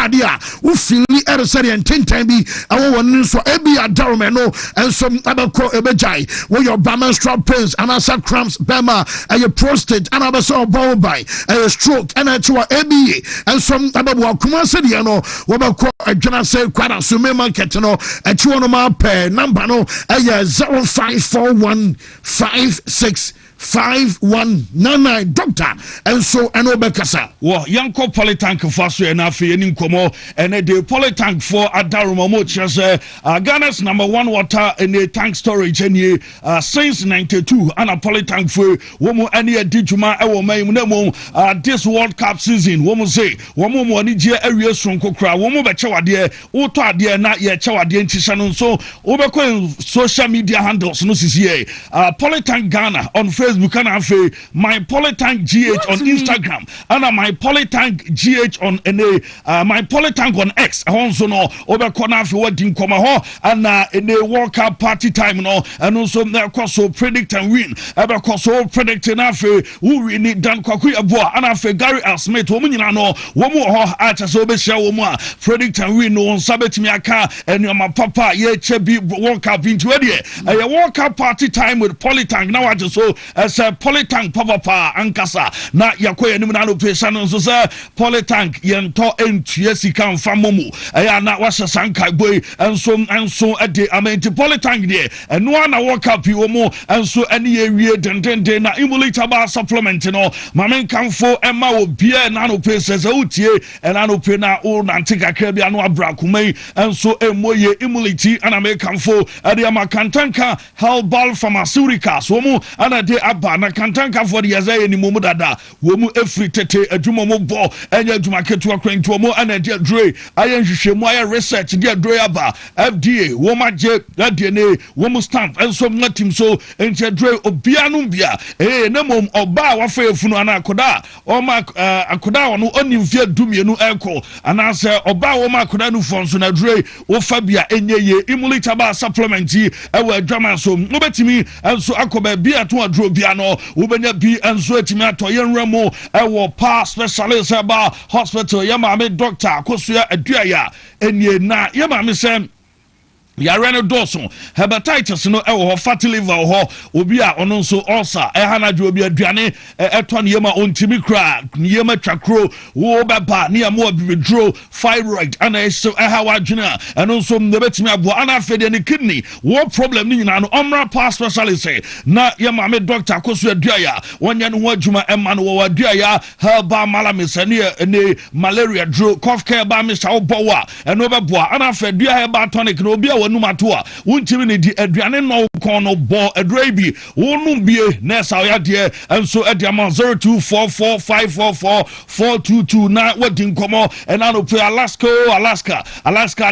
atade a wo fili eresere enten bi awo won so ebi adarome no enso abeko ebejai wo your menstrual pains and answer cramps bema a prostate and abeso bowel by a stroke and a to ebi enso abebo akuma se de no wo beko adwena se kwada so me market no echi wono ma pe number no 0541565199 doctor and so Bekasa. Well, Yanko Polytank for so and Afi and Incomo and a day Polytank for Adarumo Ghana's #1 water in the tank storage and since 92 and a Polytank for Womo any Dijuma Ewo this World Cup season. Womo say Womo Monija areas from Kokra, Womo Bachawa dear, Ota dear not yet Chawa dear Tishanon so Obeko social media handles no CCA Polytank Ghana on Facebook and Afi my Polytank GH on Instagram and my Polytank GH on my Polytank on X. I also know over corner for what in Komaho and in the World Cup party time no and also so predict and win. Ever so predict enough who we need done Kwaku Abua and after Gary Smith woman you know one more archer so be share one predict and win on Sabbath Miaka and your papa ye chebi World Cup into a World Cup party time with Polytank now I just so as a Polytank Papa Ankasa na yakoya ni mnano pesa no so say Polytank yento entuasi kan famomu aya na wasa sanka boy enso ade amenti Polytank de eno na World Cup wo mo enso ane yewie dendende na emulator ba supplement no mamen kanfo ema obia na no pesa se utie na no pe na o na ntika ka bia no abrakumai enso emoye emulati ana me kanfo ade amakantanka herbal pharmaceuticals wo mo ana de aba na kantanka for the yazay ni momu dada wo mu efri tete adwuma mo bo enya adwuma ketu akwantu mo ana de dre ayen hwehwemu ayen research de dre aba FDA wo ma je de ne wo mu stamp enso matim so enche dre obia no bia na mom oba wa fa efunu ana akoda o ma akoda wono onimfia dumienu eko ana se oba wo ma akoda no fonso na dre wo fa bia enye ye emulate ba supplement e wa adwama so no betimi enso akoba bia to adro bia no wo benya bi enso etimi ato yenramo ewo pa specialist ba hospital yama me doctor akosua aduaya enie na yama me sem yare no doso hepatitis no ewo fatty liver ho obi a ono nso ulcer hanadwo obi aduane eto ne yema ontimi kra ne yema twakro wo beba ne yema obidro thyroid ana eso hawa dwena eno nso ne betimi abo ana afede ne kidney wo problem ni nyina no omra pa specialist na yema me doctor koso aduaya wonya no ho adwuma ema no wo aduaya herba malamise ne malaria dro cough care ba me sawo bowa eno bebo ana afede herba tonic no obi a numatoa wuntimi ne di aduane no kono bo adrai bi wonum bie na sawo de enso adiama 0244544422 na wadin komo ena no pe Alaska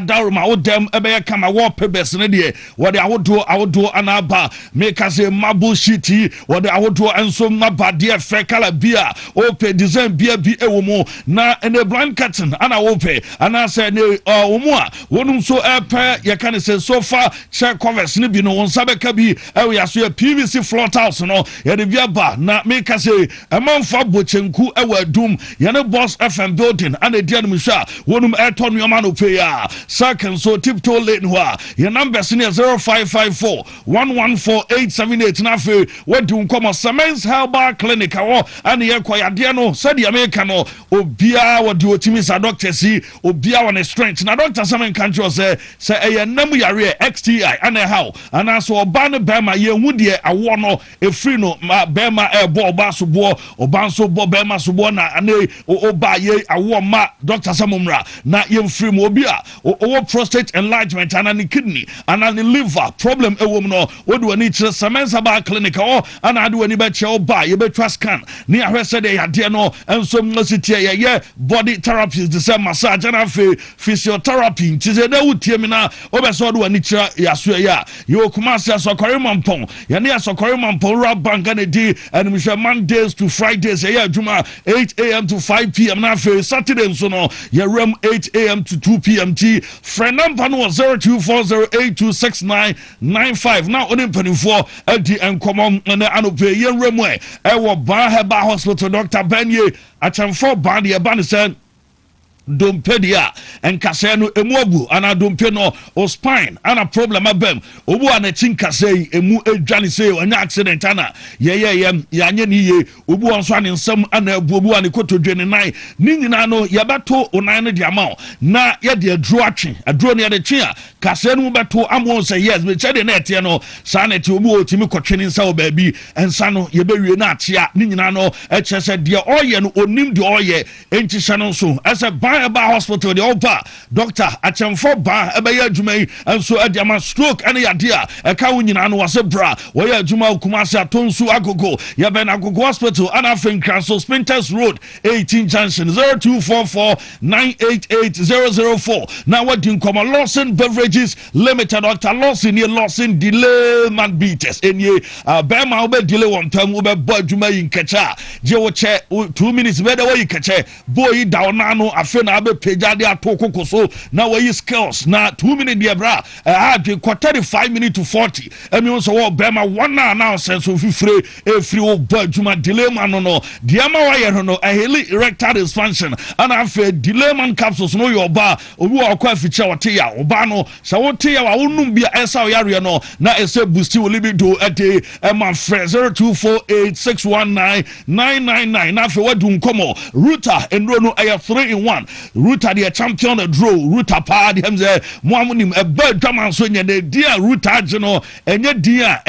daruma wodem ebe kama wo pebes ne de wode awodo anaba make us a mabo shiti wode awodo enso maba de fe kala bia o pe design bia bi ewomo na ene blanketten ana wo pe ana se ne omo a wonum so epe ye kan se sofa check covers ne bi no won sabeka bi e ya so PVC floor tiles no ye de bia ba na make us a manfa bochenku e wa dum ye ne boss FM building ana dia no mhwa wonum airton yoma no pe ya second so tiptoe lane ho a ye numbers ne 0554 114878 na fe wadun komo Semens Herbal Clinic awo ana ye koyade no said the American no obia wodi otimi sa doctor si obia won strength na doctor Semen country say e nam yare XTI ana how ana so oba no bema ye hu de awo no efri no bema ebo oba so bo oba so bo bema so bo na ana oba ye awo ma doctor Samumra na ye mfri mo obi a o prostate enlargement ana ni kidney ana ni liver problem ewom no wodi wani kire Semens Herbal Clinic o ana ade wani be che oba ye be twa scan ni ahwese de yade no enso mnositie ye body therapy the same massage and physiotherapy ntize da wutie mi na obeso do wani kira yaso ya yo kumase asokore mampon ye ne asokore mampon ra banka ne di and Mondays to Fridays ye adwuma 8 a.m. to 5 p.m. na fe Saturday nso no ye rem 8 a.m. to 2 p.m. t friend number no 0240826995 na oni mpanifo adi enkomom na anope ye rem e wo ba Herbal Hospital Dr. Benye achamfo ba de ba ne sen dompedia enkase no emu abu ana dompe no o spine ana problem abem obu ana chinkase emu edwane se onya accident ana ya anye ni ye obu onso ane nsam ana abu obu ane kotodwe ne nan ni nyina no ya beto onan no de amao na ya de adro atwe adro ne ya de twe a kase no beto amo se yes me chede na ete no sa na ete obu otimi kotwe ne nsa o baabi ensa no ye bewie na atia ni nyina no echese de oye no onim de oye enti hye no so ese eba hospital the opa doctor achemfo ba eba ya adwuma yi enso adiama stroke ene ya dia eka wunyina no wase bra wo ya adwuma Kumasi atonsu agogo ya ben agogo hospital ana Fincraso Spinters Road 18 junction 0244988004 now what din come Lawson Beverages Limited Dr. Lawson ye Lawson delay man beaters enye be ma obe delay one time obe boy adwuma yi nkecha je wo che 2 minutes be da wo yi keche boy down na no afi na abe peja de atoko so na wo yi skills na 2 minutes de bra de 35 minutes to 40 emi so wo be ma one na sense of free wo badjuma delay man no de ama wa ye no a heli erectile dysfunction and afi delay man capsules no your ba obi wa kwa fiche wote ya oba no sa wote ya wa wonum bia esa yare no na ese boost wo libido ate ma frɛ 0248619999 na afi wadun komo router enro no aye 3 in 1 router the champion draw router pa de hemze mo amunim e ba dwaman so nya na dia router je no enye dia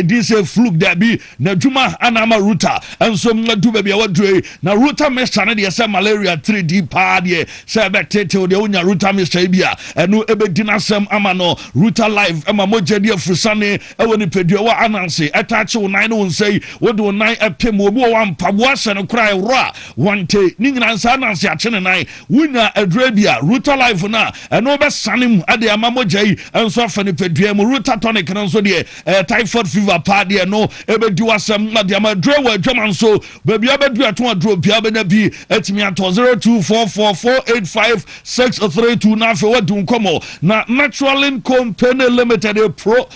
di se fluke da bi na dwuma anama router enso madu ba bia wadre na router mixture na de se malaria 3D pa de se be tete de onya router mixture bia eno ebe dinasem ama no router live ama moje de afusane e woni pedua wa ananse etache wo nan no nsei wo de wo nan epem obi wo ampaboa se no krai ro wante ni nyina nsa ananse ache ne nan wunya adre bia router live na eno be sanem ade ama moje yi enso afane pedua mu router tonic no so de typhoid fever pa de no ebe di wasem na de ama adre wa adwaman so baby abedu ato adro bia be na bi etimi ato 0244485632 na fe wadun komo na Naturalin Company Limited pro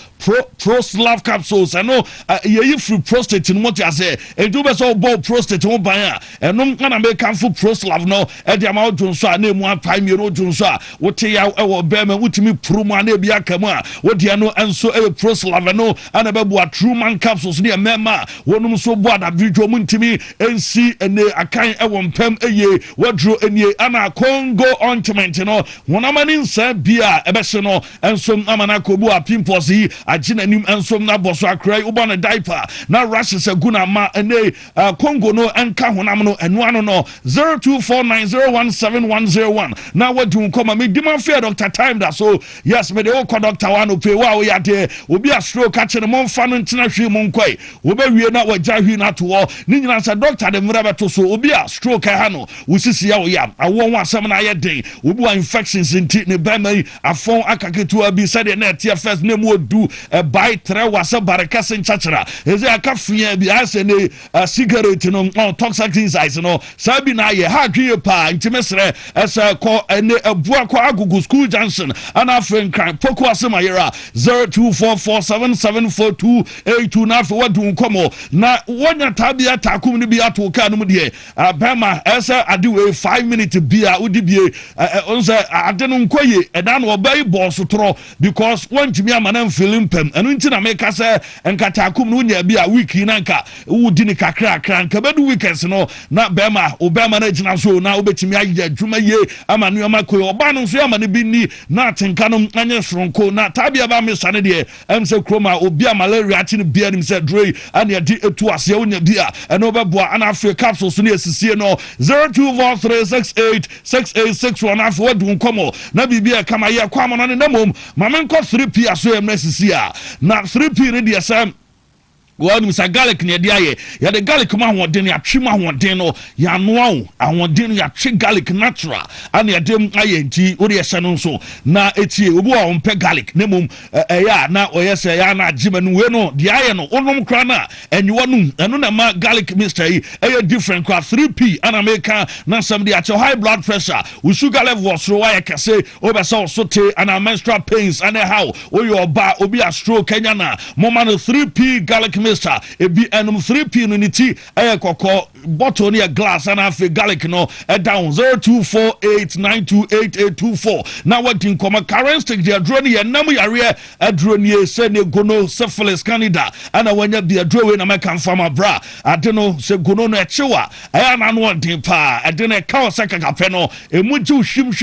slav capsules eno ye free prostate no what you say e do be so ball prostate ho ban a eno na me kan fu pro slav no e de ma odun so a na emu apai mi ro odun so a wote ya e wo be ma wutimi pro mu na bia kamu a wodi no enso e pro slav no ana be bo true man capsules ne mema wonum so bo ada video mu ntimi ensi ene akan e wo mpam eye wodro enie ana Congo ointment no wonamani nsa bia e be se no enso amana kobu a pimples yi agina nim ensom na boso akrai uba na diaper na rashes aguna ma ene Congo no enka honam no enu ano no 0249017101 na wadun koma me demand fear Dr. Time da so yes me de o doctor one pay wa o ya de obi a stroke catch no monfa no ntina hwe mu nkwai oba wie na wagya hwi na to ni nyina sa doctor de mra beto so obi a stroke ha no wusisi ya o ya awon asem na ye den obi wa infections nti ne ba mai afon akaketu abi said na tie first name odu by tre wasa baraka sen chachara eze akafia bi ase ne cigarette no toxic insights no sabi na ye ha dwie pa ntimesre ese ko ene abua ko agugu school junction ana Fincran poko asema yera 0244774282 na fe wadun komo na wonya tabia takum ni bi ato ka no de bema ese ade we 5 minutes bia udi bie onse ade no nkoye eda no obai boss tro because wantimi amana feeling pem enu nti na meka se enkatakum no nya bia week na nka wudi ni kakra nka bedu weekends no na bema obema na gina so na obetimi agye adwuma ye ama no amakoye oba no so ama ne bi ni na atenka no anya fronko na tabia ba mesane de emse kroma obi malaria ati ne bia nim se droi ane de etu ase onya bia eno beboa ana afre capsules no esisie no 0243686861 afre wadun komo na bibia kama ye kwa mo no ne mom mamenko 3p aso em na sisi a na 3p ne de sam One Mr. Garlic near the aye, ya the garlic man one dinner, chima one dinner, ya no, I want dinner, ya chick garlic natural, and ya dim aye tea, or ya sanon so. Na eti, ubo on pe garlic, nemum, ya na, or yes, ya na jiman weno, the iron, onum crana, and you want and ma garlic mystery, a different craft 3p, and America, na somebody at your high blood pressure, with sugar level, so I can say, over sote, and our menstrual pains, and how, or your bar, or be a stroke, Kenyana, moment 3p garlic. Ebi enum 3p no niti kokko bottle near glass and half a garlic no down 0248928824. Now what in common current stick the adroni and namu area adroni send gono syphilis candida and when you be a drawing American farmer bra I don't know se gono no echewa I am an one thing pa I didn't cow second capeno a muju shim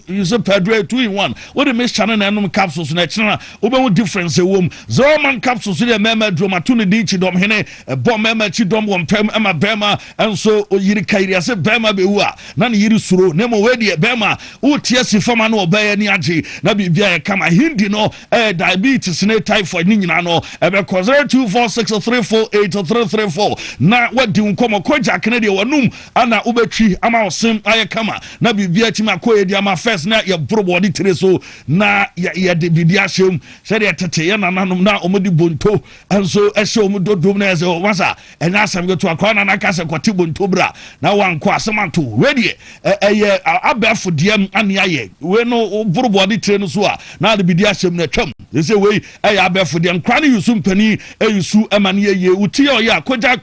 use a pedre 2-in-1 what the miss channel and capsules na channel obe difference a womb 0 man capsules the mema dromatuni dichi dom hene a bomb mema chi dom one pem ema bema and so yiri kairi ase bema bewa na yiri suro nemo wedi bema o tiesi fama no obeye ni age na bibia e kama hindi no diabetes ne typhoid ni nyina no ebe 0246348334 na wadi nkomo koja kenede wanum ana ubetwi ama osem aye kama na bibia tima koyedi ama first na ye brobodi tire so na ye de bibia shem se de tete ye nananum na omodi bonto enso ehye omododom na eze wasa enya asem go to akwa na nakase kwati bonto bra na wanko asemanto wedi eye abefo dem ane aye we no brobodi tire no so a na de bibia shem na twam say we eye abefo dem kwa ne yusu mpani eyusu emane ye uti ye akoja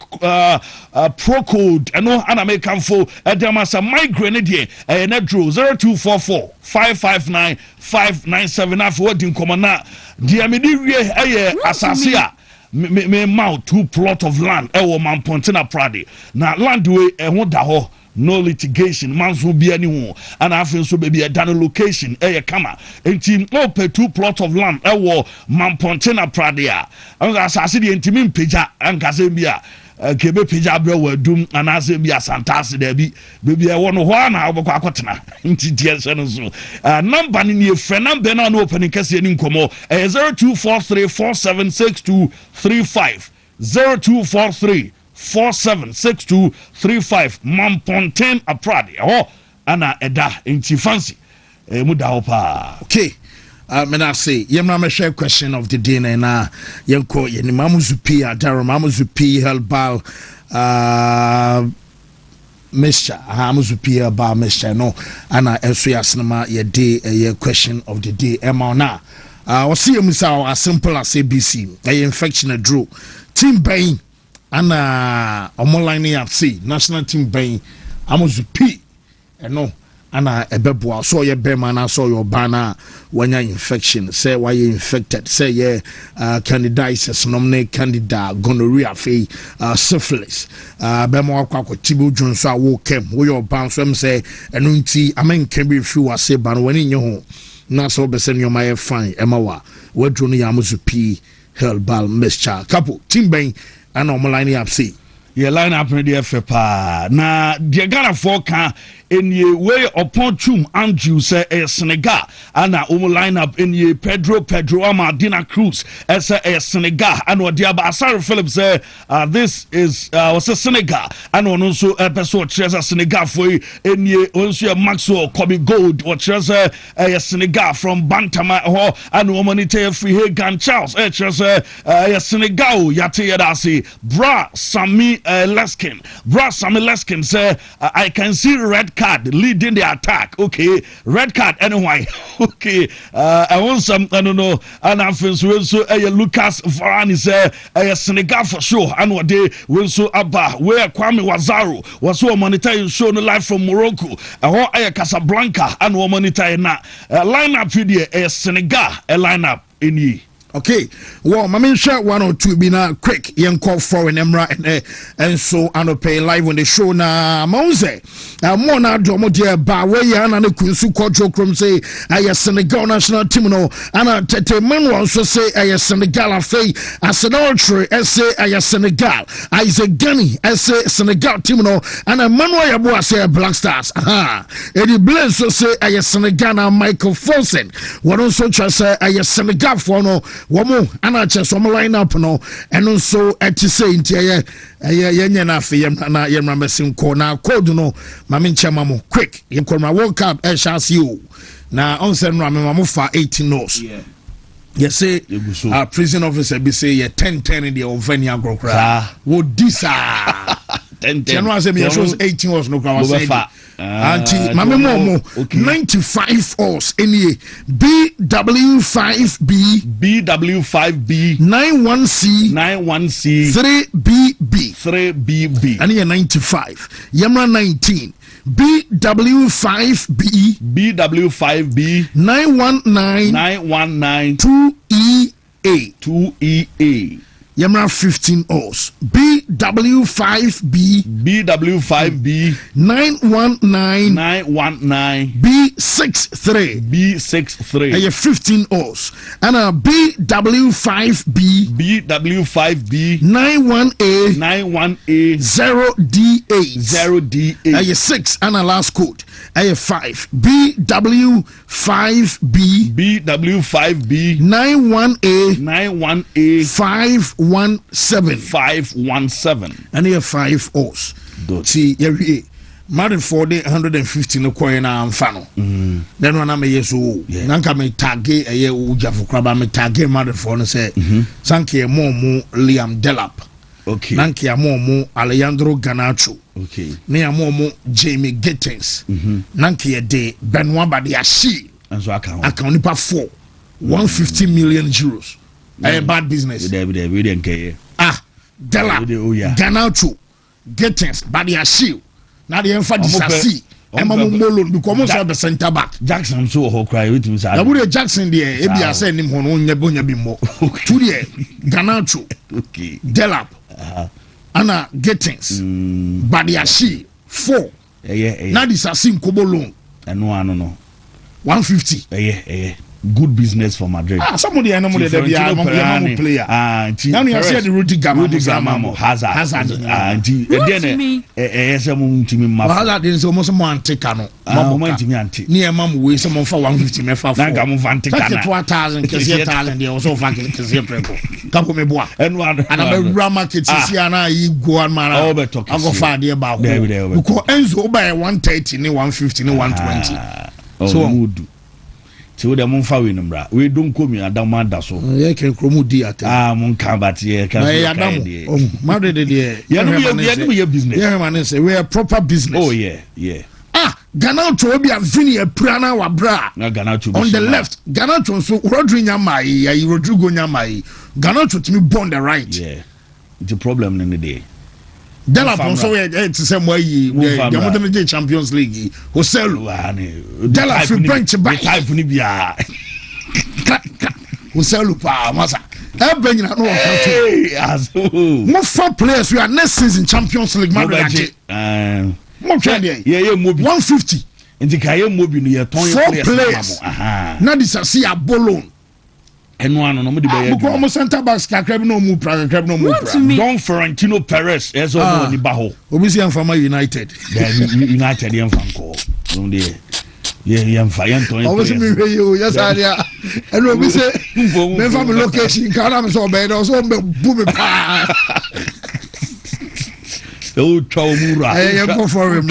pro code eno ana make amfo edamasa migraine de na draw 0244 559 597 afọ wadi nkomana dia me di wie eye asase a me mount 2 plot of land ewo Mampontena Prade na land we ho da ho no litigation manso bia ni ho ana afen so baby a dan location kama enti ope 2 plot of land ewo Mampontena Prade a asase de enti mpeja ankase bia kebe peja bra wadum anase bia santase da bi baby e wono ho ana obekwa akotena enti die so no so number ni e friend number na no open kase ni nkomo 0243476235 0243476235 Mampontena Prade ana eda enti fancy muda hopa okay. When I say, Yemma share question of the day na Yanko Yenimamuzupi, Adara Mamuzupi, Helbal, Mr. Hamuzupi, Bar Mr. No, Anna Elsuya Cinema, ye day, a question of the day, Emma na. Was see him as simple as ABC, a infection a draw. Team Bain, Anna Omolani at sea, National Team Bain, Amuzupi, and no. Ana ebeboa so ye bema na so your banner when you infection say why you infected say ye candidiasis nomne candida gonorrhea fe syphilis bema akwa tibu dwonso a wo kem wo your ban so em say enu nti amen can be free say ban when nye ho na so be say your my fine emawa wadro no ya muzupi herbal mixture couple timben ana omline up see ye line up ne de pa na de Ghana for ka any way upon chum Andrew say Senegal and line up in ye Pedro Amadina Cruz as a Senegal and what Asari Phillips say this is was a Senegal and also episode treasure Senegal for in ye also Maxwell Kobe Gold or treasure a Senegal from Bantama and womanite free Hagan Charles treasure a Senegal yate yadasi Bra Sami Leskin say I can see red card leading the attack. Okay, red card anyway. Okay, I want some. I don't know. And I'm so Lucas Varane say Senegal for sure. And what they will so Abba where Kwame Wazaro was so monetary show no live from Morocco. Casablanca and monetary na lineup video Senegal a lineup in ye. Okay, well, my share 1 or 2 be now quick. Young call for an Emra and so I pay live on the show na Mose. Mona Domo dear Bawe and the Kunsu Quadro Crum say I Senegal national team no and Tete Manu also say I Senegal afay as an ultra say I Senegal. I say Ghani say Senegal team no and a Manuel Yabo say Black Stars. Aha. Eddie Blaze so say I Senegal and Michael Folsen. One also say I Senegal for no. Womo ana che so line up no eno so eti say nti ye na afi yem na yem ramesin ko na code no mame nchema mo quick yem ko ma World Cup e chance you na on say no mame fa 18 knows yeah yes say prison officer be say ye 10 in the ovenia grokra wo disa 10 January say me shows 18 was no kwa say anti mame mo 95 hours any BW5B 9-1C 3BB 3BB. And here 95. Yamra 19. BW5B. BW5B. 919. 2EA. Yamra 15 O's. BW5B. 919. B63. And 15 O's. And BW5B. 91A. 0DA. And 6. And a last code. And 5. BW5B. 91A. 517. And here 5 O's. See, every Martin 150 no coin and fano. Then when I'm a year so, Nanka me tagge a year uja for crab, me tagge Martin for and say, Sanke Momo Liam Delap. Okay. Nankia Momo Alejandro Ganacho. Okay. Nea Momo Jamie Gittins. Nankia de Benoit Badiashi. And so I can nipa 4. 150 million euros. A bad business. Delap, Ganacho, Gittins, Badiashi. Now the emphasis I see. Emma Molon because of the center back. Jackson so ho cry with me. I would Jackson there. Ebi I send him on Nyabonya bimbo. Today, Ganacho, Delap, Anna Gittins, Badiashi 4. Now this I see Kobolon. And no. 150. Good business for Madrid. Somebody I know that they are player. Now you see the Rudiger Hazard. Hazard is almost more anticano. Near Mam way someone for 150 mefa. Nanga move anticana 4,000 Kazia talent. They also fucking Kazia Preco. Capo me bois. And I'm a market Siana, Iguan man. I'll go far dear about Enzo by 130, 150, 120. So would. So the monfa we numbra we don't come in adama da so ye can kromu di ata mon kan bat ye kan so madre de ye business ye man say we are proper business. Oh yeah Ganacho obi avini e prana wa bra na Ganacho on the left. Ganacho so Rodrigo Nyamai ya Rodrigo Nyamai Ganacho to me born the right. Yeah, the problem in the day Delap so to say mo yi the modern Champions League Hoselu Delap fi bench back type ni bia Hoselu pa masa e bench na no mo four players we are next season Champions League Madrid mo try there yeah mobi 150 nti kaye mobi no ye ton players na this see a bolon eno ano no mo di be because mo center backs kakra no mu pra Don Florentino Perez is on the baho obi si Amfama United United yan fan ko no dey yan fa yan ton obi si me we yo yes area eno obi say me family location kana me so be do so me bu me pa o Traumura I go for him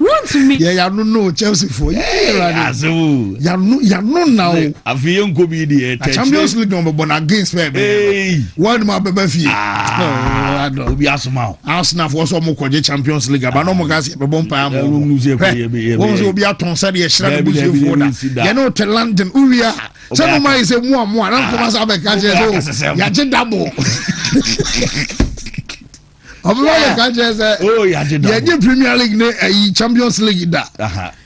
Wontumi. Yeah, you know Chelsea for yeah, so you know now. Avion go be the Champions League number one against me. Hey, one my baby fee. Obi asoma. Arsenal for so mo kwaje Champions League, but no mo gas be bon pa mo. Won so obi aton say dey shira the bush for that. You know to London Uria. Say no man say mo na come say be catch so. Ya je double. Yeah, Premier League ne Champions League da.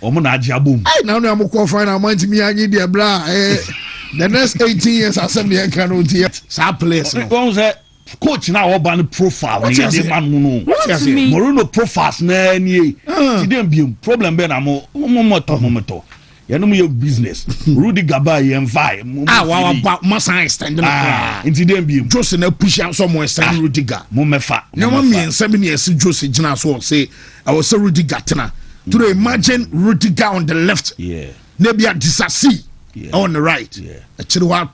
Omo na agi abom. Now no am call final mind me anyi dey bra the next 18 years asem dey kan o tie. Sa place no. Won say coach na wo ban profile ni dey man no. Moreno profiles na nie. Ti dem bi problem be na mo moto. You know your business. Rudy Gaba and five. Wow, must I stand in the into them be just in a push out somewhere stand Rudiga. Momefa. No one means 7 years Josie Jonas will say I was so Rudiga tana. To imagine Rudiga on the left. Yeah. Maybe at Disasi on the right. Yeah. A Chilwa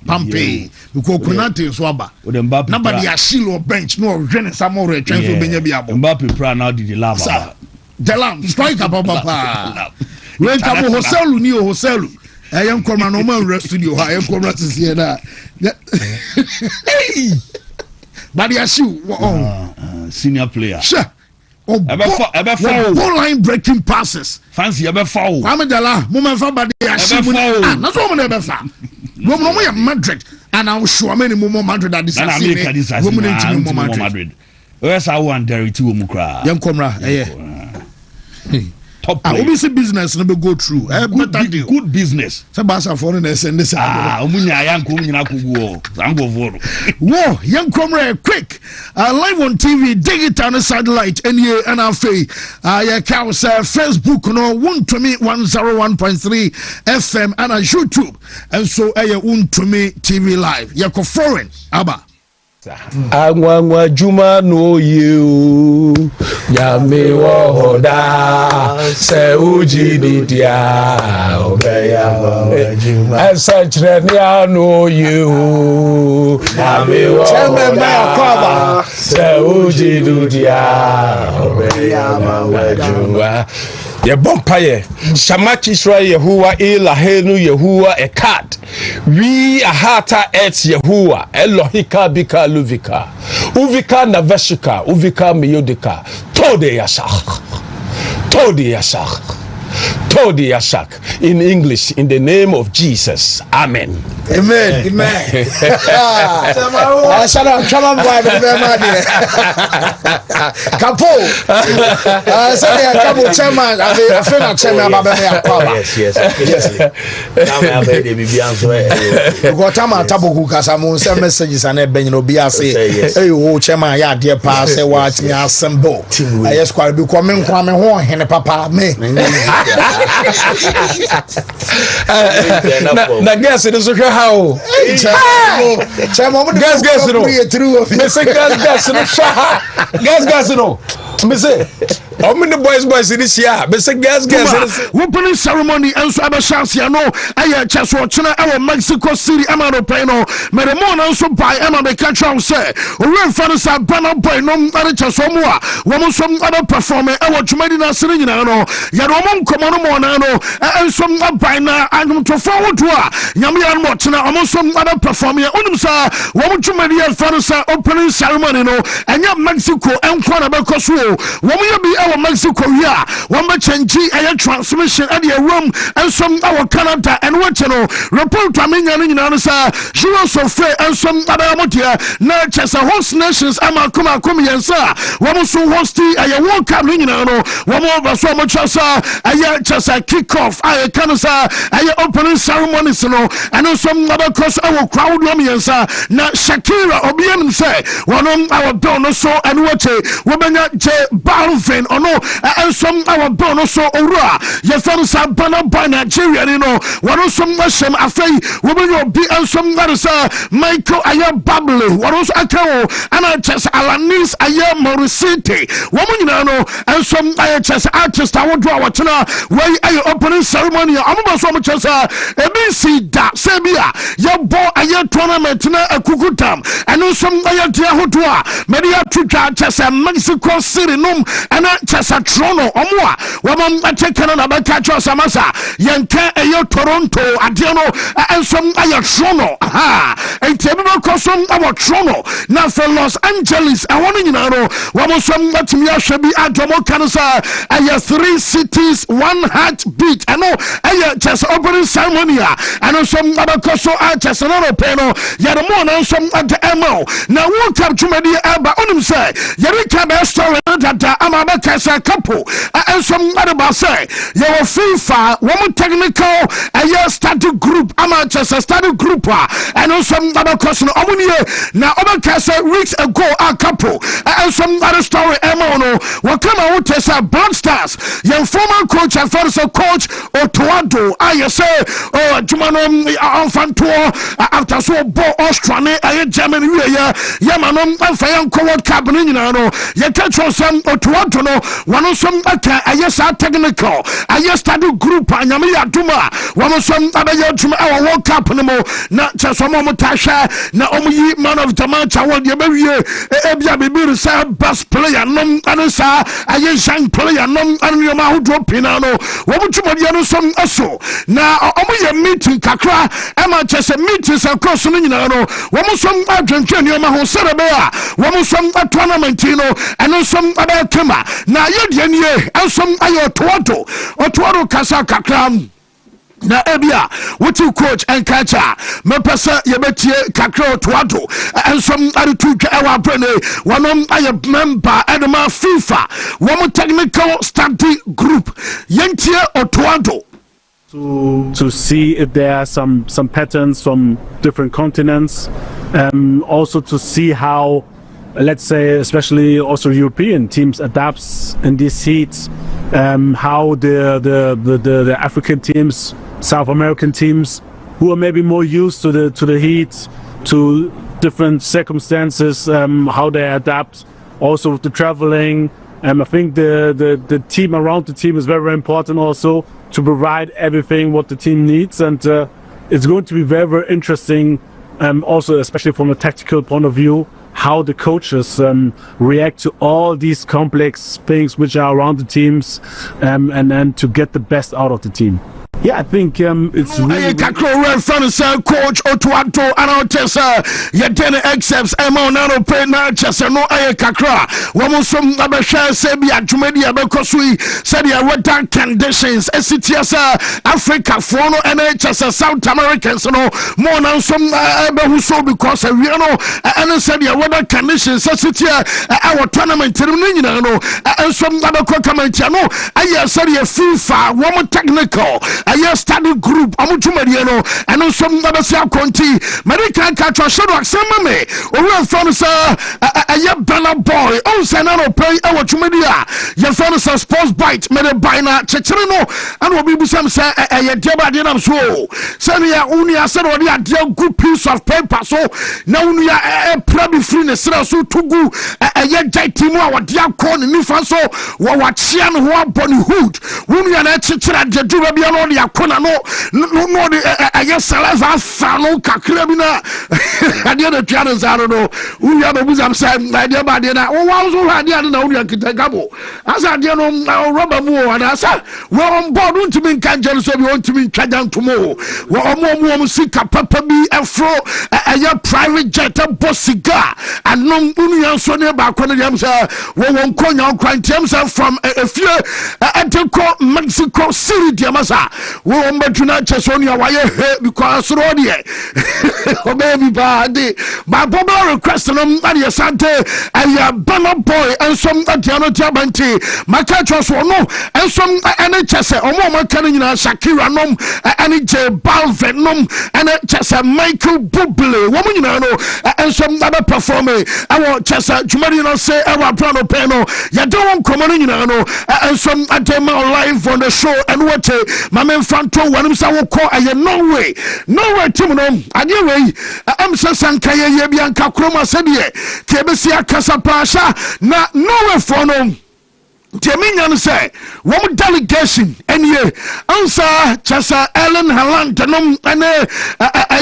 Pampe. Because Kunate Swaba. Nobody a shield or bench, no Ren Samore transfer Benyabiabo. Mbappe Pra now did the lava. The lamp strike up papa. When Cabo Hoselu ni Hoselu, I am coming no man studio. I am coming to see that. Hey, but you senior player. Sure. Ball line breaking passes. Fancy ever foul. Amedala, moment for body. That's what I'm ever found. No, no, Madrid. and I'm sure many more Madrid that this na America this as more Madrid where's I want there to mukra yan komra top obviously business no be go through good business say basa for no send this omunya yanko nyina kogu zango voro wo yan komra quick live on TV digital and satellite and afei ya ka say Facebook no Wontumi 101.3 FM and YouTube and so Wontumi TV live ya ko foreign aba Angwa juma no you Yami wo hoda Se uji didia Obeya juma Esa chirenia no you Yami wo hoda Se uji didia Obeya juma Ye bompaye Shamachi Isra Yehuwa Ilahenu Yehuwa Ekat We ahata et Yehuwa Elohika bika luvika Uvika naveshika Uvika miyodika Tode Yasak in English in the name of Jesus. Amen. Amen. Amen. Na guess it is how guess no me say how many boys this year me say guess opening ceremony and so chance ya no aye cheso chena e Mexico City amaro pai no me the morning so by am be catch am say o re fa no sa bana boy no are cheso mu a wo mo so aba perform e wo twumadi na sere nyina no ya do mo nkomo no mo na no en so abai na anum to forward to a nyame ya no chena o mo so aba perform ya onum sa wo mo twumadi ya fa no sa opening ceremony no enya Mexico enko na be koso wo mo ya bi e Mexico ya wo ma change aye transmission at the room and some our Canada and what you know report amenya nyina no sa Jules of Fair and some other motia na chesa host nations ama kuma yensa wo mo so hosti aye World Cup nyina no wo mo ba so mo chesa aye chesa kick off aye kanasa aye opening ceremonies no and some other cause our crowd yensa na Shakira obiam say one our don so and what we benya je Balvin ono and some our bono so ora ye fam sa bana by Nigeria no one some shem afei we be be and some that is Michael aya Babble one also akawo and just Alanis aya Morissette woman no and some aya just artist I want to our chana where aya opening ceremony am so much as ABC da sebia ye bo aya tournament na akukutam and some aya dia hotoa media twitwa just Mexico City no and just a Toronto omwa wamam atekana na bakacho samasa yenka eyo Toronto adiano and some aya Toronto and tebeba kosom our Toronto na for Los Angeles I want you know wamosom atimi ahwebi adomo kanasa aya 3 cities 1 heartbeat I know aya just opening ceremony and some abakoso just another panel yada mo na some at the MO na World Cup tumedi aba onim say yeri ka be story that amabakasa couple and some other say your FIFA one technical study group amateurs study group and some other question omunie na obakasa weeks ago a couple and some other story no what come out as Blood Stars your former coach and first coach Otoado I say Jumano Infanto after so bo Australia Germany yamanom afayan World Cup ni no ye catch some Otoado no one some ayesa technical study group anyame aduma one some abayatuma our World Cup no na chesomo mutasha na omuyi man of the match award ye bewie ebia bibi say best player nom anasa ayesan player nom anyoma hodo pina no wo mutumodi no some aso na omuye meeting kakra ema chese meetings across no nyina no wo some adwentwe nyoma ho serebe a wo some tournament no eno some abatema na ye die nie ensom ayo Otoado kasa kakra na ebia what you coach and catcher me pesa yebetie kakra otoado ensom are tu twa ewa brene wonom aye member edema FIFA wo technical study group yentie otoado to see if there are some patterns from different continents, also to see how, let's say, especially also European teams adapts in these heats, how the African teams, South American teams, who are maybe more used to the heat, to different circumstances, how they adapt, also with the traveling. I think the team around the team is very, very important also to provide everything what the team needs, and it's going to be very, very interesting, also especially from a tactical point of view, how the coaches react to all these complex things which are around the teams, and then to get the best out of the team. Yeah, I think it's really coach Otuato and our Tessa Yatene excepts Emma Nano Pena Chesano Aye Kakra Wamusum Abasha Sebia Jumedia Bekosui Sedia weather conditions Esitiasa Africa Fono and HS South Americans no more now some Ebehuso because we know and Sedia weather conditions Esitia our tournament no and some Abako Kamentiano Aye Sedia FIFA woman technical a study group amujumediano and some nabasia conti American catcher shadow samame or from sir a banner boy on sanano pay our chumedia your phone sports bite made a bina chechino and will be some say a deba dinam so sania unia said or a dear good piece of paper so now we are a probably free so tugu a yet timo our dear corn in so what chian who are bonny hood we are not chichira de dubiano kona no I guess Salazar Fano Kakrabina I did a channel I don't know who have a museum saying my dear Badina oh also had the other Kitagabo as I did on rubber more and I said we're on board to be cancer so we want to be cut down tomorrow we're more Sika Papa B Afro a private jet boss cigar and no union so nearby Konadiamsa we won't call your crime from a few until Mexico City Diamasa we mbetuna chesonia waye because rodie o baby body my popular request no ade sante aya banner boy and some atiano tiabanti makacho so no and some ene chese omo maka nyina Shakira nom ene J Balvin nom ene chese Michael Bublé wo nyina no and some other performer awo chese jumari no say awa plano peno ya don komo nyina no and some atema live on the show and what my man Fanto when say wo call aye no way team no ade way am sanka ye bianka kroma sedie ke besia kasa pasha na no way for no Tiaminyan say one delegation and ye answer Chasa Ellen Haaland nom and a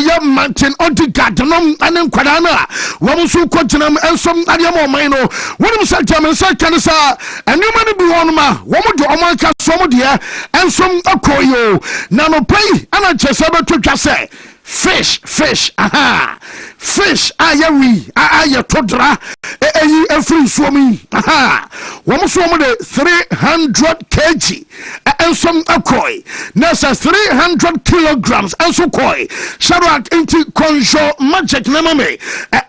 young mountain Odegaard nom and Quadana one so continent and some Adiamo Mino one said German second sir and you money be one ma one do America some dear and some Okoyo nano pay and I just able to say fish aha fish ayawi aya todra every swami aha one swam de 300 kg and some akoi nasa 300 kilograms and so koi sharak into control magic namame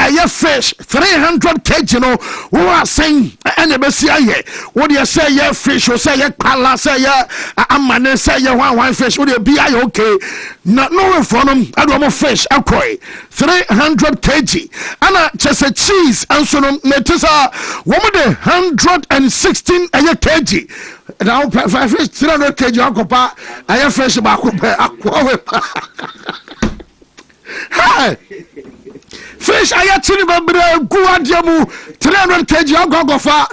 aya fish 300 kg no who are saying and ebesi aye what you say ya fish or say ya pala say ya amane say ya one fish would be okay not no for them fish akoi 300 kg ana chese cheese and so no metisa woman de 116 kg now fish 300 kg akopa aya fish ba akopa hey fish aya tini babra guadiamu 300 kg akofa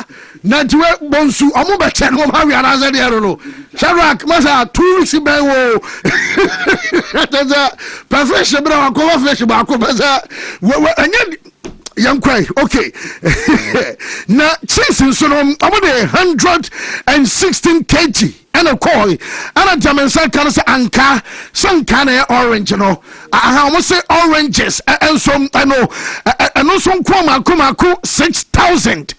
na tiwe bonsu omo be che no ma wi ana ze de no Shadrack masa 2 weeks be wo taza perfection bra ko fish ba ko beza anya Yankwai, okay. Na cheese so no about 116 kg and a koi and a German second anka some kind of orange no I almost say oranges and some I know and also kuma 6,000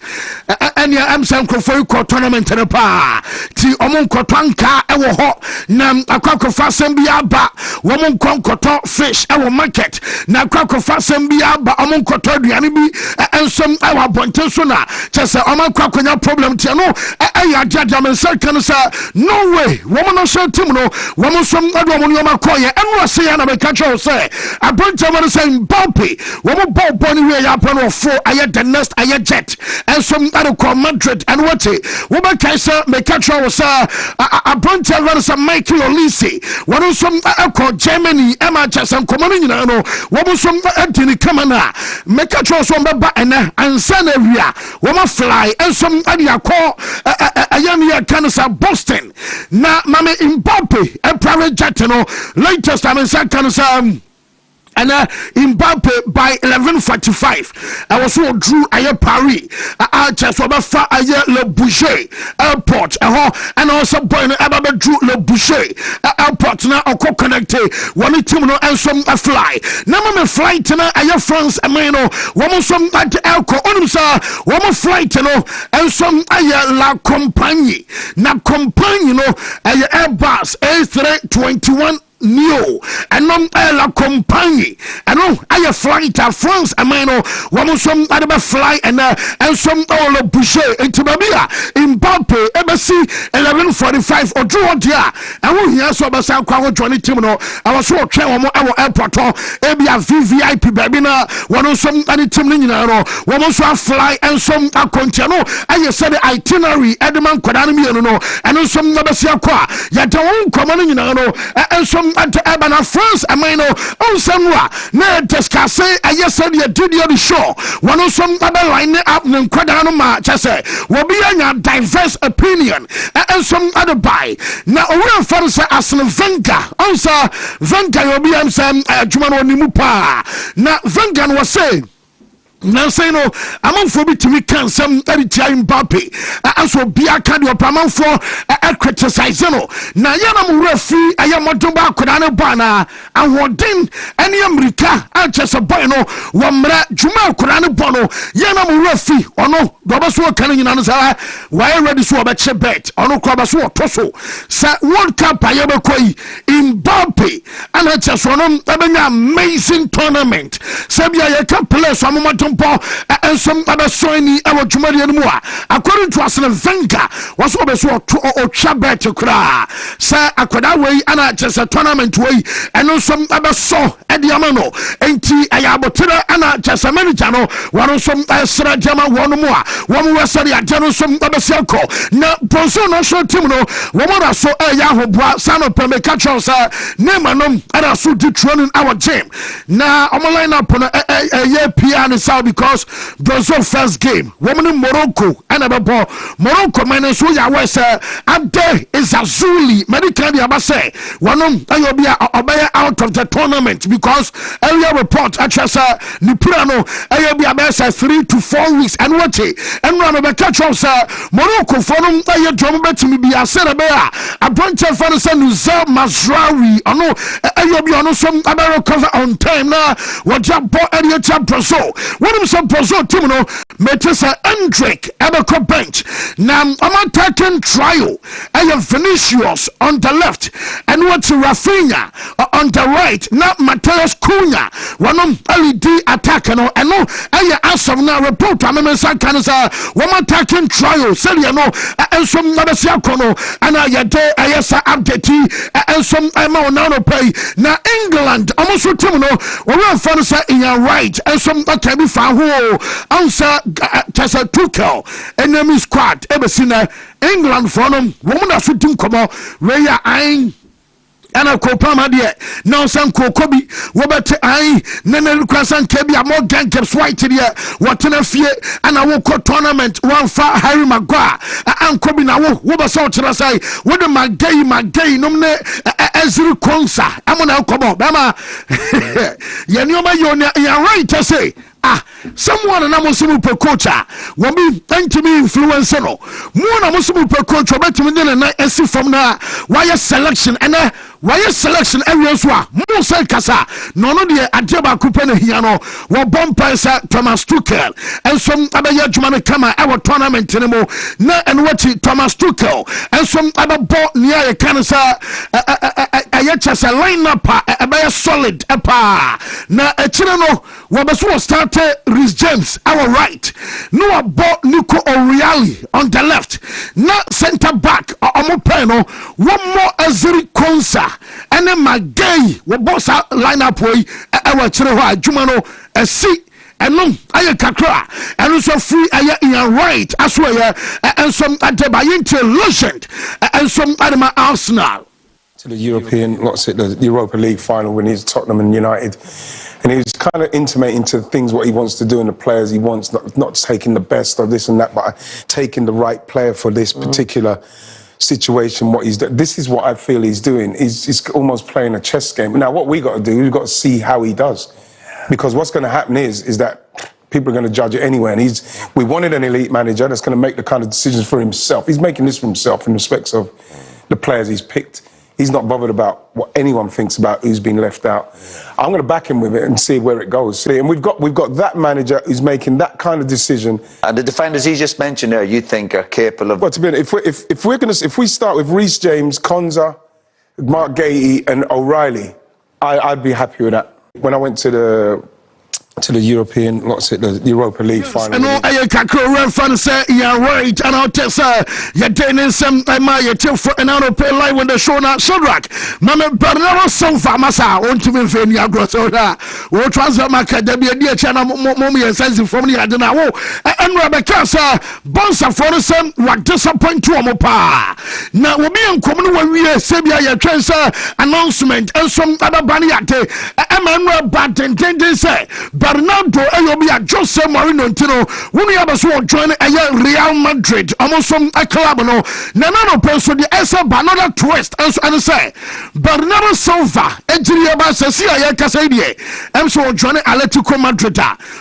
and yeah I'm saying for tournament in a pa ti omon kotanka e wo ho na akwakofa sembia ba womon konkoto fish e wo market na akwakofa sembia ba omon koto aduane bi ensom e wa bonte so na chese omon kwakonya problem ti no e ya jaja men second say no way womon no show team no womon som ado womon yo makoye enwo se ya na be catch o say abonte won say Mbappe womon ball ni we ya pano for aye the next aye jet ensom ado ko Madrid and what we be kaisa me catch o say abonte won say Michael Olise won som ko Germany ema chese nkomo ni nyina no womon som adini kamana me catch o so be ena ansa na wia womon fly ensom ade akọ ayani ya kanisa Boston na mame Mbappe a private jet no latest I mean kanisa and Mbappe by 11:45 I was so drew aye Paris just over far aye Le Bourget airport and also boy no aba drew Le Bourget airport na oko connected one team no and some fly na me flight na aye France ameno wo some at elko onum sa wo flight no and some aye La Compagnie na Compagnie no aye Airbus A321 Neo and non la compagnie and no I fly to France ameno woman some other fly and some all the boucher into Babia Mbappe embassy 11:45 or draw dia and we hear so about San Kwao 20 team no I was so train our airport ebia VVIP baby na one some any team ni na no woman so fly and some continue I said the itinerary Edman Kodani no and some nabasia kwa ya don come ni na no and some at Ebana France ameno on samwa na discuss I said you did the show one some other line up in Kwadano ma chase will be a diverse opinion and some other buy now we for say Arsene Wenger answer Wenger will be am some Jumano Nimupa na Wenger was saying now say no amanfo bi timi kan sam eritia Mbappe aso bia ka de opamanfo criticize no na yana mu refi ayamodon ba koda ne bana ahoden ene America achese boy no wo mra juma koda ne bono yana mu refi ono do ba so kan nyina no sa why ready so ba che bet ono ko ba so toso sa World Cup ayebe koi Mbappe ana cheso no abenya amazing tournament sabia ye ka play so amomodon and some other soini our Jumarian Mua. According to Arsene Wenger, was always or chabet to cry. Sir, I could away and just a tournament way, and on some other saw at the Amano, and T. Ayabotera and just a Americano, one of some Sarajama, one more, one was a general some other circle. Now, Bronzo no show Timno, one more so a Yahoo, son of Pemecachos, Nemanum, and I saw to training our gym. Now, I'm a line up on a year piano because Brazil first game woman in Morocco and about Morocco minus who ya was Abde is Azuli medical Abase one Ayobia out of the tournament because earlier report actually Niprano Ayobia Basa 3 to 4 weeks and what and run over catch us Morocco for them I drum bet me be a Serabea a bunch of fans and Nuzel Mazraoui I know Ayobia no some about recover on time now what job area Brazil what am some Brazil team no Metesa Endrick Ebeko bench now I'm attacking trial I have Vinicius on the left and what's Rafinha on the right now Mateus Cunha one of LED attack no and no I awesome now report I'm one attacking trial Celia no and some Nabasia Kono and I day I say update and some amount now pay now England almost team no we found in your right and some can be found who answer Tessa Tuchel enemy squad ebesina England for them woman that shooting come out where you are and a copama dear now some kokobi wobet I nene kwasan kebia more gang kept white here what in a fear and I will call tournament one far Harry Maguire and Kobe now what was out to say what am I gay nomne Ezri Konsa I'm on Alcobo Bama Yanoma you're right to say someone na mo simu pe coach wo bi ntimi influence no mo na mo simu pe coach obetimi de na esi from na why selection and why selection area so mo say kasa no no de ade ba kupe na hia no wo bompa sa Thomas Tuchel and some abaya adwuma no kama e wo tournament ni mo na en wati Thomas Tuchel and some ababo near ye kan sa ayechasa line up abaya solid pa na echire no wo beso start Rhys James our right no about Nico O'Reilly on the left na center back omo no one more Ezri Konsa and then Magay we boss line up we our chire ho adwuma no esi enom aye kakra and also free aye in your right as well and some Adebayo legend and some Adama Arsenal to the European, the Europa League final when he's Tottenham and United, and he was kind of intimating to things what he wants to do and the players he wants, not taking the best of this and that, but taking the right player for this particular situation. What he's doing, this is what I feel he's doing. He's almost playing a chess game. Now, what we got to do, we've got to see how he does, because what's going to happen is that people are going to judge it anyway. And we wanted an elite manager that's going to make the kind of decisions for himself. He's making this for himself in respects of the players he's picked. He's not bothered about what anyone thinks about who's been left out. I'm going to back him with it and see where it goes. And we've got that manager who's making that kind of decision. And the defenders he just mentioned there, you think are capable of. Well, to be honest, if we start with Rhys James, Konza, Mark Gahey, and O'Reilly, I'd be happy with that. When I went to the European, the Europa League final. And all I can fan say, yeah, right. And I'll tell say, you're doing some, my till for an hour pay live when the show now, Shadrach. Mama Bernardo Sofa, Massa, want to be in your grossoda. We'll transfer my academy, dear channel, mommy, and sense from the Adana. And Rebecca, sir, Bonsa for the same, what disappoint to Amopa. Now, we'll be in common when we are Sabia transfer announcement and some other baniate. Emmanuel Batten, they say, Bernardo Ayobia Jose Mourinho Tino when you have a join a Real Madrid almost some a club no Nanano person the Esa another twist and say Bernardo Silva Ejiri Abasa Sia Casadie so join Atletico Madrid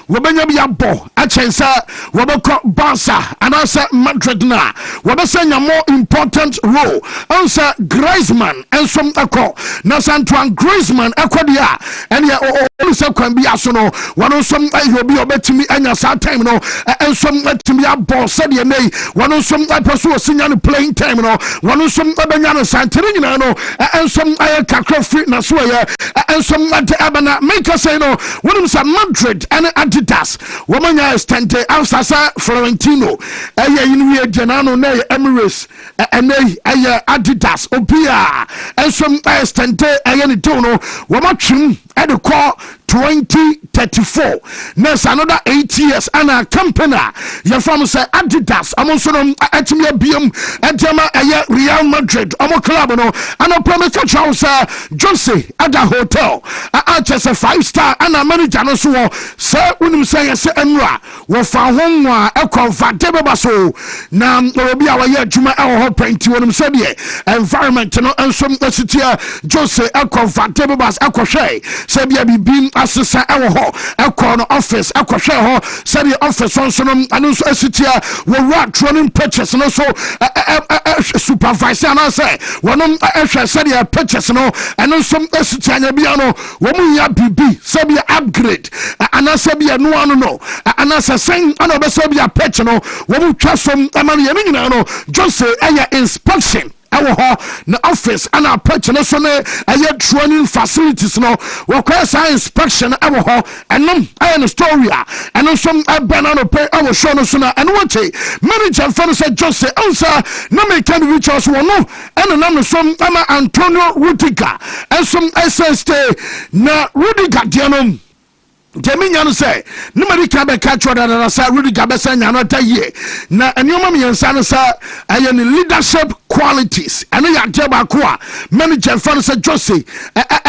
Wobenya Bia Bo Achensa Woboko Barca and answer Madrid na Wobasenya more important role answer Griezmann and some Echo Nas Antoine Griezmann Ekodia and ya also can be asono one some you be obetimi anya sa time no and some letimi abon said ye nay one some person senior playing time no one some abanya no santere nyina no and some kakra free na so ya and some abana make us say no one some Madrid and Adidas womanya stente Alsasa Florentino yinwe Janano na Emirates and Adidas Opia and some stente ayani dono womatwim at the call 2034 next another 8 years and a company your family say Adidas amonso no atimi abiem entema Real Madrid omo club no and a promise Charles Jose at the hotel just a 5-star and a manager no so sir unim say enra wo fa honwa e comfortable baso na obi awa ye adwuma e ho penti wonim say de environment no ensom asitia Jose e comfortable bas akohwe say bia bibim asesa ewo ho ekọ no office akohwe ho say the office so no anu so asitia wo rat running purchase no so supervisor na say wonom ehwe say the purchase no anu so asitia nya bia no wo mu ya bibi say bia upgrade anasa bia no anu no anasa sen ana be say bia purchase no wo mu twasom amane ye nyina no just say inspection our the office and our purchase so training facilities no requires inspection our and and story and some banana pay our show no so and what manager for said just say answer no me can reach us one no and name some Antonio Rudiger and some SST na Rudiger dianom Jaminya no say nobody can be catch what that say really gabesa nya no ta ye na enioma me yansa no say aye ni leadership qualities and ya jeba ko a manager fan say Jose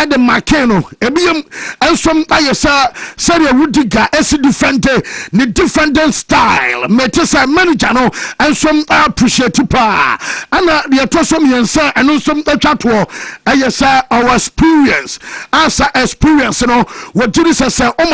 the Makeno ebiem ensom aye say Rudiger as defender ni defending style mete say manager no ensom appreciate pa ana the atosom yansa eno som atwato aye say our experience as experience no what did say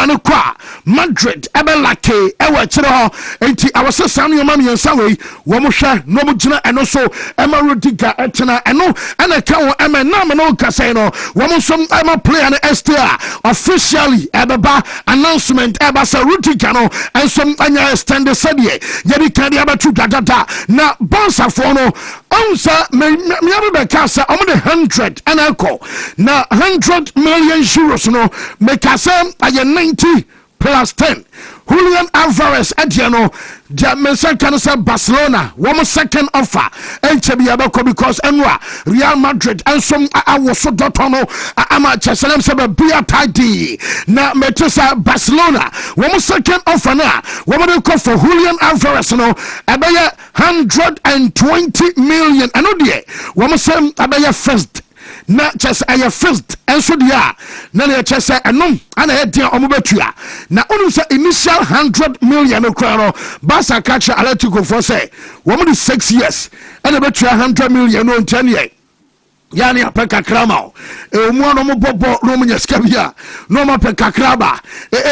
nneɛma no kɔ a Madrid ɛbɛlake ɛwɔ akyire hɔ enti awɔsɛ saa nneɛma mmiɛnsa wei wɔn hwɛ na wɔn gyina ɛno so ɛma Rudiger ɛtena ɛno ɛna ɛka wɔn ɛmɛ nam na wɔn kasa yi no wɔn nso ɛma player no ɛstay a officially ɛbɛba announcement ɛba sɛ Rudiger no ɛnso ɛnyɛ extend sɛdeɛ yɛde kan de abɛto dadada na bɔnsafoɔ no ɔnsa mmiɛnsa bɛka sɛ ɔmo de 100 ɛna ɛkɔ na 100 million euros no mɛka sɛ ayɛ 90 plus 10 Julian Alvarez Ediano Mensa can say Barcelona one second offer and Chebiabako because Enra Real Madrid and some I was so dotono ama Chesalem Saba Bia Tadi na Metesa Barcelona one second offer na one call for Julian Alvarez no abaya 120 million anodie one say abaya first na chese aye first enso dia na na chese enom ana hedia omobetua na onum say initial 100 million okra no Barca catch Atletico for say wo mo 6 years ana betua 100 million no ntane yani apeka krama omu no mo bobo no mo nyaska bia no mo apeka kraba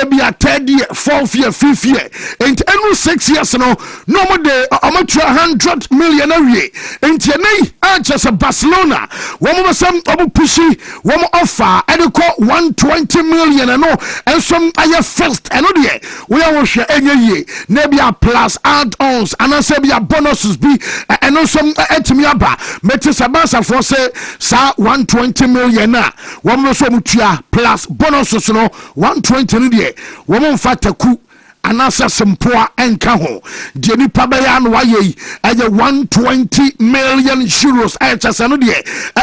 bia 3rd year 4th year 5th year and enu 6 years no mo de amatua 100 million awie enti nei Manchester Barcelona wo mo sam obu pushi wo mo offer e de ko 120 million no ensom aye first eno de we a wo hwe enye yie na bia plus add-ons anase bia bonuses bi eno som etimi aba Metesa Barca for say sa 120 million na wo mo so mutua plus bonuses no 120 ni de wo mo mfa taku anasa sempoa enka ho de nipa be ya no waye aye 120 million euros ayechasa no de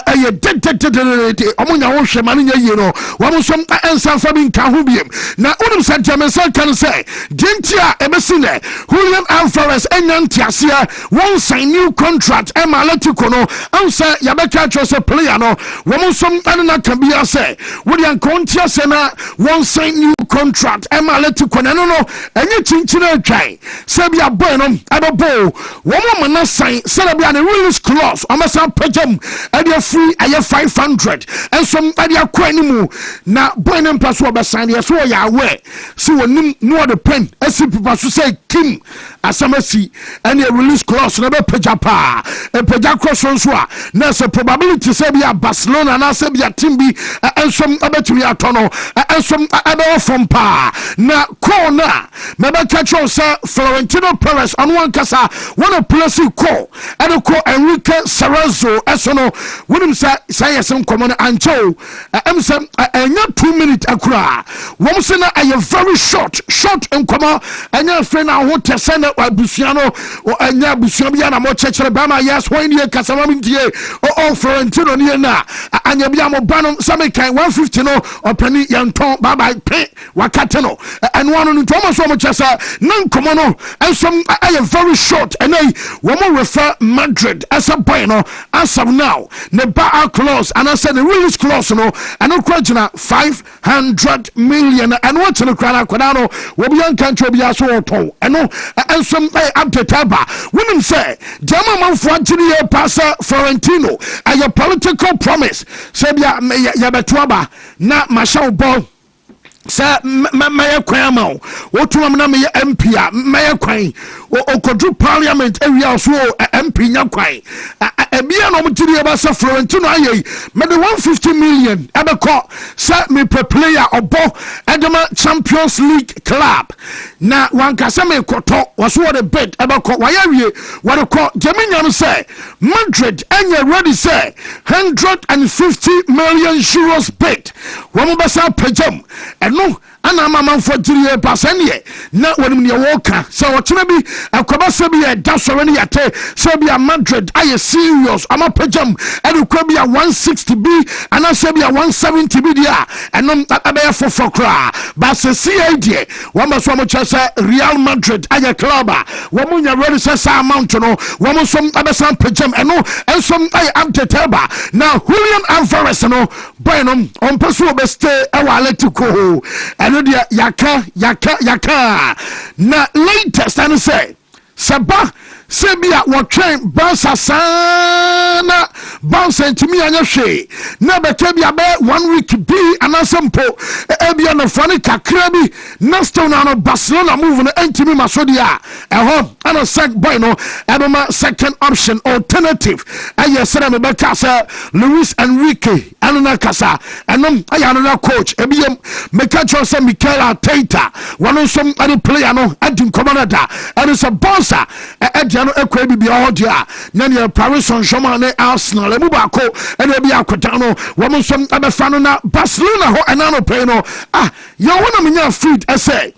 aye de omunya wo hwe ma no nya yie no wo mo som ensan fa bi nka ho biem na unum sa jamesa kan say dentia ebesine Julian Alvarez enyantiasia won sign new contract e Atletico no ansa yabeka chose player no wo mo som anana kan bia say wo de ankontia se na won sign new contract e Atletico no enye chinchina atwan sebia boy no abebo wo mo na sign sebia the release clause amasa pagam ade free aye 500 ensom ade akwa ni mu na boy no mpaso obesan ye so ya aware si wonim no the pen esi pipa so say kim asamasi ane release clause na be pagapa e pagakro so a na se probability sebia Barcelona na sebia team bi ensom abetumi atono ensom abe from pa na corner mebe catch say Florentino Perez on one kasa one place call and call Enrique Cerezo esono wonim say yesem common ancho say enya 2 minutes akura wom say na a very short and come enya friend na ho tese na abusuano o enya abusuano bia na mo chechere ba ma yes when ye kasa ma ndie o Florentino ni na anya bia mo ba no samekan 150 no opani yenton bye bye pe wakate no and one no to so mo chese nan komo no ensom aye very short and we mo refer Madrid as a boy no as of now the bar clause and I said the release clause no and no kwagina 500 million and what no kwara no we be an country be aso oton and no ensom update aba wonim say jama manfo agire pass Florentino aye political promise say bia ya betuaba na mashaw ball sa maye kwan ma wo to am na me MP a maye kwan o kodru parliament area so MP nya kwan ebia no mtiri ba sa Florentino ayi me the 150 million ebeko sa me player obo edema Champions League club na wankasa me koto waso the bid ebeko wayawie wore ko jeminyam say Madrid anya ready say 150 million euros bid wo mo basa pagam no ana mama for 3% ye na wonim ne woka so wokyena bi akoba se bi e da sore ne yate se bi a Madrid aye serious ama pagam e ko bi a 160 bi ana se bi a 170 bi dia enom abaya for kra ba se CAD wo ma so mo chese Real Madrid aye club wo mo nya ready se sa amount no wo mo som abesan pagam eno ensom aye update na Julian Alvarez no boy no on person obeste e wa Atletico and yaka na latest and say Saba sebia wɔtwɛn Barca sana Barca ntimi anya hwe na bɛka bia bɛ 1 week bi anasempo ebia no fane kakra bi next no Barcelona move no ntimi masodia ɛhɔ ana sec boy no ɛbɛma second option alternative ɛyɛ sɛ me bɛka sɛ Luis Enrique anona kasa ɛnom ayɛ anona coach ebiem meka kyerɛ sɛ Mikel Arteta wɔno nso ade player no adi nkɔmɔ da ɛne sɛ Barca ɛdia no ekɔ bi bia hɔ dia na ne Paris Saint-Germain ne Arsenal emu baako ɛna bi akɔta no wɔn nso ɛbɛfa no na Barcelona hɔ ɛna no pɛn no yɛn wɔn na menya fruit ɛsɛ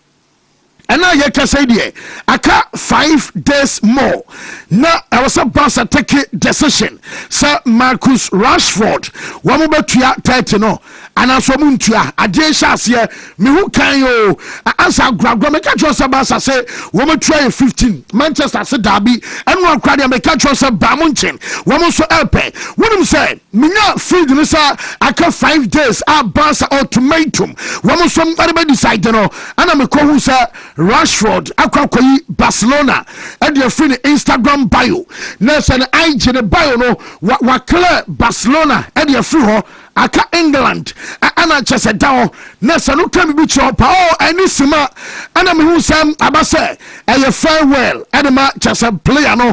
ɛna yɛ kasa deɛ aka 5 days more na ɛwɔ sɛ Barca take decision sɛ Marcus Rashford wɔn bɛtua 30 no anaso mu ntua adeɛ hyɛ aseɛ mehu kan yo ansa agragro meka kyerɛ sɛ Barca sɛ wɔn tua 15 Manchester se derby ɛno akora deɛ meka kyerɛ sɛ ba mo nkyɛn wɔn nso ɛpɛ wonim sɛ menya field no sɛ aka 5 days a Barca ultimatum wɔn nso ɛde bɛ decide no ana mekɔhu sɛ Rashford akwakoyi Barcelona ɛde afiri ne Instagram bio na sɛ ne IG ne bio no wa clear Barcelona ɛde afiri hɔ aka England ana kyese da ho na sɛ no ka bi kyerɛ pa ani sima ana me hu sɛ abasɛ ɛyɛ farewell ɛde ma kyese player no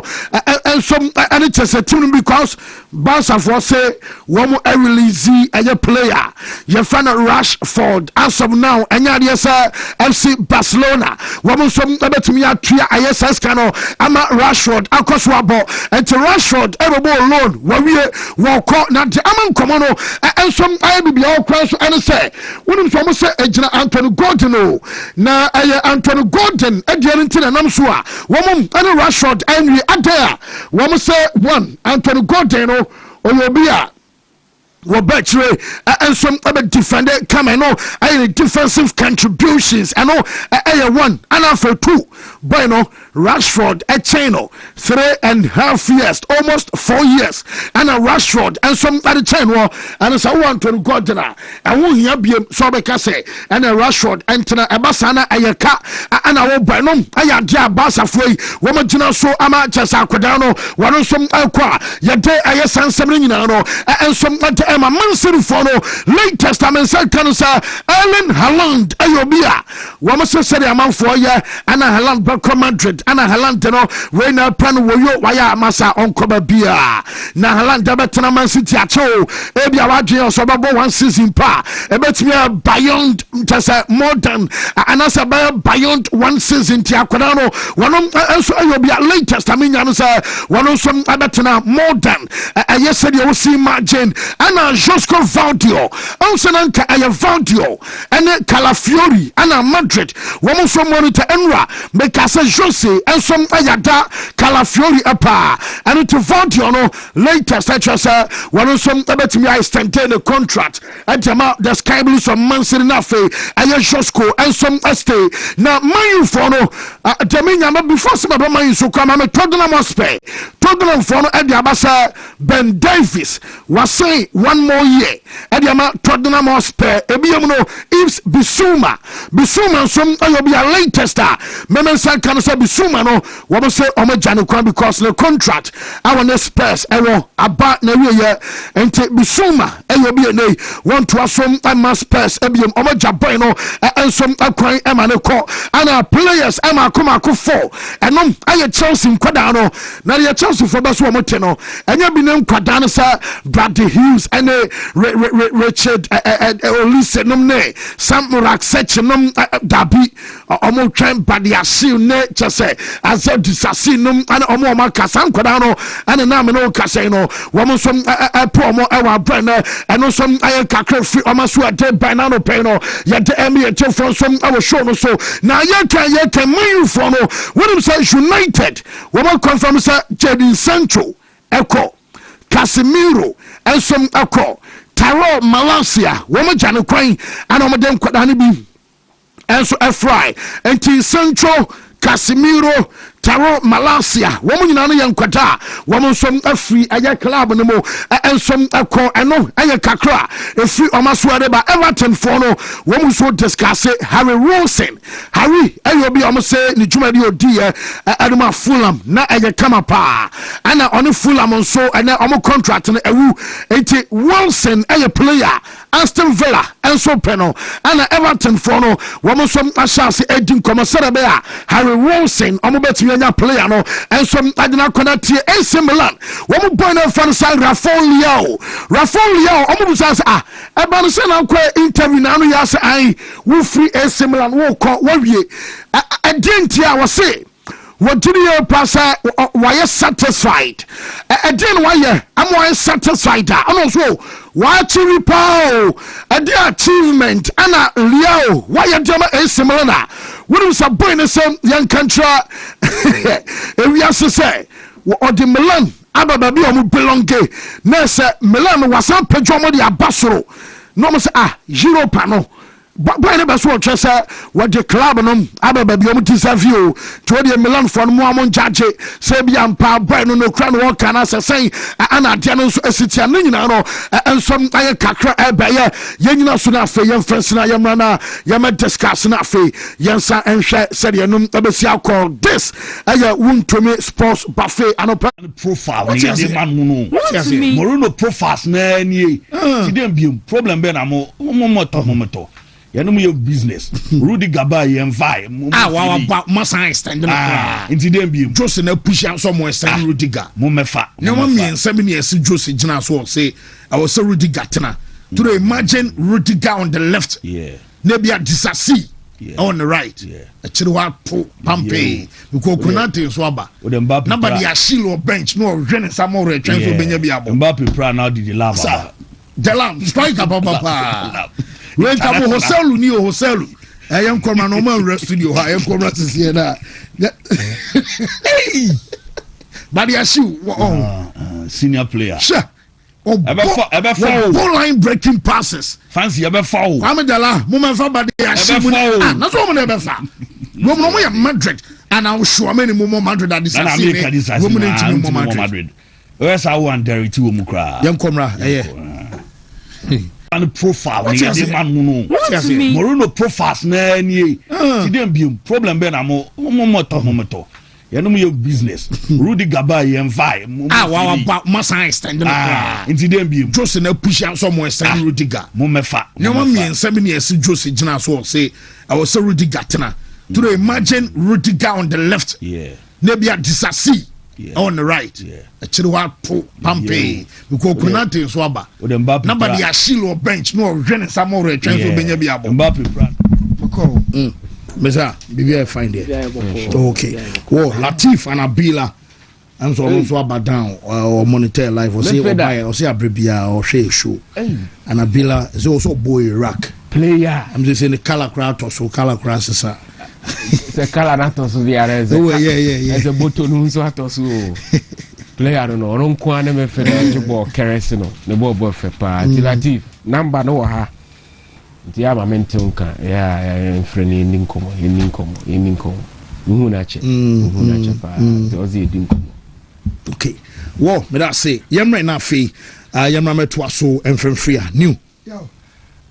ensom ani kyese team because Barca for say wɔn release ɛyɛ player yɛ fan Rashford as of now ɛnya deɛ sɛ FC Barcelona wɔn nso ɛbɛtumi atua ɛyɛ sɛska no ama Rashford akɔso abɔ ɛnti Rashford ɛbɛbɔ loan wɔwie wɔkɔ na de ama nkɔmɔ no ensom aye bibia okra so ene se wonim so mo se agina Anthony Gordon o na aye Anthony Gordon edian ntina nam so a womum ene Rashford anwi adaya wom se one Anthony Gordon no oyobia wo betray ensom ebe defender come no aye defensive contributions and no aye one and for two boy no Rashford a channel 3.5 years almost 4 years and a Rashford and some other channel and so one to Gordon and who here be so be say and a Rashford enter a basana ayaka and I will buy no aya dia basa foi woman jina so ama chesa akwadano one some akwa ya de aye sansem nyina no and some Emma Man City for no late testament said can say Erling Haaland ayobia woman say a man for year and a Haaland back Madrid and a Haaland no Reina plan woyo waya masa onkoba bia na Haaland betena Man City acho ebia wadwen so babo 1 season pa ebetimi beyond just more than anasa beyond 1 season ti akwada no wono enso ayobia late testament nya no say wono so betena more than ayesede wo see margin ana Josco Valdio onsenanka aye Valdio ene Calafiori ana Madrid womo so monitor enra make say Jose ensom ayada Calafiori apa and to Valdio no latest such as wono so ebetimi I extend the contract atama the Sky Blues of Man City na fe aye Josco ensom stay na man for no Jamaica no before some about man so come am Tottenham for no e dia basa Ben Davies was say one more year ediama Tottenham Hotspur ebiam no if Bissouma some ayobi a latest memen san kan say Bissouma no wo say omo jane kwan because the contract our Spurs ewo aba na wiye enti Bissouma ayobi nei want to asom ama Spurs ebiam omo jaboy no ensom akwan ema ne ko ana players ema akoma ko 4 enom aye Chelsea nkwada no na ye Chelsea for baso omo te no enya bi ne nkwada no sa Bradley Hughes and Richard Olise nomne Sam Raksech nom dabi omo twen badiasi ne chese azadu sasi nom and omo makasa nkwada no and na me no kasa no womo som promo ewa brand and some aye kakra free omo so ade banana pay no ye de emi e from some our show no so na ye can move for no when say United womo confirm say Jadon Sancho Echo Casemiro and some Echo Tyrell Malacia womo jane kwan and omo dem kwada ne bi and so fry and Sancho Casemiro Taro Malasia woman nyina no yɛ nkwata woman som afri ɛyɛ club no mo ensom ɛkɔ ɛno ɛyɛ kakra efri ɔmasoare ba Everton for no woman so discuss Harry Wilson Harry ɛyɛ obi ɔmo say ne dwumadi odi ɛdoma Fulham na ɛyɛ kama pa ana ɔne Fulham nso ɛna ɔmo contract no ɛwu enti Wilson ɛyɛ player Aston Villa enso peno ana Everton for no woman som ahyase edi nkɔmɔ sɛrɛbɛ a Harry Wilson ɔmo betumi anya player no enso adina kɔna tie AC Milan woman boy no fan side Rafael Leao ɔmo busa sɛ ɛba no sɛ na kɔ interview na no yɛ sɛ ai wo free AC Milan wo kɔ wo wie ɛdenti a wɔ se what do you pass? Why you satisfied? Again, why you? I'm why satisfied. And also, why to repel the achievement? Anna Leo, why you doing a similar? What is a boy in the same young country? We have to say, or the Milan, Abababi, or Belonge. Nessa Milan was up Pedro di Abasoro. No, Euro panel. But by the best watch, what the club and Abababi Omutisavio, to the Milan for Muamon Judge, Sabian Pa, Brano, no crown walk, and as I say, Anna Dianos, Sitianino, and some Iron Kakra, Abaya, Yanina Sunafe, Yan Francina, Yamana, Yama Descasinafe, Yansa and Sadianum, Abasia called this, Wontumi Sports Buffet, and open profile. Moruno profiles, Nanny, didn't be problem, Benamo, Momoto. Yanum your business. Rudy Gabay and Vi. Wow, must I stand in be just in a push out somewhere, San Rudiga. Momefa. No one means 7 years to Josie Jonas will say, I was so Rudiga Tana. To imagine Rudiga on the left, maybe at Disasi on the right, a Chilwa Pampe, because Kunati Swaba. Nobody a shield or bench, no Renan Samore, transfer Benyabiabo. Mbappe Pra now did the lava. The lamb, strike up, Papa. When Tabu Hoselu ni Hoselu, I am coming no man studio. I am coming to see that. But you senior player. Sure. Ball line breaking passes. Fancy ever foul. Amedala, moment for body. That's what I'm ever found. Woman, Madrid, and I'll show many more Madrid at this. Woman, Madrid. Where's our one Derry to Mukra? Young Comra, and profile Moruno profiles Nanny didn't be problem Benamo Momoto Yanum your business Rudy Gabay and Vi must I stand in didn't be just in a push out somewhere San Rudiga Momefa. No one means 7 years to Josie Jonas will say I was so Rudiga Tana to imagine Rudiga on the left maybe at Disasi on the right, a Chilwa Pampe, because Kunati Swaba. Nobody a shield or bench, no Renan Samore, transfer Benyabiabo. Mbappe, Mesa, maybe I find it. Okay. Whoa, Latif and Abila. I'm so also about down or monitor life or say a Bribia or Shay Show. And Abila is also boy Iraq player. I'm just saying the color crowd or so color crosses. Se kala na to so biara eze. Oh yeah. Eze boto no nso atoso. Player no ron kwa na me fere jibo keresi no. Ne bo fe pa. Tilatif number no ha. Nti ya ma mentum ka. Ya freni ninkomo, ninkomo. Uhu na che. Uhu na che pa. Ozi edinkomo. Okay. Wo, me that say, yemre na fe, yemra me to so enfremfria new. Yo.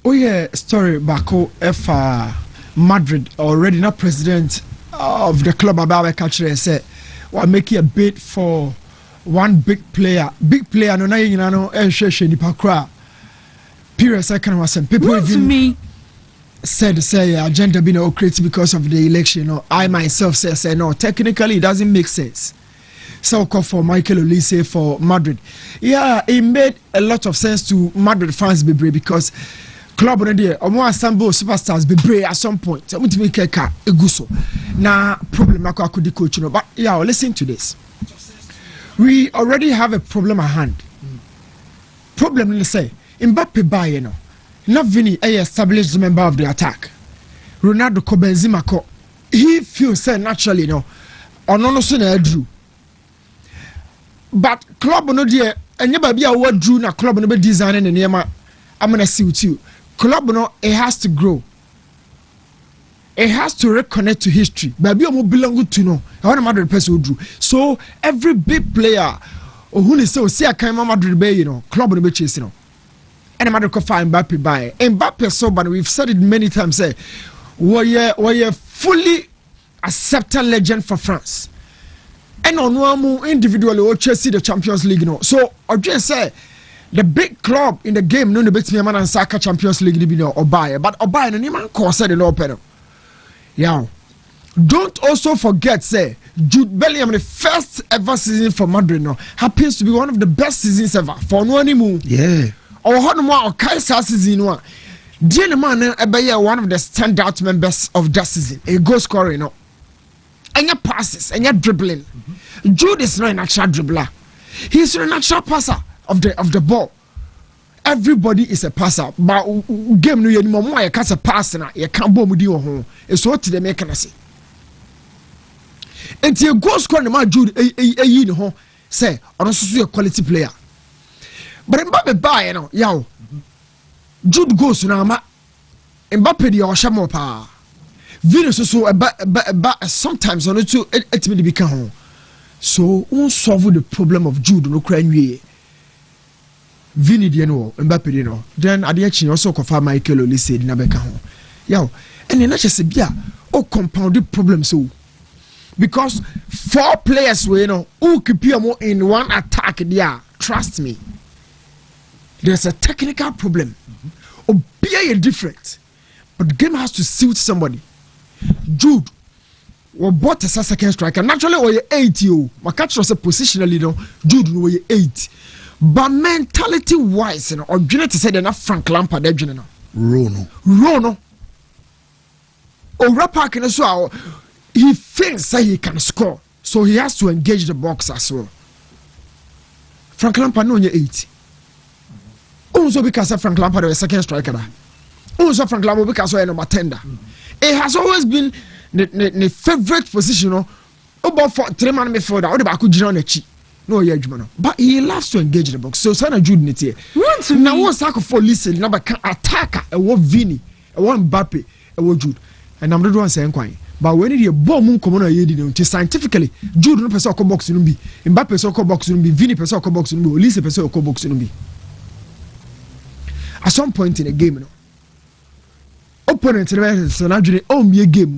Oh yeah, story bako efa Madrid already not president of the club about catcher said we're making a bid for one big player no na yina no ehwehwe nipa kra period second was some people even said say agenda be no created because of the election. No, I myself say no, technically it doesn't make sense. So call for Michael Olise for Madrid. Yeah, it made a lot of sense to Madrid fans because club on there omo assemble superstars be brave at some point. So we keka eguso na problem akudi coach no. But yeah, listen to this. We already have a problem at hand. Problem, let's say Mbappe buy, you know, not Vini a established member of the attack. Ronaldo ko Benzema ko, he feels say naturally, you know, or no drew. But club no dear, and never be a word drew na club no be designing and yama. I'm gonna see with you. Club no, it has to grow. it has to reconnect to history. Baby, you belong to know. I want Madrid person who drew. So every big player, who is so see I can't Madrid bay, club on the beaches, And a Madrid could find Mbappe by Mbappe. So, but we've said it many times. Say, we're fully accepted legend for France. And on one individually, or Chelsea the Champions League, So I just say. The big club in the game, no, the bit me man and Saka Champions League, or buy, but Obaye and man cause the no pedal. Yeah. Don't also forget, say Jude Bellingham, the first ever season for Madrid, happens to be one of the best seasons ever for no anymore. Yeah. Or Honma or Kaisa season one. Dear man, one of the standout members of that season, a goal scorer, and your passes and your dribbling. Jude is not an actual dribbler. He's an actual passer. Of the ball, everybody is a passer. But game no anymore. More you catch a pass na you can't bomb with you home. It's what they make can say. And you go score the man Jude you know say on also a quality player. But Mbappe buy yow Jude goes now ma Mbappe the oshamo pa. Venus so sometimes on it too it may become so won't solve the problem of Jude no cry nwie. Vini no Mbappe no then adechi also confirm Michael Olise na beka ho yaw and na chese bia o compound problem so because 4 players we who keep you in one attack there, trust me, there's a technical problem. Obia different, but the game has to suit somebody. Jude we bought a second striker naturally we 8 you my catch was positionally Jude we 8. But mentality wise, or Janet said enough Frank Lampard, Rono. Or Rapak so he thinks that he can score, so he has to engage the box as well. Frank Lampard no 8. Also because Frank Lampard was second striker. Also Frank Lampard because he number 10. It has always been the favorite position. About for 3-man midfielder, or the back on the cheek. No, yeah, but he loves to engage the box. So, Sana Jude Nitier. Now, one sack for listen, number attacker, a one Vini, a one Mbappe, a one Jude. And I'm not one saying quite. But when you bomb come on a year, scientifically, Jude no person box in be, Mbappe person box in be, Vini person box in be, Olise person box in be. At some point in a game, opponent, so now Jude, me a game,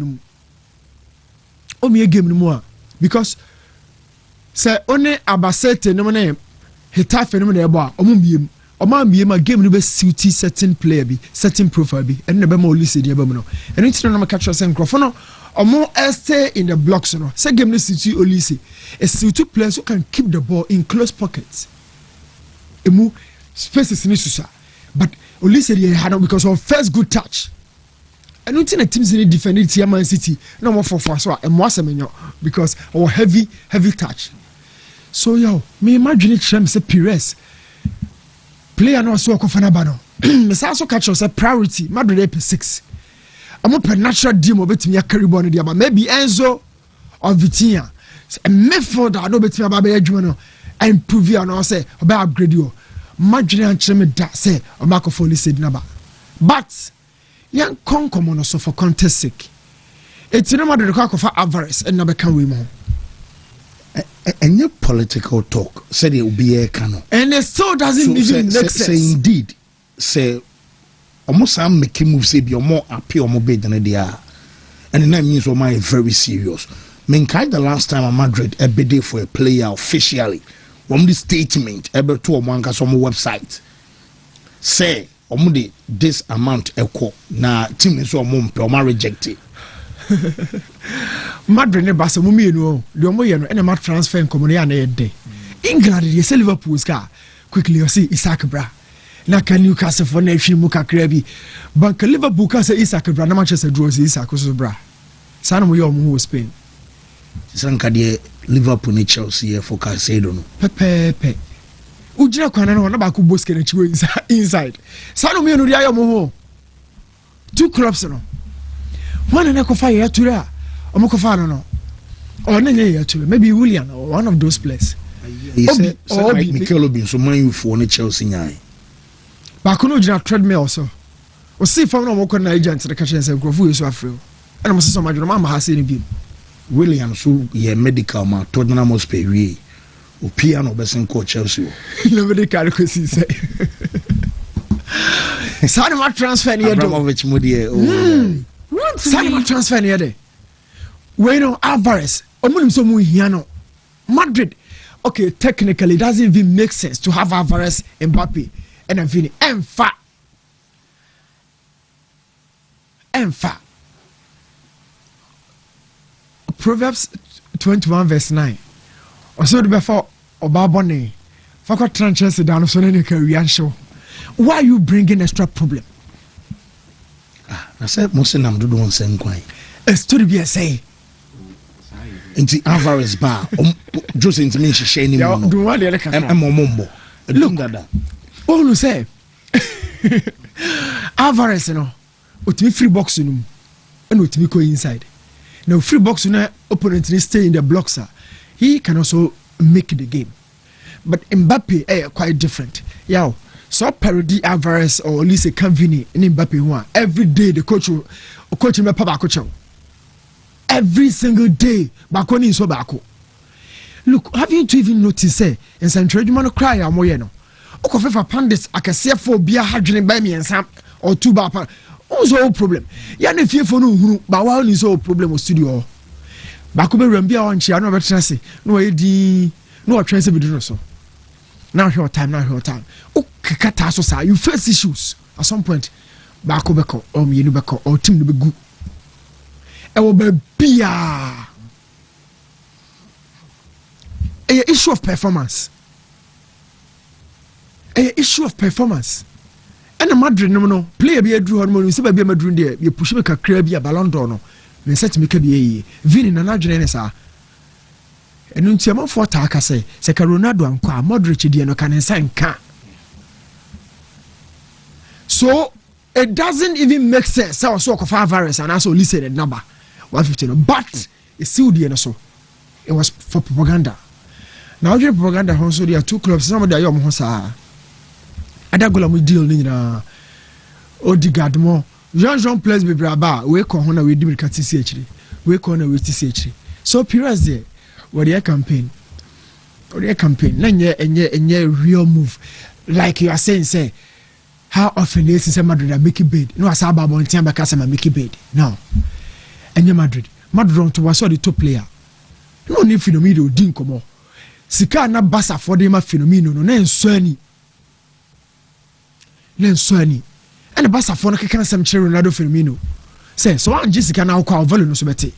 no more. Because say only abasete no name hita phenomenon ebo omumiem omamiem a game no be suit certain player bi certain profile bi and be more listen dey be no and it no catch us nkrofo no omo stay in the blocks no say game no suit Olise a suit players who can keep the ball in close pockets emu spaces ni susa but Olise dey had because of first good touch. I don't think the teams in defending Man City no more for so and more because our heavy touch. So me imagine it say Pires player no so kofana ba no. Me also catch us a priority Madrid P6. I'm up a natural deal between ya carry ball no but maybe Enzo or Vitinha. A midfielder no between ba be adwuma no and improve you and say oba upgrade you. Madrid and cheme da say o Marco Foley said number. But young common so for contest sake. It's no matter the crack of Alvarez and never can we more. And your political talk said it will be a canon. And it still doesn't even make sense. Say indeed, say almost some make move say be more happy or more bad than they are. And that means my very serious. The last time at Madrid a bid for a player officially from the statement able to a man some website say omudi this amount equal na team is so mumpe or rejected. Madrid ne basa mu mienu de omo ye no ene ma transfer nkomo ya na ye de England dey say Liverpool ska quickly you see Isaac Bra na kan Newcastle for na hwi mu kakra bi bank Liverpool ka say Isaac Bra na Manchester draw say Isaac so Bra sana mo ye omo Spain sanka de Liverpool ni Chelsea for Casado no pepe ujira kwana na ba ko boske na chiwo inside sana mo ye no dia yo mo two clubs no one na ko fire yatura omo ko fire no or na nye yatura maybe William or one of those players he said like Mikel Obi so man you for na Chelsea nyai ba ko no ujira treadmill so o see from no mo ko na agent the catch say grofo you so afre And I'm saying, Mama has seen him. William, so ye medical ma Tottenham Hotspur wie. O piano besin ko Chelsea. No medical ko si say. Sani ma transfer ni do. Abramovich modie o. Sani ma transfer ni de. We know Alvarez. Omunim so mu hia no. Madrid. Okay, technically it doesn't even make sense to have Alvarez, Mbappe and Vini. Enfa. Proverbs 21 verse 9. Also before Obabone, Fako trenches down so any career show. Why are you bringing extra problem? I said most nam do one same kwai. A story be say. Inti Alvarez ba Jose intimi hihye ni mu. Do one the other Mombo. Look dada. Oh no say. Alvarez no. Otimi free box no. And otimi go inside. Now, free box opponent stay in the blocks. He can also make the game. But Mbappe quite different. Yeah, so parody Alvarez or at least a Cavini and Mbappe one. Every day the coach me papa coach. Every single day Bakoni is so bako. Look, have you even noticed say in Central you man cry amoyeno. Okofefa pandits akase for bia hadwene by me and Sam or two bapa. What's the problem? Ya ne fie for no huru ba wa ni so problem o studio. Ba ko be rambia on chia no be trase. No e di no o trase be do so. Now your time, O kata so sa you face issues at some point. Ba ko be ko o me nu be ko o team no be gu. E wo be bia. A issue of performance. And Madrid no player be drew on money, be Madrid there, you push me a crabby a ballon d'or no. Me set me be Vini na Nadjane sa. And untiama for taka say Ronaldo and Qua Modric no can sign ka. So it doesn't even make sense. So of Alvarez and also listed a number 150. But it's still the so. It was for propaganda. Now the propaganda also there are two clubs, somebody are yom hosa. Adagola mu deal ni na Odegaard mo Jean plays be braba we ko ho na we di mirkati si akiri we ko na we ti si akiri so Pires there what their campaign na enye real move like you are saying say how often is say Madrid make it bid no asaba bontia be kasa make it bid no enye Madrid to was the top player no need Firmino din komo sika na basa for dem Firmino no na ensuani Lenswani and the basa for can some Ronaldo Firmino. Say so Jessica now call value no subete.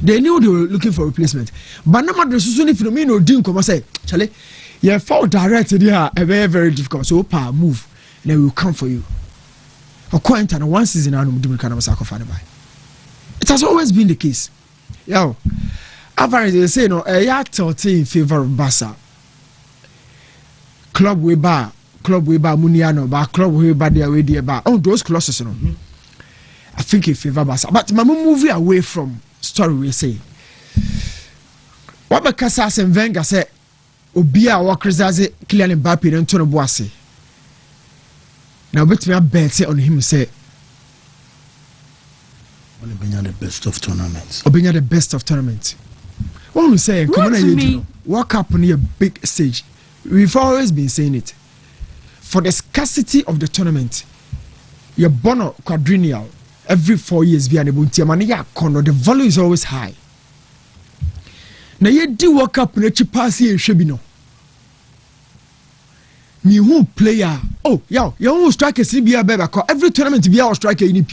They knew they were looking for replacement. But no matter Susuni Firmino didn't come say, Charlie, you fall directed here a very difficult. So power move, they will come for you. A coin and one season I do kind of sacrifice by. It has always been the case. Yo, Alvarez they say no a yacht in favor of Barca. Club we bar Muniano, club we bar their way there bar. Oh, those clauses, no. I think in favor Barca. But my movie away from story we say. What Casas and Wenger said, Obia or Crisaze, Kylian Mbappe and Tony Boisse. Now, bet me a bet on him say. Obenya the best of tournaments. Obenya the best of tournaments. What we say, come on, walk up on a big stage. We've always been saying it. For the scarcity of the tournament, your bono quadrennial every 4 years be unable to the value is always high. Now you do walk up in a cheap pass here, Shebino. New player. Oh, yeah, you almost strike a CBA baby. Every tournament be our striker in EP.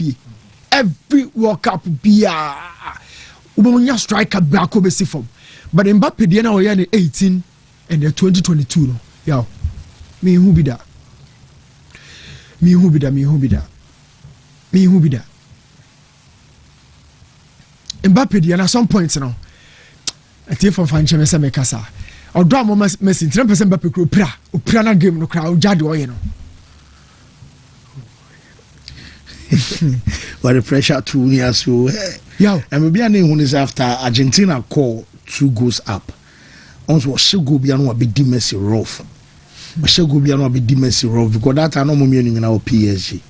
Every World Cup be a Ubumunya striker back over form. But Mbappe Diana we are 18 and they're 2022. No, yeah. Me who be that? Me who be that? Mbappe Diana some points now. I take from Fanche Mesa Mekasa. Or draw more messing 10% Mbappe Upra na game no crowd jadi o no. But the pressure to near so yeah. And maybe an who is after Argentina call 2 goals up. Also she go be an be Messi rough. She go be an be Messi rough because that I know me in our PSG.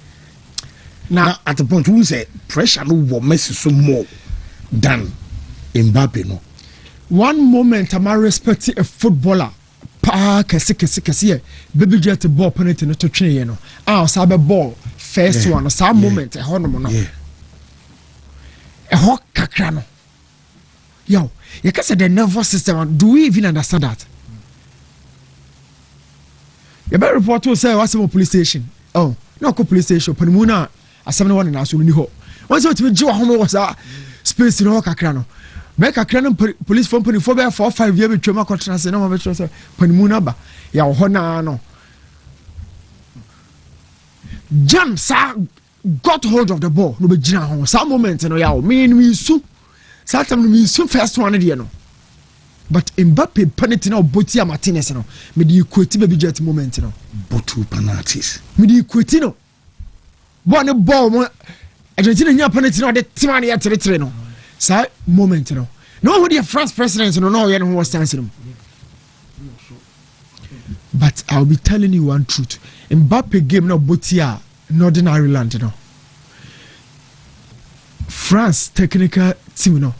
Now at the point we say pressure no war Messi so more than Mbappe no. One moment am I respecting a footballer. Pa kese baby jet ball penalty no to train you know. Ah sabe ball first one some moment e hono no. E ho kakra no. Yo, you can say the nervous system. Do we even understand that? You better report to say what's the police station. Oh, no police station. Panimuna, as someone in us, you know. Once you to Joe Homo was a space in all Kakrano. Make a cranon police phone for 4 or 5 years with Choma contrast and no Panimuna ba. Ya Hona no. Jam sa got hold of the ball. No be jam. Some moment, no ya mean we soup. Satam we soon first one there no. But Mbappe penalty now Botia Martinez no. Me di equate baby jet moment no. Both penalties. Me di equate no. One ball mo Argentina nya penalty no de timane ya tere no. Sa moment no. No who the France president no yen who was standing. But I'll be telling you one truth. Mbappe game no Botia Northern Ireland no. France technical team no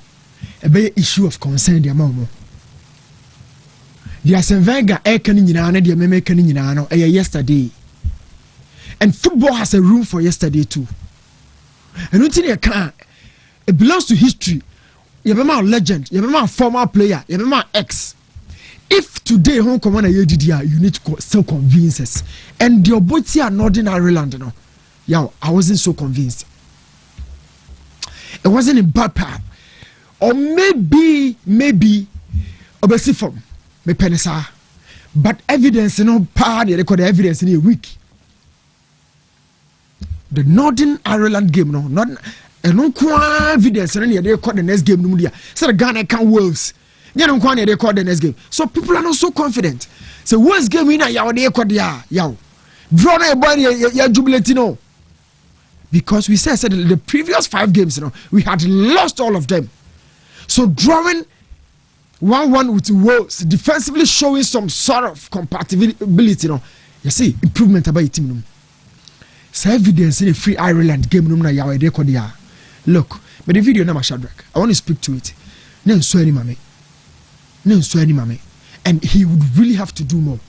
a big issue of concern the amount. The Asenvenga air canning in an idea make canning in yesterday. And football has a room for yesterday too. And until you can, it belongs to history. You remember a legend, you remember a former player, you remember ex. If today home commander you need to still convince us. And the Obotia Northern Ireland, no, yeah, I wasn't so convinced. It wasn't in bad path. Or maybe obviously from me penisa. But evidence, they record evidence in a week. The Northern Ireland game, not evidence, and they record the next game. So the Ghana can Wolves. They don't record the next game. So people are not so confident. So worst game in a they record yaw. Draw a body, jubilating. Because we said the previous 5 games, we had lost all of them. So drawing 1-1 with Wales, defensively showing some sort of compatibility, you see improvement about your team. So evidence in a free Ireland game, look, but the video number Shadrach, I want to speak to it. No, so any mommy, and he would really have to do more.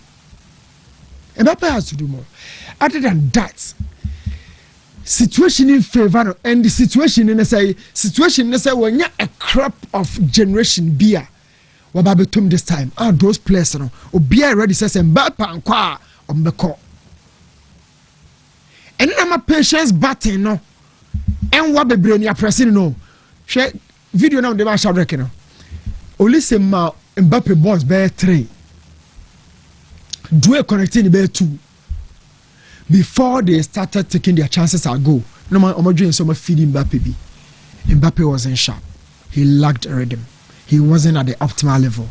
Mbappe has to do more. Other than that. Situation in favor and the situation in say when you a crop of generation beer wababetum this time those players no obi ready says Mbappe and kwa ombeko and na patience button no and wa bebre ni pressing no share video now dey ba Shadrach no olise ma Mbappe balls be 3 do connecting be 2 before they started taking their chances at goal. No man, I'm doing some feeding Mbappe. Mbappe wasn't sharp. He lacked a rhythm. He wasn't at the optimal level.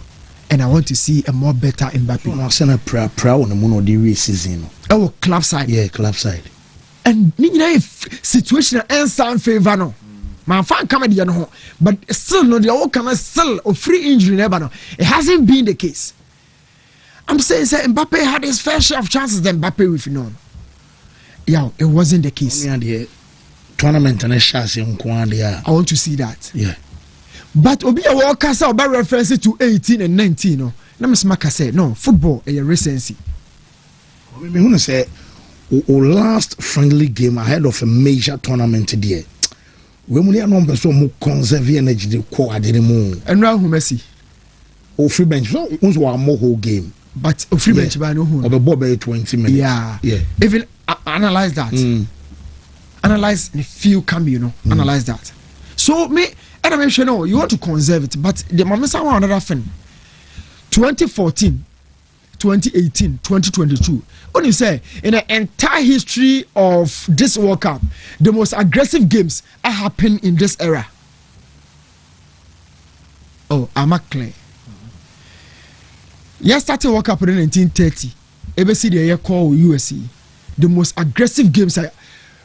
And I want to see a more better Mbappe. I'm saying a prayer on the moon of the season. Oh, club side. Yeah, club side. And situation and sound favor no. Man, fan comedy no. But still no, the all can still a free injury never no. It hasn't been the case. I'm saying Mbappe had his fair share of chances than Mbappe with no. Yeah, it wasn't the case. Tournament and a chance in I want to see that. Yeah. But Obi a walker saw by reference to 18 and 19. No, let me smack say no football a recency. I want to say last friendly game ahead of a major tournament there. We only have number so more conserve energy the core at the moon. And now who Messi? Oh, free bench. So once we are more whole game. But free bench by no who. Or the ball by 20 minutes. Yeah. Even analyze that. Analyze the few can analyze that. So me, and I mention no, you want to conserve it, but the moment I want another thing. 2014, 2018, 2022. When you say in the entire history of this World Cup, the most aggressive games are happening in this era. Oh, I'm clear. Yes, started World Cup in 1930. ABC the year called USC. The most aggressive games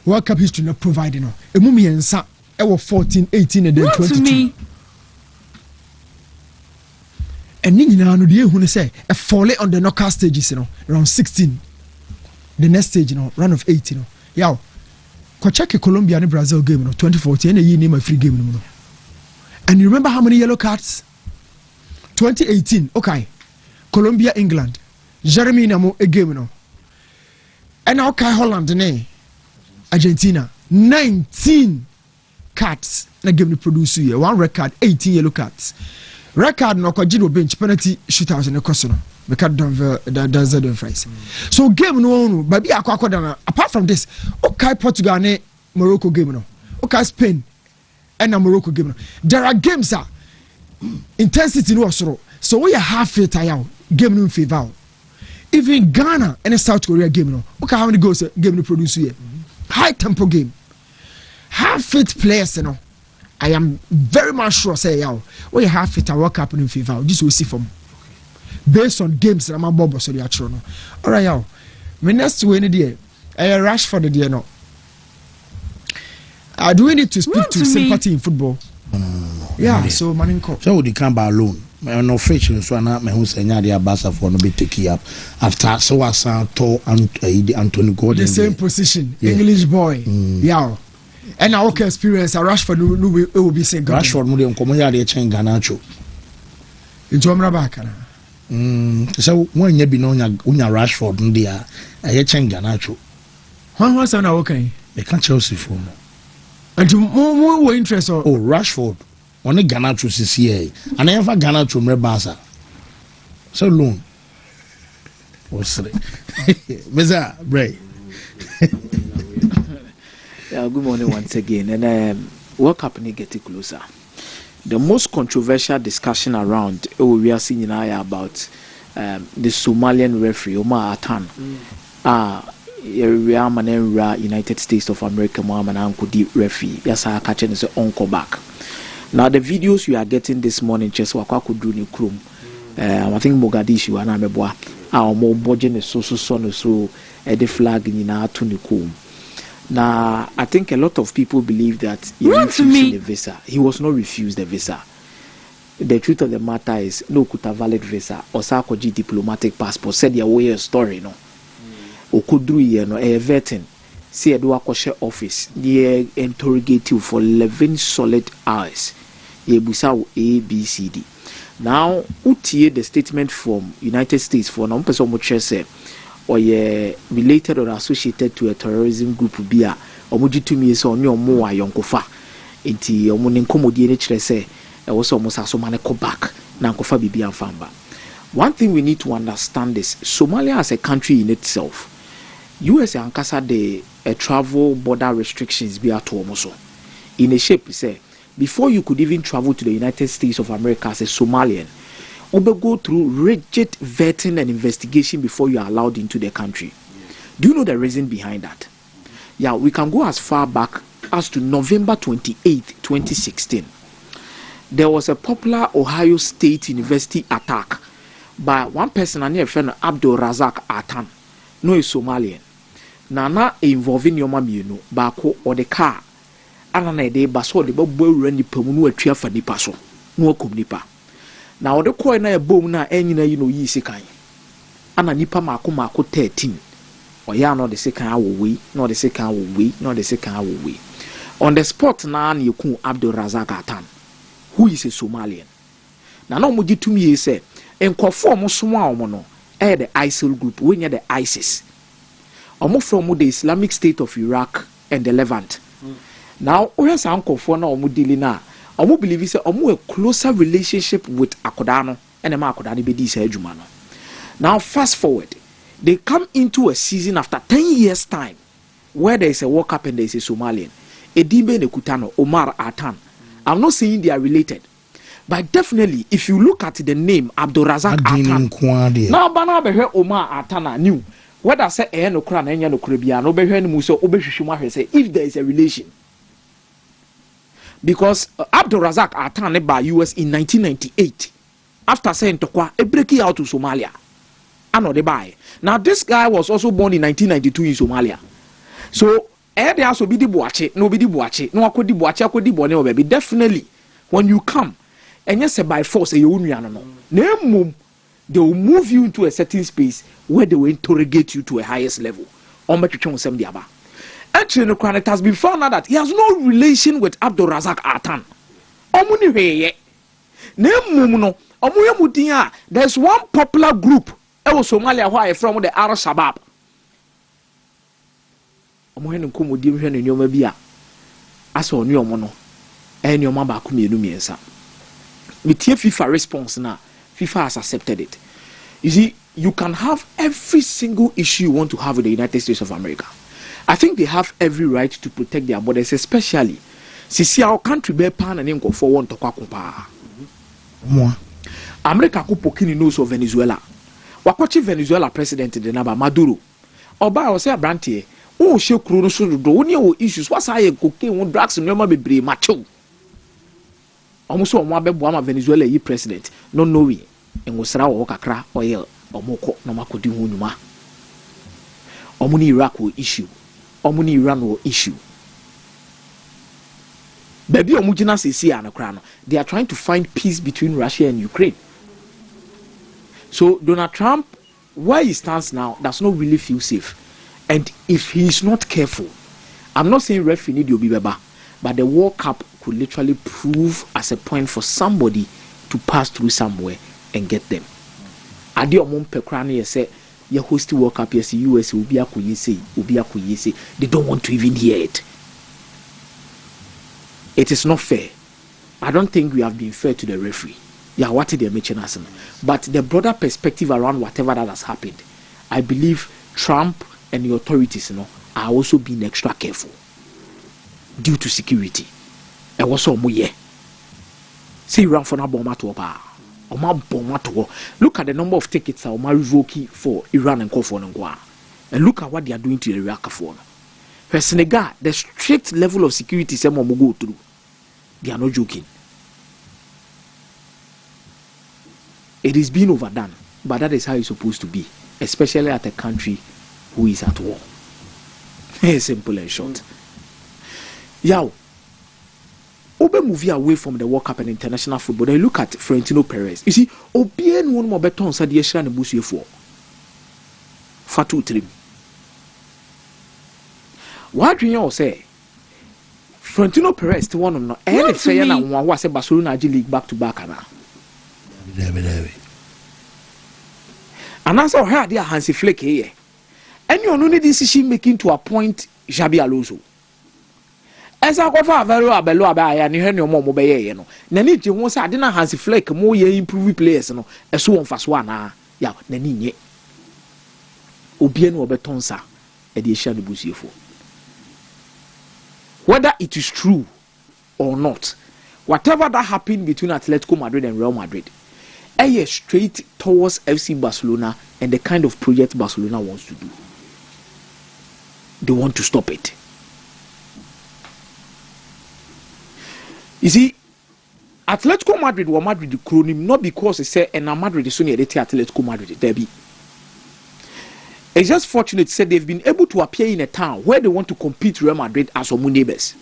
World Cup history not providing. Emumi and Sa, 14, 18, and then 22. And Nina no the who say a fall on the knockout stages, around 16. The next stage, round of 8, check Colombia and Brazil game no 2014 and you name a free game no. And you remember how many yellow cards? 2018, okay. Colombia, England. Jeremy Namo a game no. And now okay, Holland ne. Argentina. 19 cards na game ni produce here. One red card, 18 yellow cards. Red card no kwajino bench penalty shootouts in the course no. Because Denzel Dumfries. So game no baby akwa apart from this, okay Portugal ne Morocco game no. Okay Spain and a Morocco game no. There are games that intensity no osoro. So we are half it out game no favor. Even Ghana and South Korea game no. Okay how many goals game no produce here? High tempo game. Half it players you know. I am very much sure say yaw. We are half it a World Cup in favor. This we see from based on games that I'm about so they are true no. All right yaw. My next way in the rush for the day no. Do we need to speak to sympathy in football? Yeah, so Maninko. So would you come by alone? No official so na me hu senya dia basa for no be take up after so asan to Anthony Gordon the same position English boy yeah and our okay experience a Rashford no will be saying Rashford mo dey nkomo ya dey chen Ganacho into amra back na so one nya bi no nya Rashford ndi a ye chen Ganacho one say na okay e can Chelsea for no and more interest oh Rashford on Ganacho CCA and I ever Ganacho Mrebasa so long what's it Meza Bray. Good morning once again and World Cup getting closer. The most controversial discussion around we are seeing about the Somalian referee Omar Atan United States of America Muhammad Ankudi referee yes I catch and say uncle back. Now the videos we are getting this morning just wakwa do ni krum I think Mogadishu ana meboa a mo boje ne so the flag ni na to ni kum. Now I think a lot of people believe that he refused the visa. He was not refused the visa. The truth of the matter is no kuta valid visa or sakoji diplomatic passport said your way a story no. Okudru ye no e vetting see a do akoshe office they interrogate you for 11 solid hours ye busa ABCD. Now utie the statement from United States for na person mo say or ye related or associated to a terrorism group bia omoji tumi say oni omo wa yonkofa enti omo ne nkomodie ne kire say e wo so omo saso mane ko back na nkofa bibia mfamba. One thing we need to understand is Somalia as a country in itself, US ankasa the travel border restrictions be at almost in a shape say before you could even travel to the United States of America as a Somalian, go through rigid vetting and investigation before you are allowed into the country. Do you know the reason behind that? Yeah, we can go as far back as to November 28, 2016. There was a popular Ohio State University attack by one person, a near friend Abdul Razak Atan, no a Somalian. Nana involving your mom, you know, bako or the car. Anana de baso de bobo run the pumunu a tria for the paso. No cum nipa. Now the coin a boom na any you know ye sekai. Ana nipa mako 13. Or ya not the second hour way, not the second hour way, not the second hour way. On the spot na you kun Abdul Razak Atan, who is a Somalian. Now no muji to me say, and conform small mono, the ISIL group, when you're the ISIS. Omo from the Islamic State of Iraq and the Levant. Now, where's Uncle for now? Omo dilina. Omo believe say omo a closer relationship with Akodano and the Makodani be this Jumano. Now, fast forward, they come into a season after 10 years' time where there is a World Cup and there is a Somalian. Edibe Nekutano, Omar Atan. I'm not saying they are related. But definitely, if you look at the name Abdul Razak Atan, now Bana Behe Omar Atana knew. What I say, no crown, and no Caribbean, no behind Muso, Obeshima say, if there is a relation. Because Abdul Razak Atan by US in 1998, after saying Tokwa, a breaking out to Somalia. I know they buy. Now, this guy was also born in 1992 in Somalia. So, there also be the boache, nobody boache, no, I could boache, baby. Definitely, when you come, and yes, by force, a union, no. They will move you into a certain space where they will interrogate you to a highest level. Actually, it has been found out that he has no relation with Abdul Razak Atan. There's one popular group in Somalia who are from the Arab Shabab. With FIFA response now, FIFA has accepted it. You see, you can have every single issue you want to have with the United States of America. I think they have every right to protect their borders, especially since our country be pan and go for one to kwakumpa. America ko pokini knows of Venezuela. Wakochi Venezuela president de naba Maduro. Oba o say abrantie, o she kuro no so do oni o issues what's high cocaine won drugs no ma bebre macho. Omuso omo abebo ama Venezuela yi president no we enwosra wo kakra oil omoko no makodi hu nyuma. Omo ni Iraq wo issue. Omo ni Iran wo issue. Baby omujina sisi anokra no. They are trying to find peace between Russia and Ukraine. So Donald Trump, where he stands now, does not really feel safe. And if he is not careful, I'm not saying referee need to be beba, but the World Cup could literally prove as a point for somebody to pass through somewhere and get them. Adi omon pekrani say ye host World Cup yes US will be say they don't want to even hear it. It is not fair. I don't think we have been fair to the referee. Yeah, what did they mention us? But the broader perspective around whatever that has happened, I believe Trump and the authorities, are also being extra careful due to security. And also muye. See Iran for na bomba to ba. Oma bomba to. Look at the number of tickets that Oma revoke for Iran and Kofor Ngwa. And look at what they are doing to the Iraq for. For Senegal, the strict level of security some will go through. They are not joking. It is being overdone, but that is how it's supposed to be, especially at a country who is at war. Simple and short. Yow, Obe movie away from the World Cup and international football. Then look at Florentino Perez. You see, Obien one more better on Sadia Shran and Busu for Fatu Trim. What do you say? Florentino Perez to one on any fair and one was a Barcelona League back to back. And as I heard their Hansi Flick here, and you only decision making to appoint Xabi Alonso. As I go for a very below by and you hear no more mobile, Nani wants I didn't Hansi Flick more improve players, as so on fast one. Ya, Nani Obien Obetonsa, edition of Busifo. Whether it is true or not, whatever that happened between Atletico Madrid and Real Madrid, straight towards FC Barcelona and the kind of project Barcelona wants to do. They want to stop it. You see, Atletico Madrid were Madrid acronym not because they say and Madrid is only Atletico Madrid derby. It's just fortunate said they've been able to appear in a town where they want to compete Real Madrid as some neighbors.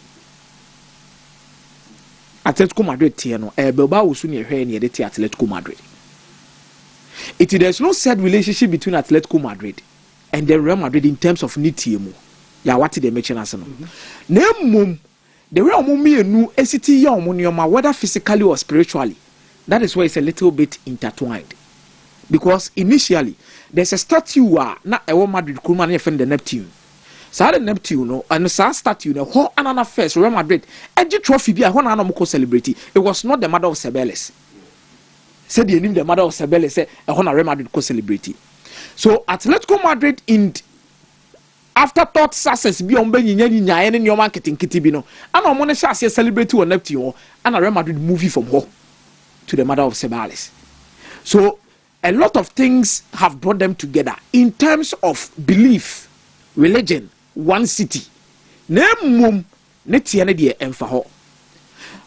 Atletico Madrid Tiano, Bilbao will soon hear near the Atletico Madrid. There's no sad relationship between Atletico Madrid and the Real Madrid in terms of Nitiemu. Ya what they mention as no. Name the Real Mummy nu SCT Yamunioma, whether physically or spiritually. That is why it's a little bit intertwined. Because initially there's a statue na Real Madrid Kuman defend the Neptune. So the Neptune no and so statue no ho another first Real Madrid edge trophy be a ho na mo celebrity. It was not the mother of Ceballos. Said the name the mother of Ceballos say a ho na Real Madrid co celebrity. So Atletico Madrid in afterthought success be on nya any your marketing kitty bi no. And on money share celebrity on Neptune and a Real Madrid movie from ho to the mother of Ceballos. So a lot of things have brought them together in terms of belief, religion, one city. Name netiene de emfa ho.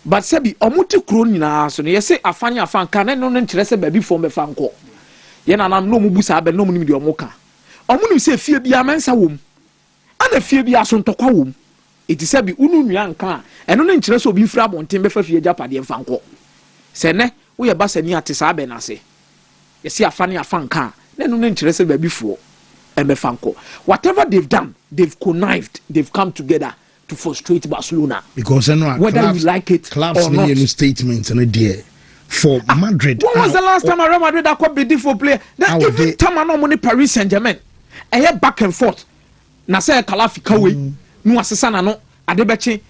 But sebi omuti kro nyina so no yese afanya afanka na no nkyere se baby form be fanko. Ye na nam no mu busa be no mu nim de omuka. Omunim se fie bia mensa wom. Ana fie bia so ntokwa wom. Eti sebi unu nua nka eno no nkyere se obi mfira abonten be fa fie japade fanko. Se ne wo ye basani ate sa be na se. Yesi afani afanka na no nkyere se baby fo. Emefanko. Whatever they've done, they've connived, they've come together to frustrate Barcelona. Because whether you like it or not. Statements and idea for Madrid. When was the last time Real Madrid that could be for player? That every time I know money Paris Saint-Germain. I hear back and forth. Na say Kalafi Kawe, no asesana no adebeche.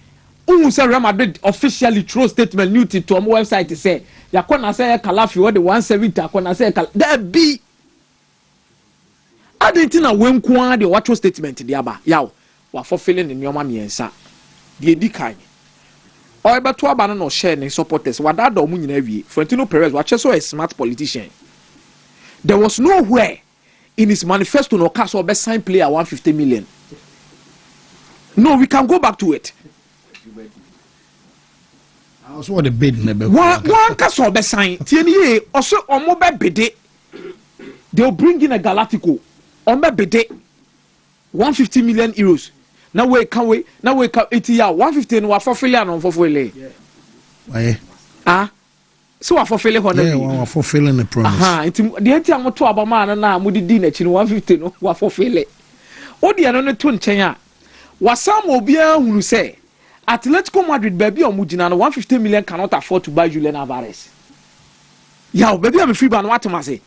Say Real Madrid officially throw statement new to our website to say yakona say Kalafi what the 170 akona say that be adentina wenkwa the watch statement the aba yaw wa fulfilling in yoma miensa the edikan o ebeto aba no share ne supporters wadada omu nyina wie Florentino Perez wa so a smart politician. There was nowhere in his manifesto no cast or best sign player 150 million. No, we can go back to it. I was what the bid one cast or best sign TNA also on mobile bid. They'll bring in a Galactico on my bid 150 million euros. Now we can 80 years 150 no for filling on for filling. So I fulfill honor. Yeah, fulfilling the promise. The entire motor about man na mudi di na 150 no wa fulfill it. Odi ano ne to nchen a wasam obia hunu say Atletico Madrid baby omugina no 150 million cannot afford to buy Julian Alvarez. Yeah, baby am free ban what am say?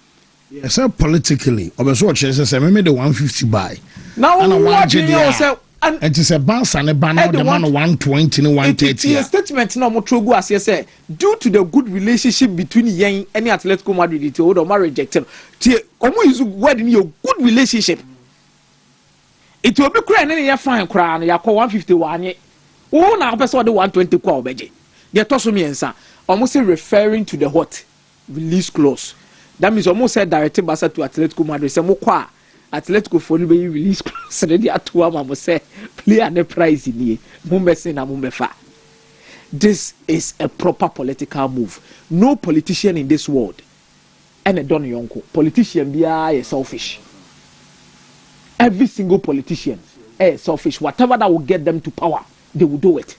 Yes, politically. Obeso chese say me the 150 buy. Now what you say and it is a bounce and a banner the man 120 and 130. A statement no mo trogu as say due to the good relationship between Yen and Atletico Madrid it would not rejected. Omo is word in your good relationship. It will be crying any fine crown ya 151 ye. Oh na person the 120 kwa obeje. They toss me answer. Almost referring to the what release clause. That means almost said directed Barca to Atletico Madrid say mo kwa Atletico for no be release clause ready at one say play and the price in here. Mumbe na mumbe fa. This is a proper political move. No politician in this world and a don yonko. Politician be a selfish. Every single politician is selfish. Whatever that will get them to power, they will do it.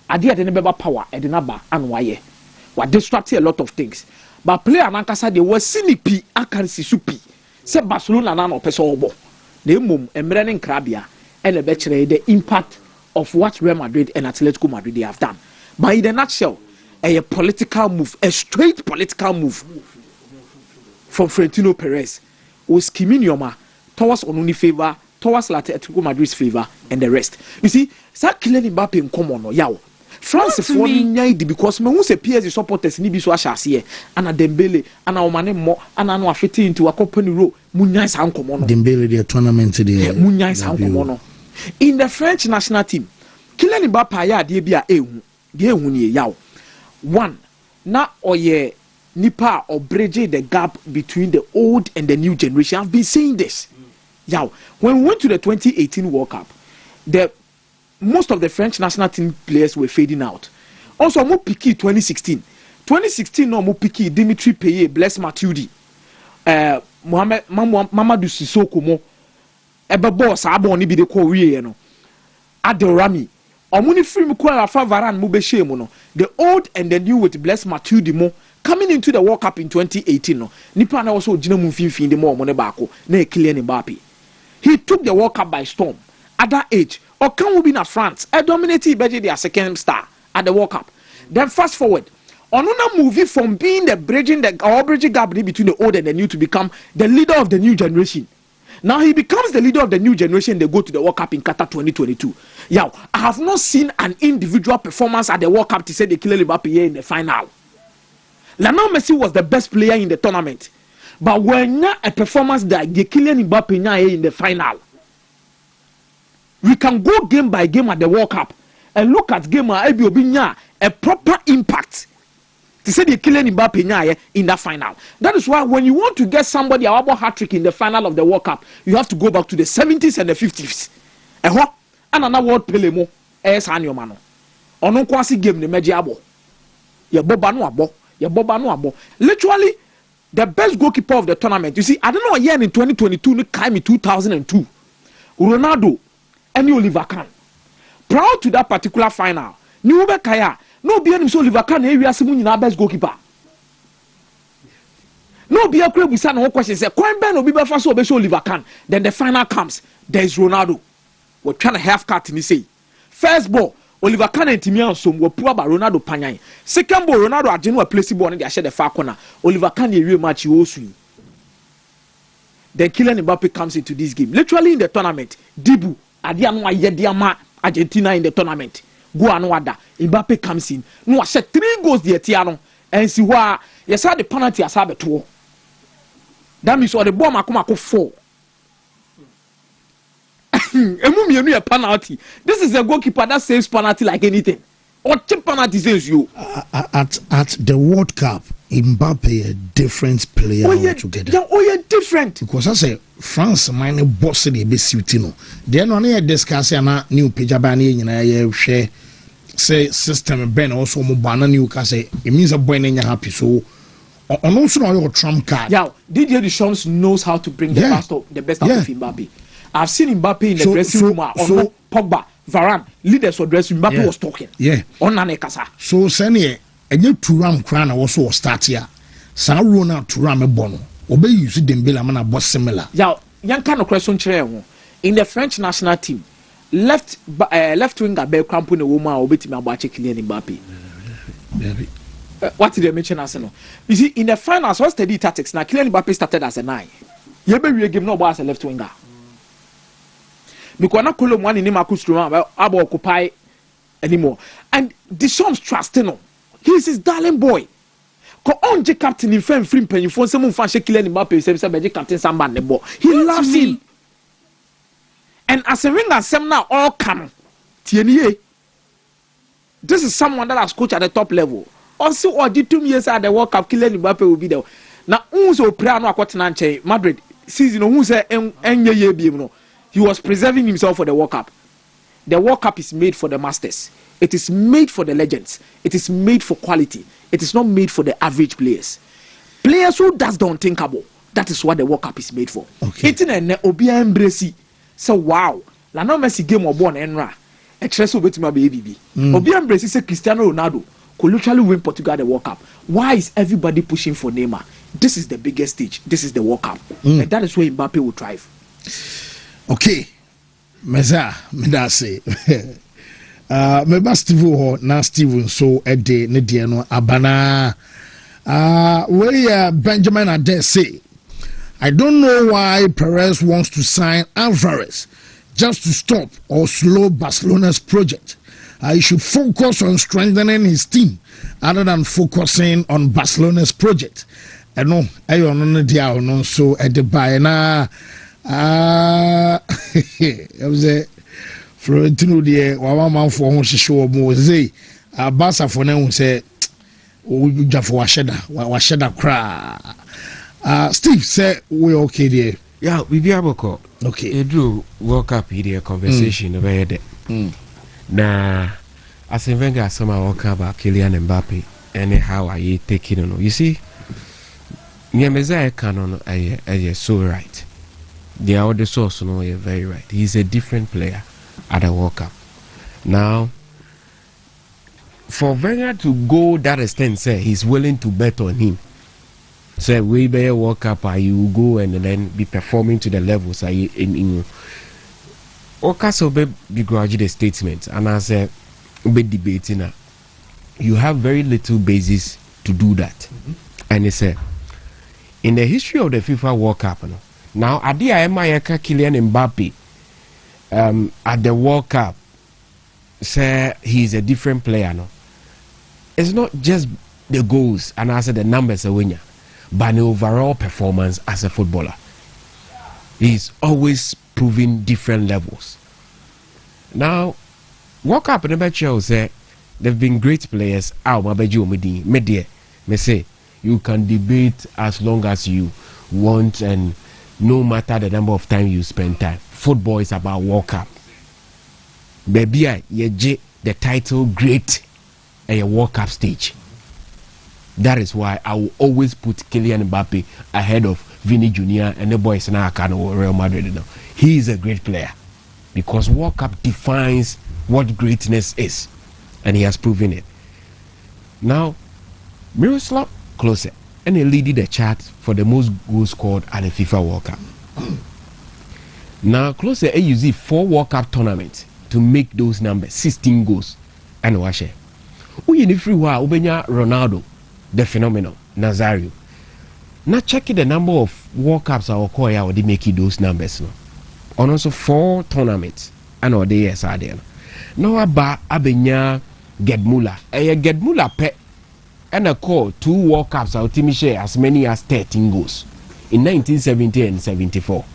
Adia de never power, edinaba and why. What distract a lot of things. But player Nankasa they were sinipi akansi supi. Say Barcelona na no person obo. The mum emrening krabia and a betre the impact of what Real Madrid and Atletico Madrid they have done. But in a nutshell, a political move, a straight political move from Florentino Perez was scheming Yoma towards Onuni favor, towards Atletico Madrid's favor, and the rest. You see, that Kylian Mbappe in common or yaw. France for me because me who say PSG supporters ni bi so ahase and a Dembele and a Omane mo and no afiti into a company row munyai san komo no Dembele the tournament there munyai san komo no in the French national team Kylian Mbappe ya de bia ehu ni yaw one na oye nipa or bridge the gap between the old and the new generation. I've been saying this yaw when we went to the 2018 World Cup most of the French national team players were fading out. Also, mo piki 2016 no mo piki Dimitri Payet, Blaise Matuidi, Mamadou Sissoko mo ebe boss abo ni bi de ko wiye no. Adel Rami. Omuni free mo ko Rafa Varane mo be shame no. The old and the new with Blaise Matuidi mo coming into the World Cup in 2018 no. Nipa na also gina mu finfin de mo ne baako na Kylian Mbappe. He took the World Cup by storm. At that age, or can we be in France? I dominated their second star at the World Cup. Then fast forward, Onuna movie from being the bridging gap between the old and the new to become the leader of the new generation. Now he becomes the leader of the new generation. They go to the World Cup in Qatar 2022. Yeah, I have not seen an individual performance at the World Cup to say they killed Mbappe in the final. Lionel Messi was the best player in the tournament, but when a performance that they killed Mbappe in the final. We can go game by game at the World Cup and look at game a proper impact to say they killing Mbappe in that final. That is why when you want to get somebody about hat-trick in the final of the World Cup, you have to go back to the 70s and the 50s. And another word pele mo sanyo mano. Ono kwasi game ne meji abo. Ye boba no abo. Literally the best goalkeeper of the tournament. You see, I don't know a year in 2022 no came in 2002. Ronaldo and Oliver Kahn. Proud to that particular final. Ni ube kaya. No be any so Oliver Kahn area simu nyina best goalkeeper. No be a crib with no question. Say, Coin Ben will be first or show Oliver Kahn. Then the final comes. There's Ronaldo. We're trying to half cut in the say. First ball, Oliver Kahn and Timian Sum were poor by Ronaldo Panay. Second ball, Ronaldo at Genoa place ball and they share the far corner. Oliver Kahn a real match you also. Then Kylian Mbappe comes into this game. Literally in the tournament, Dibu, Adianwa Yediama, Argentina in the tournament. Go Anwada, Mbappe comes in. No, I said 3 goals the Etiano. And see why yes, I the penalty as have a 2. That means all the bomb I come 4. A penalty. This is a goalkeeper that saves penalty like anything. Or cheap penalty saves you. At the World Cup, Mbappe a different player altogether. Yeah, oh, yeah, different. Because I say France mine boss the be suitino. Then on here discuss na new pijabani nyina share say system ben also mo bana new ka say it means a boy na happy so on also no your trump card. Yeah, Didier Deschamps knows how to bring the best out of Mbappe. I've seen Mbappe in the dressing room on Pogba, Varane, leaders for dressing Mbappe was talking. Yeah. On Nanekasa. So senior and you Turam crown also start here. Sa Rona Turam e bono. Obey you see Dembele man boss similar. Yeah, young kind of question in the French national team. Left winger be cramping a woman or beating about Kylian Mbappe. What did they mention as no? You see, in the finals, what's the tactics? Now Kylian Mbappe started as a 9. You be game no as a left winger. Because na Colombo one in Makusuma about occupy anymore. And Deschamps trusting him. He's his darling boy. Ko onje captain in frame free penny for some fan Kylian Mbappe say captain Samba nebo. He loves him. And as a winger, some now all come. Tienier. This is someone that has coached at the top level. Also, or did 2 years at the World Cup, Kylian Mbappe will be there. Now, also, Priano Aquatanche, Madrid, season, who say, he was preserving himself for the World Cup. The World Cup is made for the masters. It is made for the legends. It is made for quality. It is not made for the average players. Players who does the unthinkable. That is what the World Cup is made for. Okay. It's in a Obia embrace. So wow. La no Messi game or born enra. A tres over to my baby. Obia embrace say Cristiano Ronaldo could literally win Portugal the World Cup. Why is everybody pushing for Neymar? This is the biggest stage. This is the World Cup. And that is where Mbappe will thrive. Okay. Meza, medase. Meba Steve ho na Steven so ede ne de no abana. Where Benjamin Ade say, I don't know why Perez wants to sign Alvarez just to stop or slow Barcelona's project. He should focus on strengthening his team other than focusing on Barcelona's project. I know I don't know so at the buy na I was a Florentino de Wawa man for who show more say Barca for now say Jaffa Washeda cra. Steve said we okay there. Yeah, we be able to. Okay. You do World Cup here conversation over there. Nah, as in Wenger somehow World Cup about Kylian Mbappe and how are you taking on? You see, Nyameza canon are so right. The other source no are very right. He's a different player at the World Cup. Now, for Wenger to go that extent, say he's willing to bet on him. Say we better World Cup, you go and then be performing to the levels. In Okaso be begrudge the statement, and I say be debating. You have very little basis to do that, and he said in the history of the FIFA World Cup, now Adia Emayeka Kylian Mbappe at the World Cup, say he's a different player. No, it's not just the goals and I said the numbers are winner, but the overall performance as a footballer. He's always proving different levels. Now, World Cup in the show say they've been great players. Me say you can debate as long as you want, and no matter the number of time you spend time. Football is about World Cup. Baby, the title great at a World Cup stage. That is why I will always put Kylian Mbappe ahead of Vini Jr. and the boys now can Real Madrid now. He is a great player because World Cup defines what greatness is, and he has proven it. Now, Miroslav Klose, and he leaded the chart for the most goals scored at the FIFA World Cup. Now, closer AUZ 4 World Cup tournaments to make those numbers 16 goals. And watch it. We in free wa Ubenya Ronaldo, the phenomenal Nazario. Now checking the number of World Cups or Koya or they make those numbers. No, on also 4 tournaments. And or they are there. Now about Abenya Gedmula. Gedmula pe and a call 2 World Cups our team share as many as 13 goals in 1970 and 74.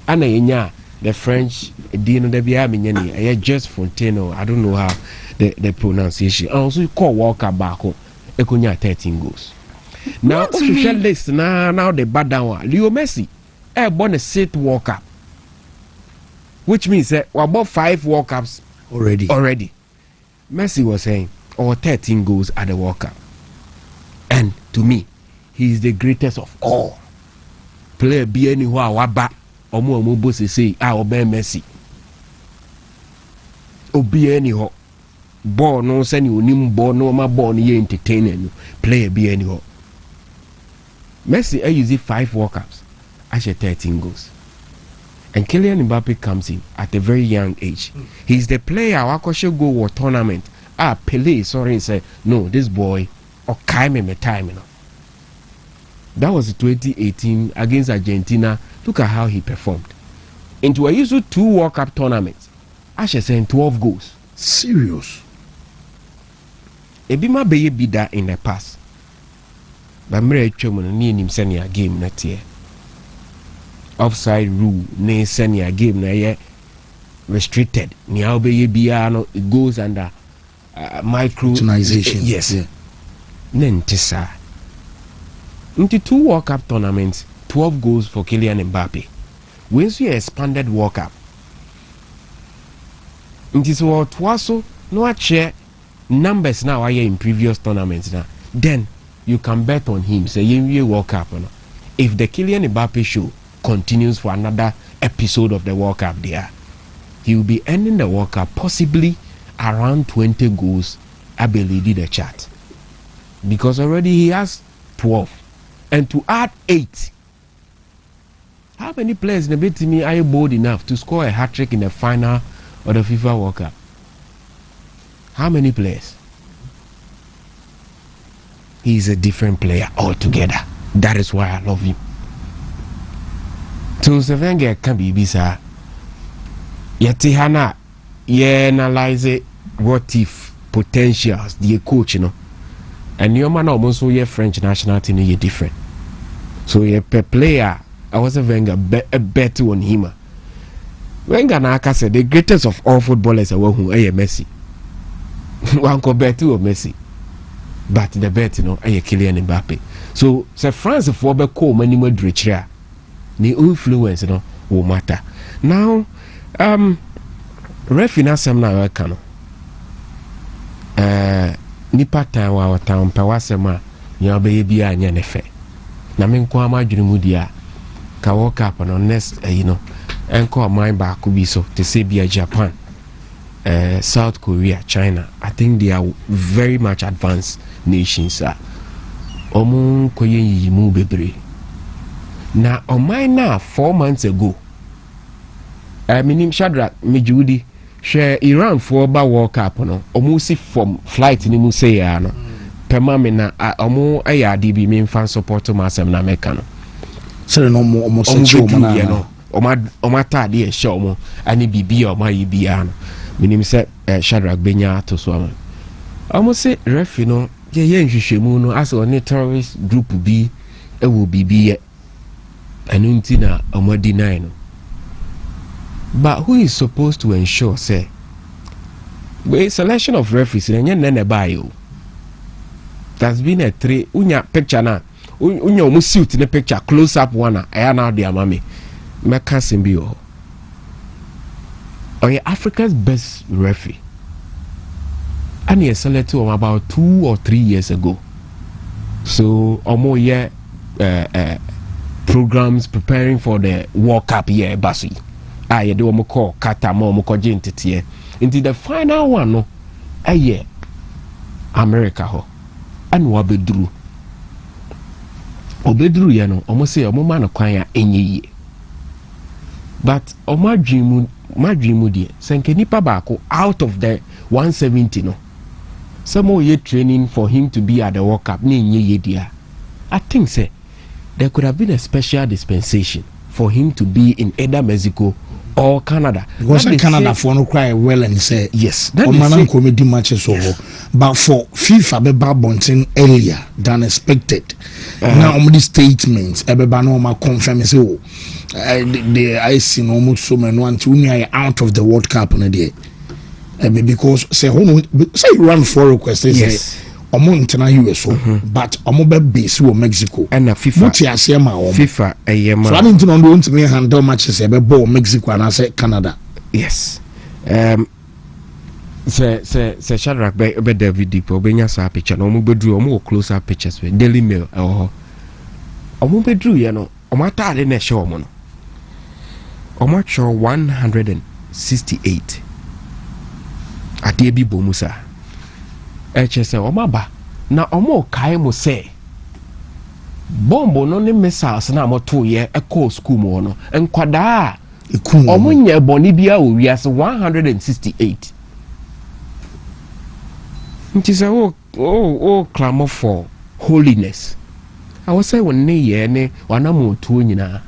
And the French Dino de Biamiani, just Fonteno, I don't know how the pronunciation. Also call World Cup back Ekonya 13 goals. Now official list now the bad down Leo Messi born a 6th World Cup. Which means that we're about 5 World Cups already. Messi was saying, 13 goals at the World Cup. And to me, he is the greatest of all. Player be anywhere waba omo boss say obe Messi. Obi anyhow. Ball no send you nim ball no ma ball ni entertain player be anyhow. Messi use 5 World Cups. Actually 13 goals. And Kylian Mbappe comes in at a very young age. He's the player who should go to tournament. Pele, sorry, say no, this boy okay me time, you know. That was 2018 against Argentina. Look at how he performed. Into a usual 2 World Cup tournaments. I should say 12 goals. Serious. Ebima be that in the past. But Mary Chomon ni him send a game that year. Offside rule ne send a game na ye restricted. Ni how be no it goes under micro yes. Yeah. Nentisa. Into 2 World Cup tournaments, 12 goals for Kylian Mbappe. Once you expanded World Cup, it is what Twaso no share numbers now are in previous tournaments now. Then you can bet on him. Say you World Cup. No? If the Kylian Mbappe show continues for another episode of the World Cup there, he will be ending the World Cup possibly around 20 goals. I believe the chart because already he has 12, and to add 8. How many players in the bit to me are bold enough to score a hat-trick in the final of the FIFA World Cup? How many players? He is a different player altogether. That is why I love him. So Sevenga can be bisa. Yatihana, analyze what if potentials, the coach, you know. And your man also your French national team is different. So your player, I was a Wenger bet on him. Wenger Naka said the greatest of all footballers are who are Messi. One compared to Messi. But the bet, you know, are Kylian Mbappe. So France for be call many more drichia. The influence, you know, will matter. Now, refina sem na weka no. Nipa tan wa tan pa wasema ya be bia anya ne fe. Na me nko amadwene mu dia ka World Cup no next you know enko man ba ko bi so to say bia Japan, South Korea, China. I think they are very much advanced nations. Omo koye yi mu bebre. Na oman na 4 months ago. Minim Shadrach Mejudi share Iran for ba World Cup no. Omo si from flight ni mu say ya no. Pema me na omo aya DB me fan support ma asem na meka no. Say no omo search omo na no. Oma tade e show omo ani bibi omo yibi ya no. Minim say Shadrach Benya to so am. Omo say refi no ye nhwehwemu no as on terrorist group bi e wo bibi ye. Anunti na omo deny no. But who is supposed to ensure say the selection of referees in bio? There's been a 3 unya picture na unya omo suit in the picture close up one I now the amami meka simbio or Africa's best referee and he selected about 2 or 3 years ago. So omo programs preparing for the World Cup year basi. You do call Kata mo jintiti into the final one no America ho and wabedru obedru ye no omo say omo ma no kwan a enye ye but omo adwimu de senke nipa baako out of the 170 no some more ye training for him to be at the World Cup na enye ye dia. I think say there could have been a special dispensation for him to be in either Mexico or Canada. Because Canada for no cry well and say yes. Oman comedy matches over, but for FIFA be bunting earlier than expected. Now the statements everybody no confirm say oh the I see almost so many want to out of the World Cup on the day. Because say you run for request yes. Omo intena US but omo be base wo Mexico and FIFA muti ase ma omo FIFA eyema so anu ntino ndo ntimi handle matches e be ball Mexico and say Canada yes se Shadrack be David Deep obenya sa picture no omo bedru omo close up pictures with Daily Mail omo bedru ye no omo atade na show omo no omo show 168 ade bi bomusa HSN omaba na omo kai mo say bombo no ne missiles na moto ye echo school mo no enkwada omo nya boni bia o wiase 168 nti say oh clamor for holiness I was say when ne ye ne wana mo to nyina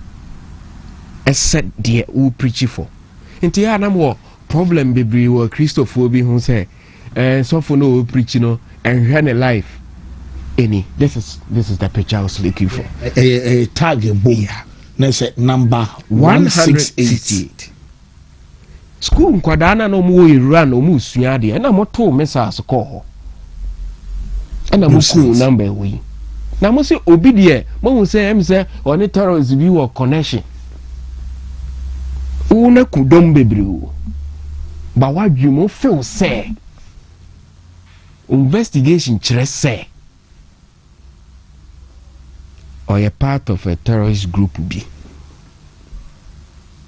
except the who preach for nti ya na mo problem bebre wo Christopher bi hu say so for no preaching no and run a life any this is the picture I was looking for a target boom na say number 168 school nkwadana no mo run no mo sua de na mo to message call ho na mo ku number we na mo say obi de mo say em say on terrorist view or connection una kudom bebre o ba wadwi mo feel say investigation say or a part of a terrorist group B.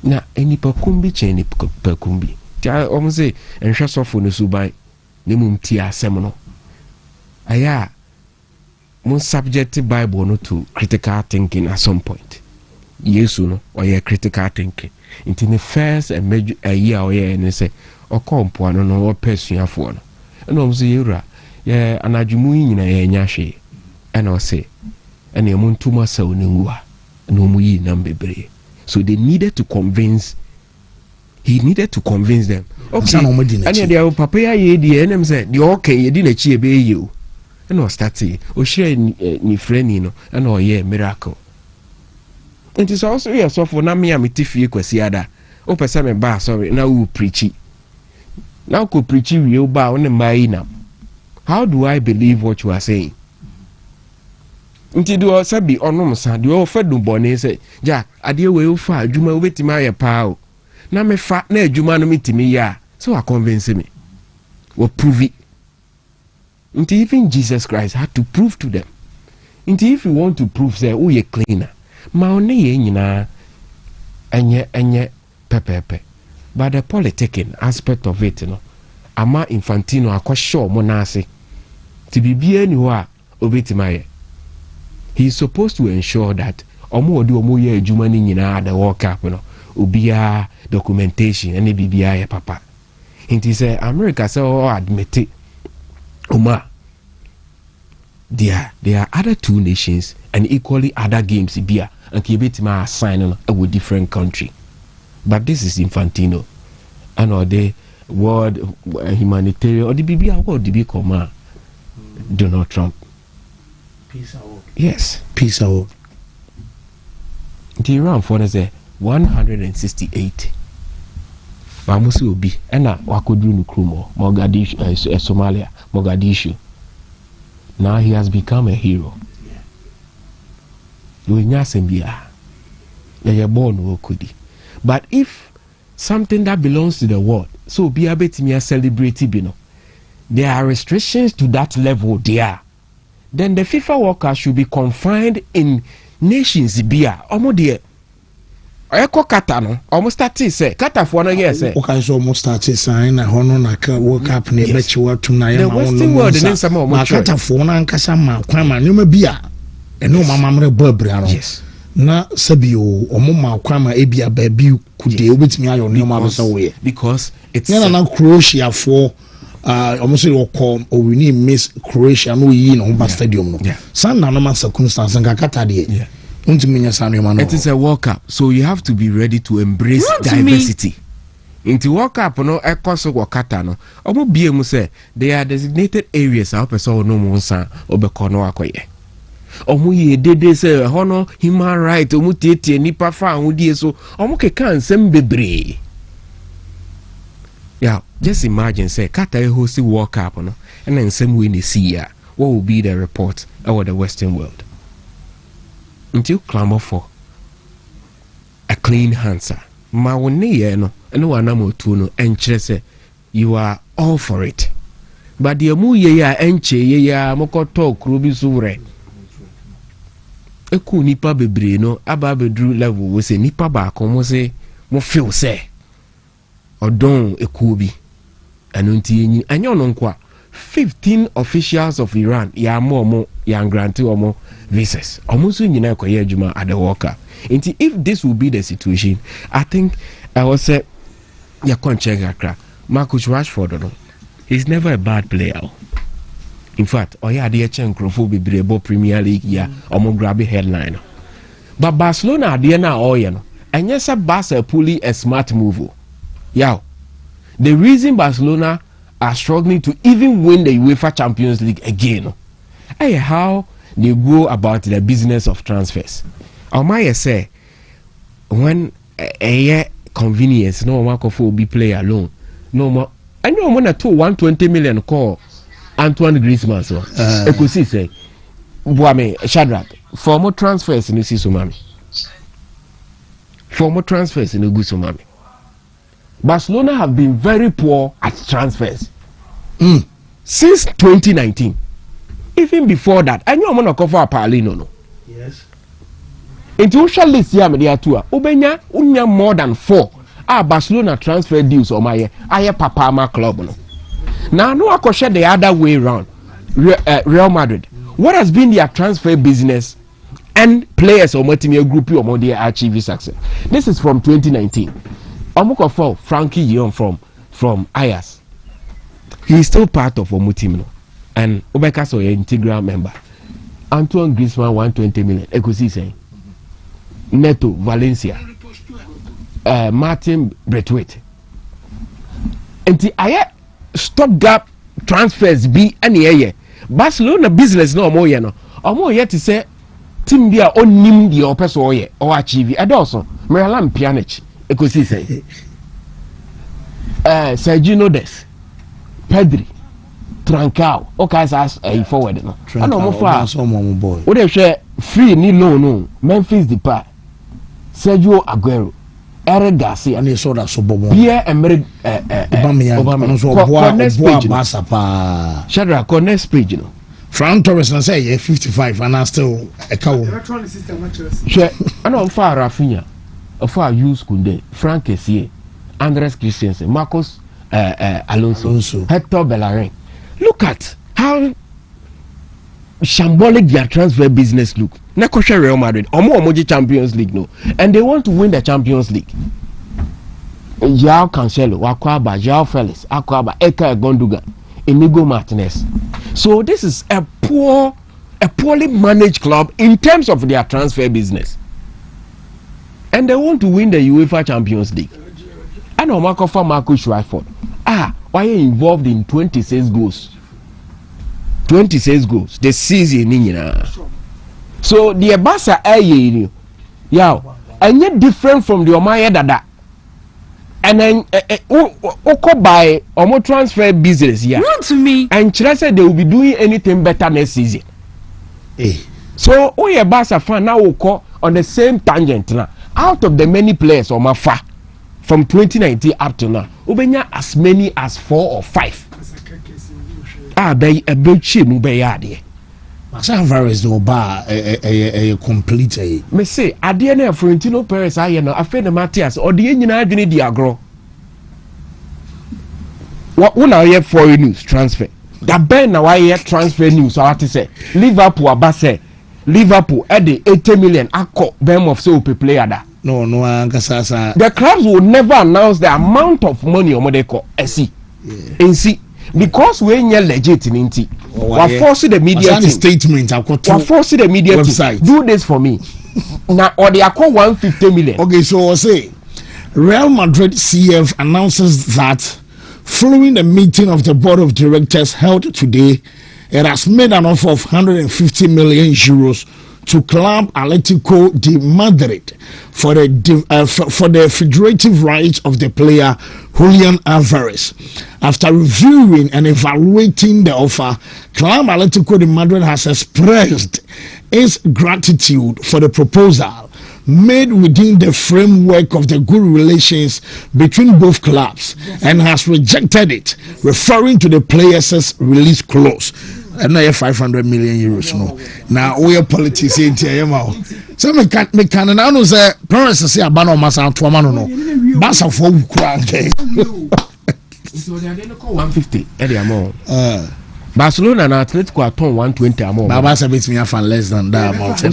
Na any pakumbi cheni pakumbi. Tia almost say and shut off on the subai nemum tia semono. Aya mon subject Bible no to critical thinking at some point. Yes no or yeah critical thinking. Into the first a major a year or yeah and say or compo no or person for no. And almost yura yeah anajumu nyina ye nyahwe and I say and emuntuma sa onenwa no mu yi nam bebre so he needed to convince them okay and they papa ya ye di enem say the okay ye di na chi ebe ye o and o start o share ni friend no and o ye miracle it is also yes so for na me am tifie kwasi ada o pese me ba sorry na we preach now ko preach we o ba on mai na. How do I believe what you are saying? Nti do sabi onom sa de o fa du bone say ja ade we o fa adwuma o betima aye pa o na me fa na adwuma no metimi ya so I convince me we prove it. Nti even Jesus Christ had to prove to them. Nti if you want to prove say o ye cleaner ma one ye nyina enye pepepe but the politicking aspect of it no ama Infantino akosho mo na ase ti bibia ni ho a obetimaye. He is supposed to ensure that omo odi omo ye adwuma ni nyina the World Cup no obia documentation and bibia ye papa. He say America say o admit Oma there are other two nations and equally other games bia and kebetima assign no a different country. But this is Infantino and or the world humanitarian or the BB award the big command Donald Trump. Peace award. Yes. Peace award. The Iran for say 168. Bamusi obi ena wakodru nukrumo Mogadishu Somalia Mogadishu. Now he has become a hero. But if something that belongs to the world, so be able to celebrate bino. There are restrictions to that level there. Then the FIFA workers should be confined in nations bia. Omo there. Eko kata no almost start say kata for no yes say okay so almost start saying na hono na ka World Cup ne bechi watu na ya the Western world ne sama omo kata for na nkasa ma kwan ma nyoma bia ɛno mamamre bɔ abira no yes na sabio ɔmo ma kwama ebia baabi kude obetimi ayo ne ma besa wo ye because it's na Croatia for almost we miss Croatia no yi no ba stadium no san na no man circumstance nka kata de untimi nya san no it is a World Cup, so you have to be ready to embrace diversity. Into World Cup no ekoso wakata no omo bie mu say they are designated areas how person no mo nsa obekọ no akoye omo ye dede say hono human right omo tietie nipa fa ahudie so omo keka nsem bebre. Yeah, just imagine say kata host World Cup no and then nsem we ni see ya, what will be the report over the Western world? Until clamor for a clean answer. Ma woni ye no eno wana motu no enkyere se you are all for it, but the mu ye ya enche ye ya mokoto kro bi so wre eku nipa bebre no aba bedru level we se nipa ba ko mo se mo feel se odon eku bi eno nti enyi anyo no nkwa 15 officials of Iran ya mo ya grant omo visas omo so nyina ekoye adwuma at the World Cup. If this will be the situation, I think I was say ya check akra Marcus Rashford no, he's never a bad player. In fact, oya de chen crofo bebrebo Premier League ya omo grab headline. But Barcelona de na oya no, and yes Barca pulling a smart move. Yeah. The reason Barcelona are struggling to even win the UEFA Champions League again, how they go about the business of transfers. Omaya say when a convenience no one for be play alone no more. I know when a 120 million call Antoine Griezmann so I could see say Boame Shadrach for more transfers in the Sumami. For more transfers in the Gusumami. Barcelona have been very poor at transfers since 2019. Even before that, I know I'm gonna cover a Paulino no. Yes. Into social list here media tour. Ubenya unya more than 4 Barcelona transfer deals on my Papama club no. Now no I share the other way around. Real Madrid. What has been their transfer business and players or multi group or more their achieve success? This is from 2019. Omuko for Frankie Young from Ajax. He is still part of Wontumi and Obeka so an integral member. Antoine Griezmann 120 million. Ekusi saying Neto Valencia, Martin Braithwaite. And the stopgap transfers be any year. Barcelona business no more no. Omo yet to say team dia on nim the opeso ye or achieve it also. Meralam Pjanic. Ekusi say Sergio Des Pedri Trancao okay as a forward no. I know more boy. What they share free ni loan no Memphis Depay Sergio Aguero Eric Garcia and they saw that so bobo Pierre-Emerick Aubameyang so boa Shadrach next page no Fran Torres na say 55 and I still a cow electronic system matches share I know far Rafinha for use Kunde Frank Kessie Andres Christensen Marcos Alonso Hector Bellerin. Look at how shambolic their transfer business look. Nekosha Real Madrid, Omo Champions League no, and they want to win the Champions League. Joao Cancelo, Akwaba, Joao Felix, Akwaba, Eka Gondogan, Inigo Martinez. So this is a poorly managed club in terms of their transfer business, and they want to win the UEFA Champions League. I know Marcus Rashford. Why are you involved in 26 goals? 26 goals. The season, so the Barca and yet different from the Omaya Dada. And then by Omo transfer business, Wontumi. And Chile said they will be doing anything better next season. So we Barca fan now will call on the same tangent now. Out of the many players on my far from 2019 up to now, Ubenya as many as 4 or 5. Be a big chip Mubeyadi. San Varese no bar a complete Me say Adiana Florentino Perez I know after the Matthias or the engineer didn't diagro. What when I hear foreign news transfer? That Ben now I hear transfer news. So I have to say Liverpool Abase Liverpool at the 80 million akọ Bournemouth say ope player da. No, ankasa. The clubs will never announce the amount of money omode ko esi. NC because we ain't legit in inti. We force the media team. Statement We force the media website. team. Do this for me. Now or they acquire 150 million. Okay, so I say Real Madrid CF announces that following the meeting of the board of directors held today, it has made an offer of 150 million euros to Club Atlético de Madrid for the federative rights of the player Julian Alvarez. After reviewing and evaluating the offer, Club Atlético de Madrid has expressed its gratitude for the proposal made within the framework of the good relations between both clubs and has rejected it, referring to the players' release clause. And now 500 million euros. No, now we are politics in TMO. So me can now know say parents say abano masa to amano no. Basa for ukra. So they are going to call 150 every amount. Barcelona and Atletico are torn 120 amount. Baba say bet me have less than that amount. You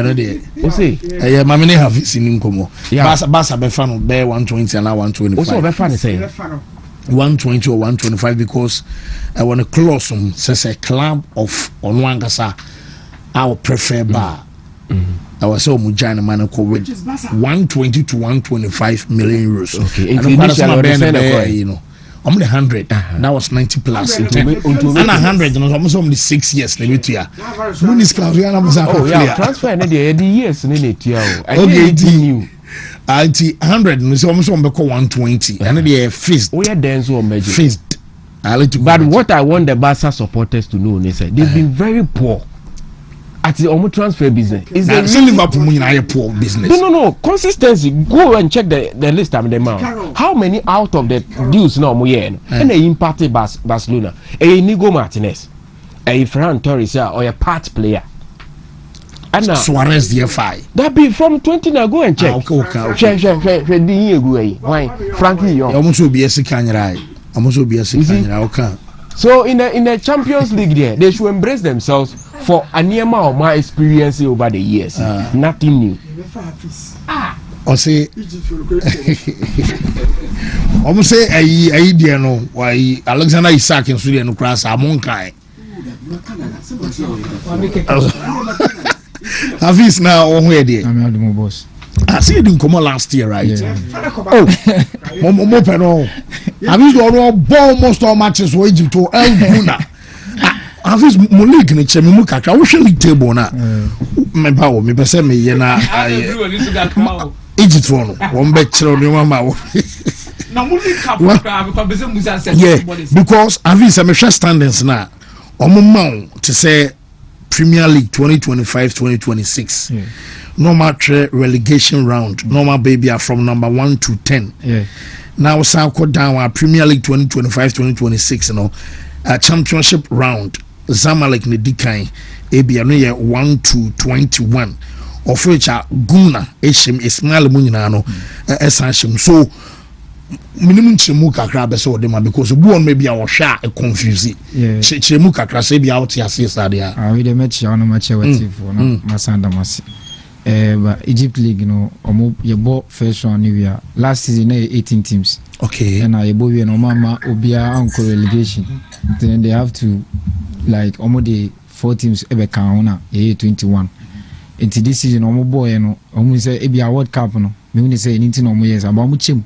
know there. You see? Yeah, mama ne have seen him come. Basa be fan be 120 and now 125. Also be fan say 120 or 125 because I want to close says a club of Onwangasa I would prefer bar. I was so mujana man ko with 120 to 125 million euros. Okay, and you know. I'm the 100. That was 90 plus. And 100, and almost only 6 years. Oh, yeah, transfer and the years. Okay, 100 so almost 120 and they fist. Oh yeah, dance or magic. Fist. But what I want the Barca supporters to know, they said they've been very poor at the almost transfer business. Is the Liverpool a poor business? No. Consistency. Go and check the list of the amount. How many out of the deals now and they impacted Barcelona? A Inigo Martinez, a Ferran Torres, or a part player. And now Suarez DFI. That be from 20 now. Go and check. Okay. Why Frankie Young? Almost be a second. Almost be a second. Okay. So in the Champions League there, they should embrace themselves for a near or my experience over the years. Nothing new. Or say almost say a idea no why Alexander Isak in Sweden no class among kind. Hafiz now on where there? I'm the boss. I see you didn't come last year, right? Yeah. Oh, Momo Hafiz won most all matches for Egypt to El Guna. Hafiz Mulik ni chemi mukaka. We should league table na. Me bawo me pese me ye na Egypt for no. One bet chiro ni mama. Yeah, because Hafiz me share standings na. Omo ma to say Premier League 2025-2026. Yeah. Normal relegation round. Normal baby are from number 1 to 10. Yeah. Now South down our Premier League 2025-2026. You know, championship round. Zamalek ne Dikai. Ebi no year 1 to 21. Of which are Guna Eshim Ismail Munano Esashim. So minimum chemu kakra be so dem because one maybe our sha confuse chemu kakra say be out here say sadia we dey match on match with for na masanda masi but Egypt League you know omo ye ball first round new year last season 18 teams okay and I bo we no mama obia anko relegation then they have to like omo the 4 teams ebe kan na 21 into this season omo boy no omo say e be a World Cup no me we say anything omo yes about omo chemu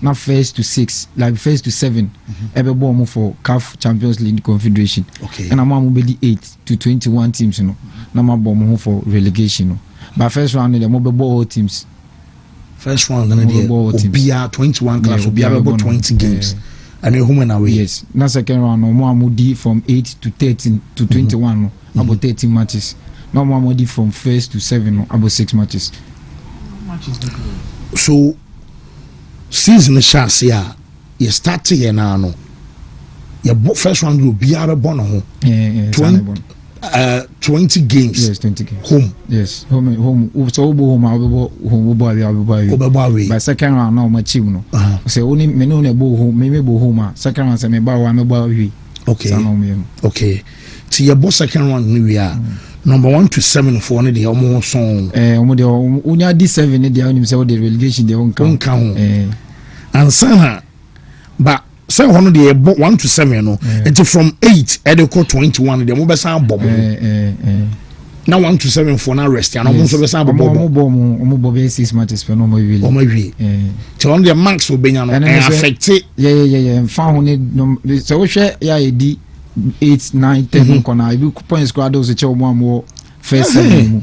not first to 6, like first to 7. Every ball for CAF Champions League Confederation. Okay. And I'm be 8 to 21 teams, you know. Now my ball for relegation. You know. But first round, the mobile ball teams. First round, then the be 21 clubs will be about 20 games. And you're home and away. Yes. Now second round, no more Moody from 8 to 13 to 21, about 13 matches. No more Moody from first to 7, about 6 matches. So. Season chance here you start here now no your first round will be out of born home 20 games. Yes, 20 games. Home. Yes, home. So home. But second round now much no. Say only me no home. Me home. Second round say me ba wa me ba wi. Okay. Okay. Ti your boss second round new year. number 1 to 7 for ne de omo song omo de unya D7 ne de onim say the relegation de on kan ansana ba say hono de 1 to 7 no it from 8 e de ko 21 de mo be san bom na 1 to 7 for na rest ya no mo so be san bom omo bo be 6 matches for no mo wi o ma wi ti on de max obenya no affect yeah fa ho ne so wo hwe ya edi 8 9 10 kona ibi points squad those che omo first 7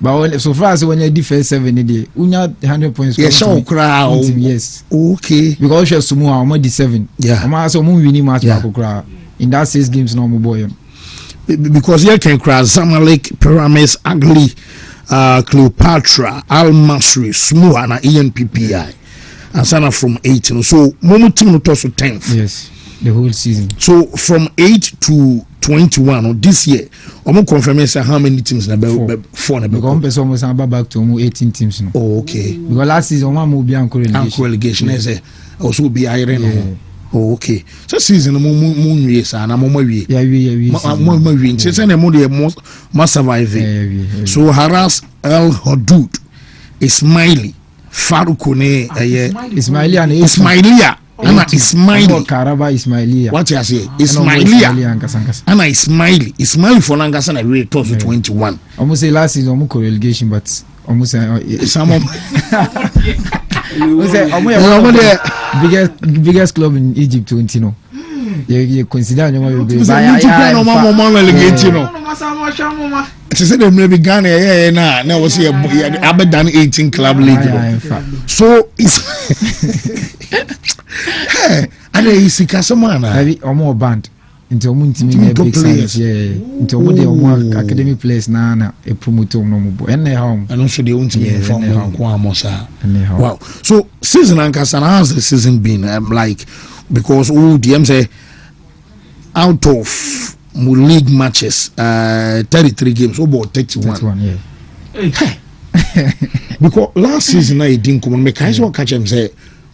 but so far as when you first 7 dey unya 100 points yes so crowd yes okay because you sumo am di 7 am so mo win match back crowd in that 6 games no mo boy because you can cross Zamalek, Pyramids, Ugly, Cleopatra, Al Masri, Smooth, and ENPPI, and Sana from 18. So, momentum to 10th. Yes, the whole season. So, from 8 to 21 this year, I'm confirming how many teams na 4 na be. Because I'm almost back to 18 teams now. Oh, okay. Because last season one will be relegation. Also be iron. Oh, okay. So season mo yes na mo wi. Yeah. Mo wi. Say na mo dey mo survive. So Haras El Hudud, Ismaili, Farukone, Ismaili and Ismailia. Ana Ismaili. Karaba Ismailia. What you say? Ismailia. Ana Ismaili. Ismaili for Langasa na we to 21. Almost say last season mo relegation but almost some biggest club in Egypt 20 no. You consider no be she said them be Ghana na was here abedan 18 club league. So it's hey and is Kasamana omo band into omo ntimi big players into omo de omo academy players na e promote omo mo bo enne home and also the ntimi from kwa amosa. Wow. So season ankasa how's the season been like because all DM say out of league matches 33 games about 31 because last season I didn't come make I so catch him say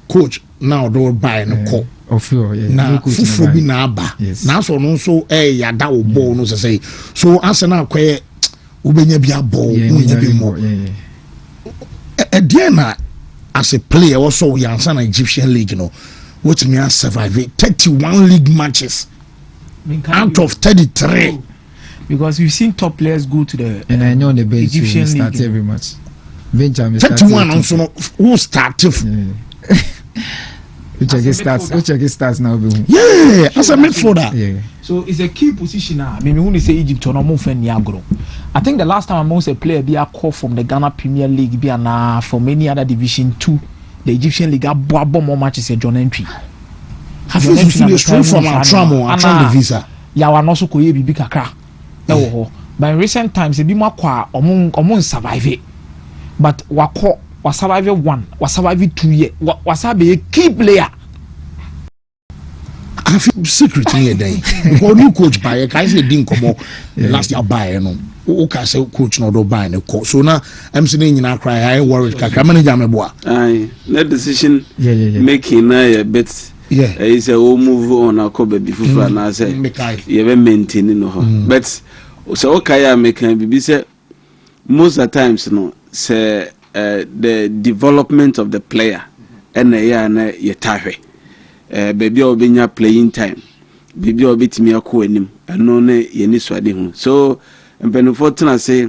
coach now don't buy no call na fufu bi na aba na so no so yada wo ball no say so Arsenal kwe ubenya bi abo ubenya bi mo na as a player also yansa na Egyptian league no what me has survive 31 league matches out of 33 because we've seen top players go to the and I know the bench Egyptian start league every match. Benjamin 31 also no who started which I guess starts now as a midfielder so it's a key position now. I mean when you say Egypt no mo fan niagro I think the last time I saw a player be a call from the Ghana Premier League be na from any other division 2 the Egyptian league abo more matches than John Entry. Have you seen straight from Antram the visa? Ya wa no so koye bibi kakra. E wo ho. But in recent times e bi ma kwa omo survive. But wa survive 1, wa survive 2 year. Wa sabe a key player. I feel secret here then. Because new coach buy kai say din komo last year buy no. O ka say coach no do buy no ko. So now I'm saying nyina cry I worried kakra manager me boa. Aye. That decision making na a bit is a move on a cover before and I say you have maintained no but so okay I make be say most of the times no say the development of the player and na ye tawe baby obinya playing time baby obitimi akọ anim eno na ye ni swade hu so mpenufo tena say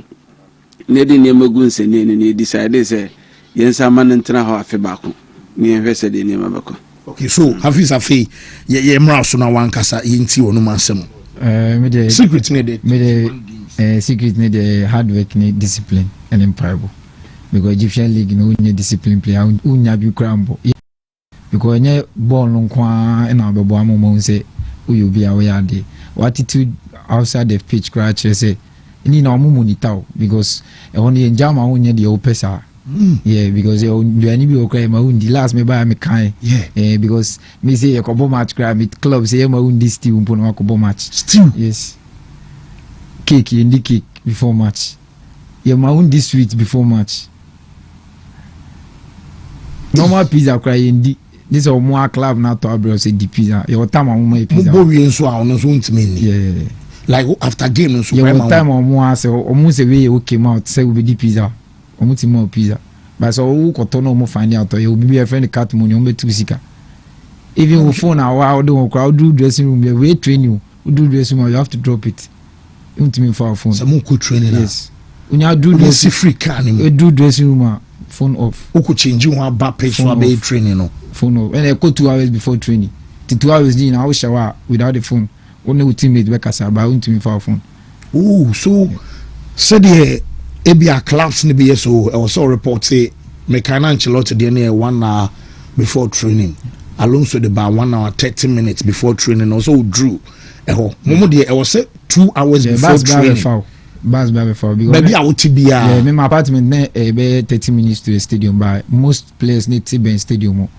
ne de ne magu nsene ne decide say yensa man ntena ho afi baako ne hwese de ne mabako. Okay, so Hafiz Afi, ye mra so na wankasa yenti wonu masem. Me the secret needed. Me the secret need the hard work, need discipline and imparable. Because Egyptian league no need discipline player, unya bi krambo. Because nye ball no kwa na bebo amomo say uyu bi awade. Attitude outside the pitch crash say ni na omo monitor because e won ye njama unya the opesa. Yeah, because you any be okay my own the last me buy me kind because me say a combo match cry me club say my own this stew pon a combo match stew yes cake in the cake before match yeah my own this sweet before match normal pizza cry in the this more club now to abroad say the pizza your time my pizza mo bo wi nso a ono so ntimi yeah like after game so one time omo say we came out say we be pizza omo ti mo pizza but so who koto no mo find out you be a friend cat money omo tu sika even with phone our do crowd do dressing room we train you do dressing room you have to drop it Wontumi for phone some could training yes unya do dressing free can do dressing room phone off who could change one back page for be training no phone off and I go 2 hours before training 2 hours in I shower without the phone only with teammate be kasa ba Wontumi for phone. Oh, so said the ABA clubs ni be so also report say Mekana Ancelotti dey near 1 hour before training. Alonso the bar 1 hour 30 minutes before training also drew. Momo dey was say 2 hours before training. Bas ba before because maybe I would be yeah, my apartment na be 30 minutes to the stadium but most players need to be in stadium.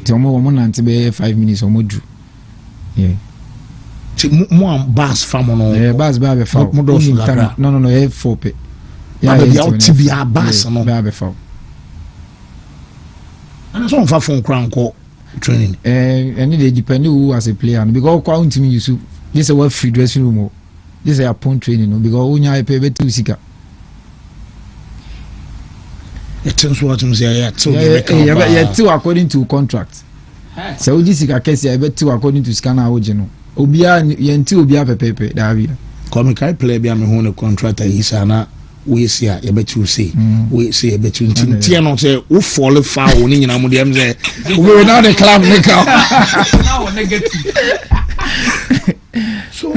Ti omo nante be 5 minutes omo drew. Yeah. Mo bas famo no bas ba be fa no e 4 pe ya be out to be a bas no ba be fa and so on fa phone crown call training and they depend who as a player because kwa Wontumi use this is what free dressing room this is a upon training no because unya e pe be tu sika it turns what you say yeah too according to contract so this sika case e be too according to scanner oje no obia yenti obia pepepe davi come kai play bia me hu ne contract isa na we see a ye betu say we see e betu ntia no say wo fall foul ni nyina mu dem say we now the club make out now negative so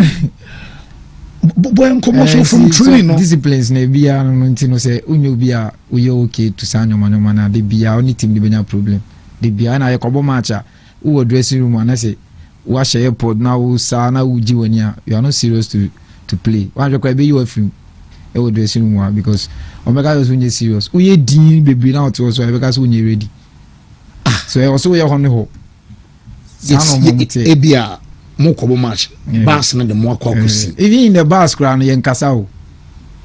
boy come from training no disciplines na bia no ntino say unyo bia we okay to sanyo manyo na de bia only team de benya problem de bia na ye kobo match a wo dressing room na say wash airport now sana uji wania you are not serious to play one je kwa be you film e wo dressing room because omega was when serious uye din bebre now to so because when you ready so e also we honne ho sana mo e bia mo kobo match bus na de mo akwakusi even in the bus crowd yen kasa o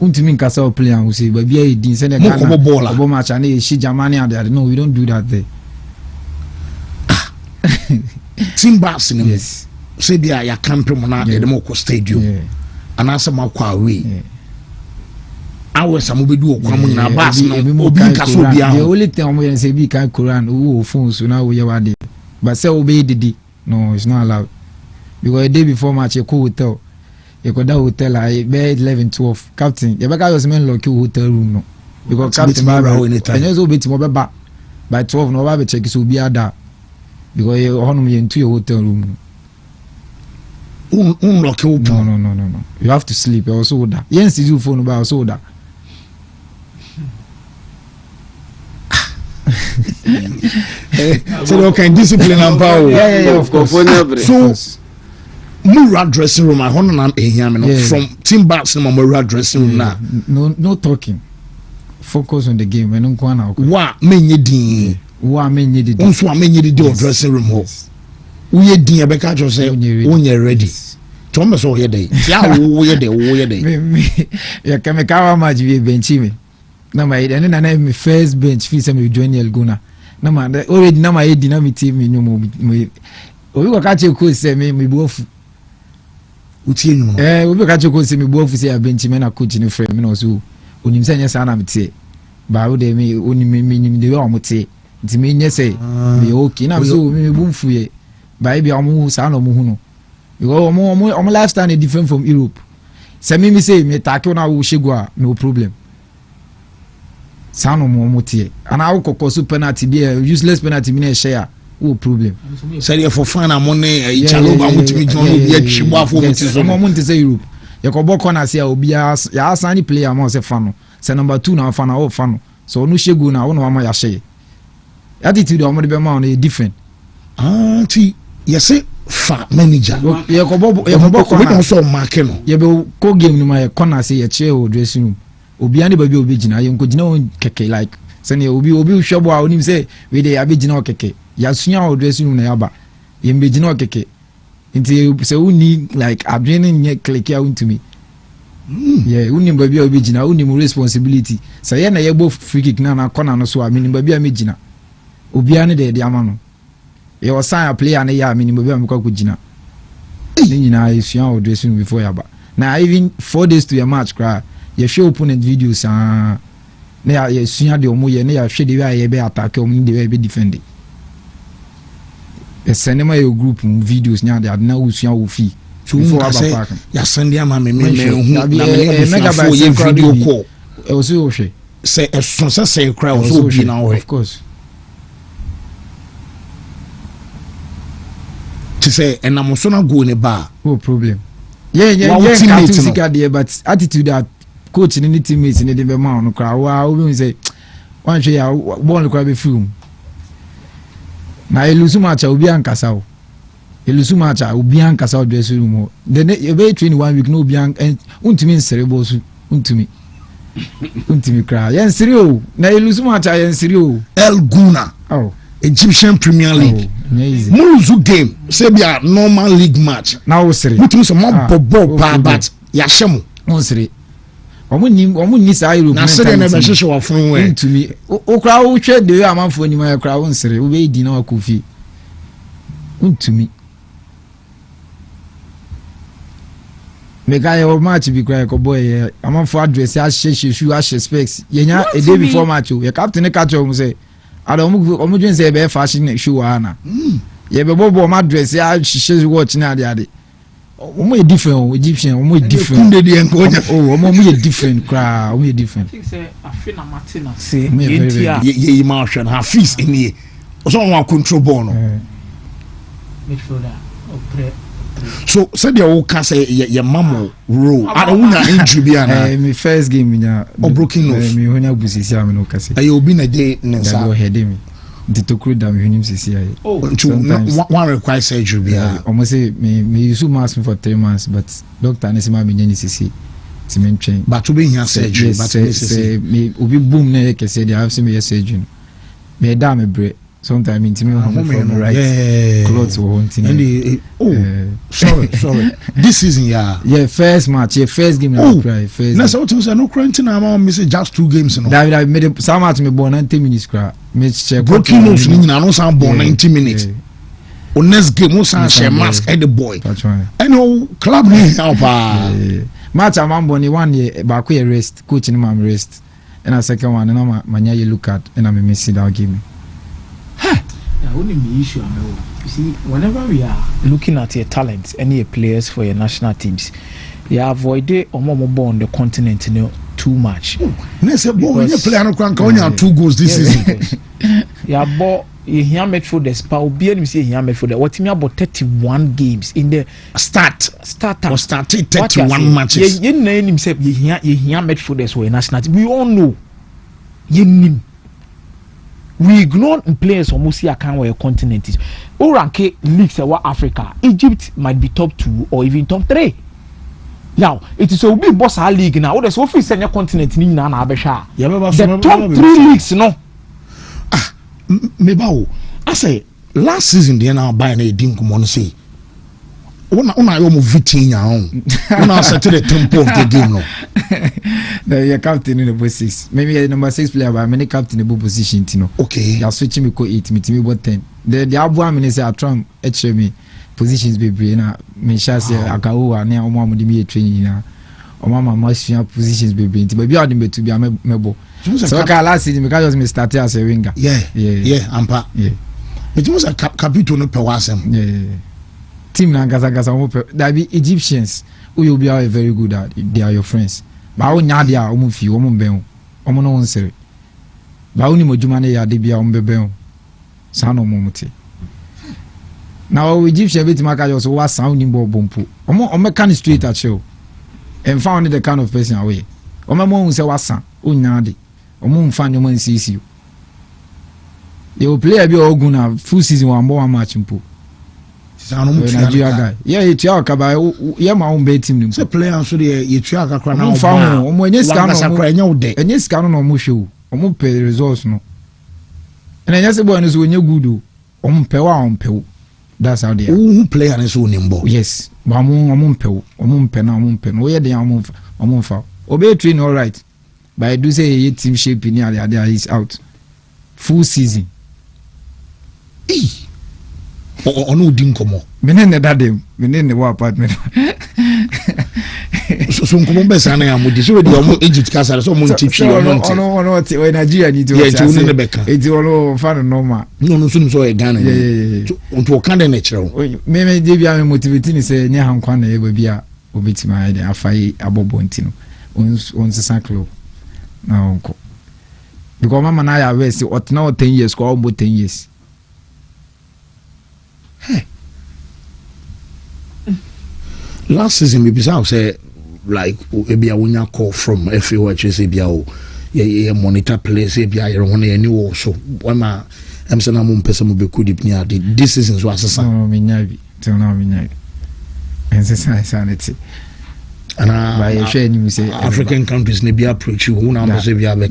Wontumi nkasa o play and say but bia e din say na Ghana kobo match na e shi Germany and no we don't do that there team bus ni yes say dia ya camp mo na de mo ko stadium anasa makwa away awesa mo bedu okwa mo na bus no obi nkaso bia the only thing mo yen say bi kan Quran wo phone so na wo ye wade but say obey didi no it's not allowed because the day before match you go hotel you go that hotel I be 11 12 captain you better use men lock hotel room no because captain ba and you so beti mo be ba by 12 no ba be check so bi ada because you honum you into your hotel room unlock you no you have to sleep also that yes you phone ba also that so okay discipline and power yeah of course so Mura dressing room I honor am ehia me no from team backs no Mura dressing room na no talking focus on the game when nko na wa menye din wa menye di onso a menye di dressing room ho uye din e be ka jo say onye ready to me so here dey ya wo ye dey ya kameka match we bench me na my then na me first bench fi say me join El Guna na ma already na my dynamic team me nyumo obi ko ka che ko say me buofu utie nyumo obi ka che ko say me buofu say bench me na coach ni frame me no so onim say nya sa na me tie ba wo de me onim me nim de wo mo tie nti me nya say me okay na so me bumfu ye ba bia omo sa na omo hu no because omo lifestyle is different from Europe say me say me take na wo shegu a no problem sano mo tie ana wo kokoso penalty be useless penalty me na share wo problem say for fun am on e chalo ba mutimi jon obi atwibo afo muti so mo nte say Europe ye ko boko na say obi ya asani player mo say fano say number 2 na fano o fano so no shegu na wo no ma ya share attitude o mo de be ma on different ti yes fa manager ye ko boko we don so mark no ye be ko game no ma ye corner say ye chair o dressing room obi ani baby obi gina ye nko gina on keke like sene obi hwebo a onim say we dey abi gina o keke ya sunya o dressing room na yaba ye mbe gina o keke nti say uni like adwene nye click ya Wontumi yeah uni baby obi gina uni mo responsibility say ye na ye bo free kick na corner no so a mini baby a me gina obi ani de ama no ye o sign a player na ya mini baby a me kwa ko gina ni nyina ye sunya o dressing room before yaba Now even 4 days to your match cry. You show opponent videos na ya sunya de omo ye na ya hwe de wi aye be attack omo de be defend. E send my group videos nya de adna usunya wo fi. Before aba ya send ya ma me hu na me megabyte ye video call. E o so hwe. Say so say cry o so be now. Of course. To say enam so na go ne ba. No problem. Yeah, can't see there, but attitude that coach and any teammates in the Vermont no crowd. Wow, we say one show ya one crowd be film. Na elusu match obi ankasa. Elusu match obi ankasa dress room. Then you be train 1 week no obi and untimi nsere so untimi. Untimi crowd. Yen serio. Na elusu match yen serio. El Guna. Oh. Egyptian Premier League. Amazing. Muruzu game. Say be a normal league match. Now sere. Mutu so mo bobo pa but ya shemu. On sere. Omo ni sa Europe. Na sere na be hwehwe wa fun we. To me. O kra wo hwe de amanfo ni ma kra wo sere. Wo be di na akofi. To me. Mega your match be cry ko boy amanfo address a shoe a specs. Yenya a day before match. Your captain catch o say omo dwen say be fashion show ana ye be bobo ma dress ya hihye watch na ade omo e different Egyptian omo e different omo ye different cra omo ye different I think say afina martina say ye ma hwe na fees enie so won control ball no midfielder opre so said the whole can say your mamo role I don't want injury be ana my first game nya broken nose me honya busisi am no kase ayi obi na dey nsa go head me the tokru dam honim sisi ayi one require surgery be almost say me use mask for 3 months but doctor na say ma me nya sisi ti me train but to be here surgery but say me obi boom na kase dey have say me surgery me da me bre sometimes in me from right clothes or hunting sorry this season first match first game cry first na so to say no quarantine am miss just 2 games no David made some match me born 90 minutes cry me check broken nose ni na no sound born 90 minutes on next game no sound share mask at the boy and no club ni help match am born 1 year back we rest coach ni mam rest and a second one na manya you look at and I miss that game. Now, only the issue, you see, whenever we are looking at your talents and your players for your national teams, you avoid the Omomobo on the continent too much. Next, you play on 2 goals this season. Yeah, but you hear midfielders, but you see here midfielder. What you mean about 31 games in the started 31 matches. You name himself. You hear midfielders for your national team. We all know. You name. We ignore players almost here can where continent is. Oranke leagues about Africa. Egypt might be top 2 or even top 3. Now it is a big boss league now. What is office senior continent in na abesha? The top 3 leagues no. Mebao. I say last season they now buy na edin come say. Una yo mo vitin ya on. Una set the tempo of the game no. No, you're captain in the number 6. Maybe you're number 6 player, but many captain in the position, you know. Okay. You're switching me 8, me about 10. The abu amene say I try HM positions be na me sha say akawo na o mamu di training na. O mama must positions be but be all them to be mebo. So last season because just me start as a winger. Yeah. Ampa. Yeah. It was a capito no per wasem. Yeah. Team na gasa mo that be Egyptians who you be very good at. They are your friends. Ba o nya dia o mu fi o mu ben o mu no nsere ba o ni modwuma ne ya de bia o mbeben sa no mu muti na o Egyptian bit maka yo so wa san ni bo bompo o me can straight at you and found the kind of person away o me mo say wa san o nya de o mu mfa nyo man sisi you play bi ogun na full season one more match mpo Nigeria guy. Yeah, you tell Kaba, yeah, my own bet team. So player so the you tell Kakra now. Found no any scan any scan no mo show. Omo pay results no. And I just boy no so you good. Omo pay wa on pay. That's how they are. Who player is so nimbo? Yes. But omo pay. Omo pay na omo pay. No yeah dey omo fa. Obey train all right. But I do say team shape in here there is out. Full season. Ono din komo menene dadem menene wa apartment so nkomo besa na amudi so we dey omo Egypt kasa so mo ntitwi ono we Nigeria ni to yeah ti unu ne beka eti ono fa no normal no so nim so e Ghana nto o kan de na kire wo me dey bia me motivate ni say nya hankwa na e ba bia obetima ya de afai abobo ntino on sesa club na onko because mama na ya we say otna 10 years ko almost 10 years last season we bisa say like ebia wonya call from everywhere just ebia o ye monitor players ebia ye won ye ni wo so wama am say na mo mpesa mo be kudi pnia this season so asesa no me nyabi till now me nyabi ense sanity ana by share ni say African countries ne be approach you who na mo say bia be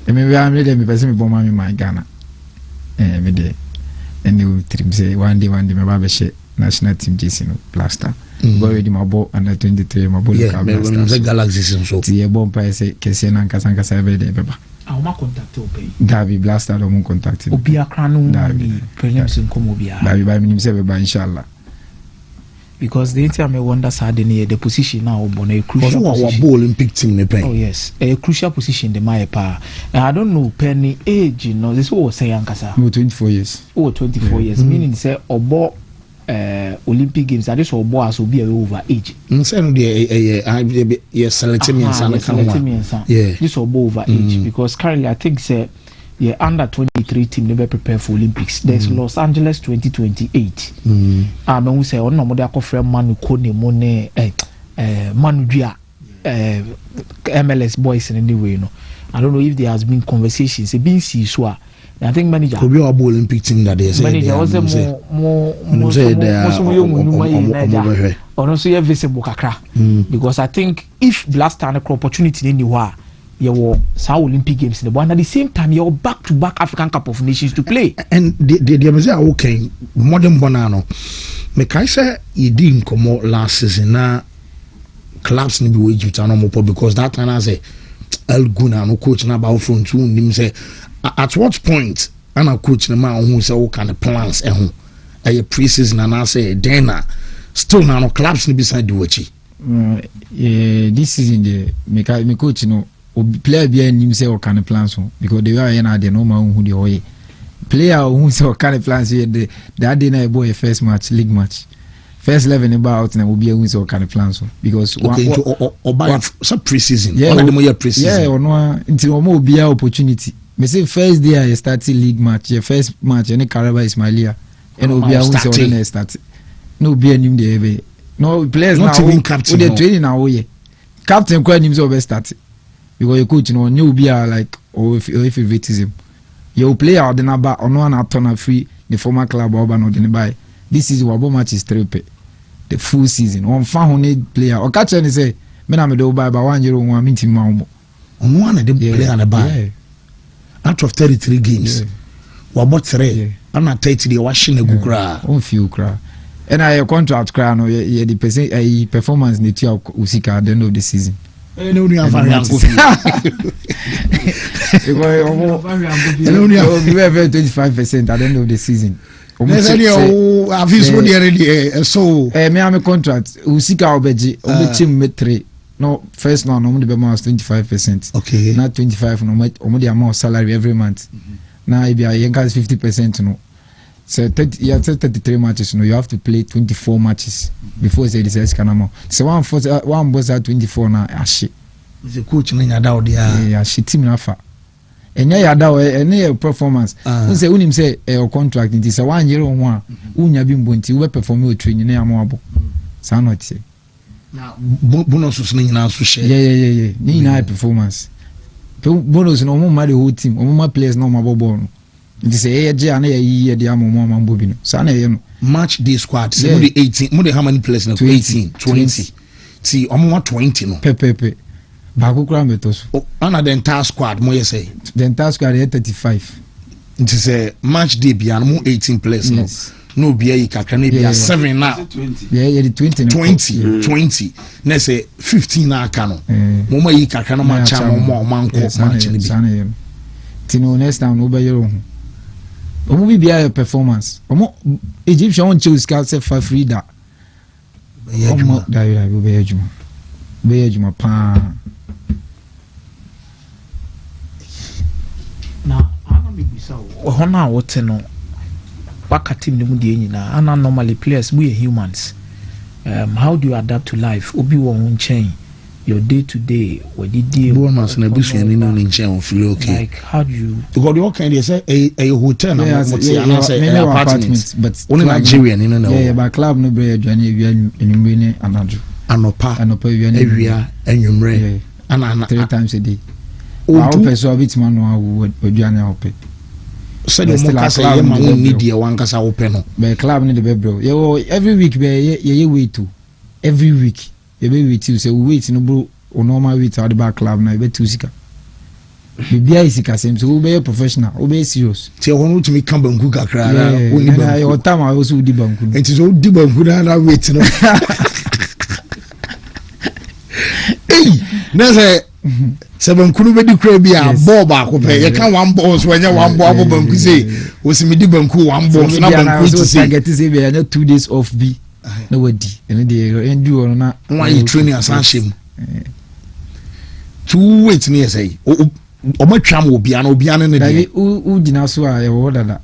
me be am le me pese me bomma me my Ghana me de and you trim say one day me ba be share national team JC no plaster already my ball under 23 my ball local blaster the Galaxy so ti e bon pa say kese na nkasa be de beba ma contact open Davi blaster do mon contact obi akra no ni prelims nkomo bia Davi ba minim say beba inshallah because the time I wonder sad the position now on a crucial position. Our Olympic team ne pen. Oh yes, a crucial position the my pa. I don't know penny age, you know. This was say yankasa. 24 years. 24 years. Meaning say obo Olympic Games. I just obo as be over age. Say no the selecting me and yeah. This obo over age because currently I think say under 23 team never prepare for Olympics. There's Los Angeles 2028. We say on no more friend Manu Kone Mone Manu Dia MLS boys in any way. No, I don't know if there has been conversations. It been see so. I think manager could be our Olympic team that they say. Manager was more also visible kakra because I think if last time an opportunity anywhere. Your Olympic Games in the one at the same time you're back-to-back African Cup of Nations to play. And the say okay, modern banana. Me kai say you didn't come out last season na clubs ni be Egypt and no because that time I say El Guna no coach na about front two him say at what point and a coach na man who say what kind of plans a pre-season and I say then still now no clubs ni beside do what this season the me coach no player be nim say o can plans because the way na dey no man who dey hoye player who say o can plans here that day na boy first match league match first 11 about na obi who say o can plans because okay some pre-season one of them year pre-season no until o mo obi opportunity me say first day I started league match your first match any Karaba Ismailia and obi who say o na start no obi nim dey no players not now even captain they training now captain kwa nim say o start because your coach no new be like or if favoritism your player the number or no one turn free the former club or no the buy this is what match is 3 the full season on fan need player or catch and say me na me do buy by 1 year one meeting ma on one of them player and buy out of 33 games we bought 3 and na 30 the washing a good cry on few cry and I contract cry no the performance need to usika at the end of the season. No ni afari anko fi we have 25% at the end of the season. Me am a contract usika obeji obechi metre no first no no be more 25%. Okay, not 25 no omo the amount salary every month. Now if you are 50% no. So 33 matches, you have to play 24 matches before they decide to come out. So one boss at 24 now, ashi. The coach na yada there. Yeah, she team nafa. Enya yada any performance. Who say unim say your contract it is a 1 year one. Unya bimbo nti we perform your training na amabo. Sa not say. Na bonus na nyina so share. Yeah. Ni na performance. Bonus no mo ma the whole team. Mo ma players no ma bobo no. It is a year and a year the amount mambo bino. Sana match day squad. Say the 18. More how many players now? 18, 20. See, I'm 20 no. Pepe. Baku kura metos. Oh, ana the entire squad. Mo say. The entire squad is 35. It is a match day beyond more 18 players no. No be a kakra na be 7 now. 20. Yeah, the 20. 20. Na say 15 na aka no. Mo ma yi kakra na match mo manko match ni bi. Tino next time no be your omo bi bia performance omo Egyptian on choose scout say for free da omo da you be ejuma be adwuma pa na ana me bisa wo hona wote no waka team ne mu de nyina ana normally players we are humans. How do you adapt to life? Obi won chain your day to day. What did you do? Like how do you? Because the kind they say a hotel apartment, but only Nigerian, you know. Yeah, but club no be adwane enumre anadwo. Anopa ewia enumre ana 3 times a day. I hope so bit man no adwane hope. So the more kasa ye ma won need ye wan kasa hope no. Be club no the be bro. Every week be ye wait to. Every week. You be wait you say wait no bro o normal wait at the back club na be too sika. Bibia isika same so be professional, o be serious. Ti won to me come banku kakra na o ni banku. Your time I also di banku. It is o di banku na wait no. Hey, na say seven kunu be di kra bi a ball ba ko pe ye kan one ball so anya one ball abo banku say o si me di banku one ball so na banku to say get to say be anya 2 days off bi na wadi ene dey endu on na one you training as ashim to wait me say o matwa mo bia na obia na dey u dina so a ye wo dada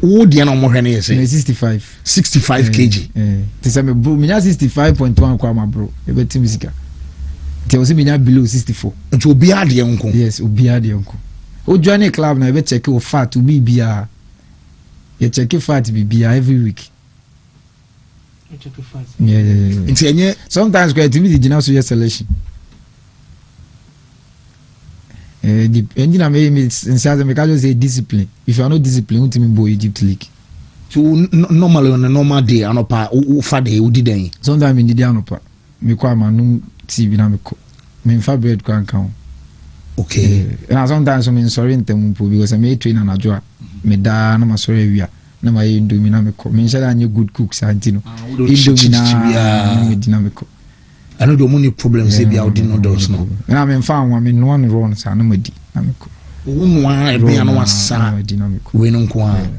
wo dia na mo hwe na say 65 kg ti say me bro me 65.1 kwa ma bro e be tim sika ti o se me below 64 nti obia de enko yes obia de enko o join club na e be check o fat o bibia ye check fat bibia every week. Yeah. Sometimes creativity did not so selection. The engine I made inside the mechanical say discipline. If you are not disciplined, you will Egypt League. So normally on a normal day, anopa o fa day o diden. Sometimes in the day anopa, me kwa manu TV na me ko. Me fa bread kwa nkan. Okay. And sometimes I'm sorry ntempo because I may train na joa. Me da na ma sorry wia. Na ma indomie na me ko. Me nshara anye good cooks antino. Indomie na me di na me ko. I know the money problem say be out in others no. Na me fa anwa me no one run sa na me di na me ko. Unwa e be na wasa di na me ko. We no nko a.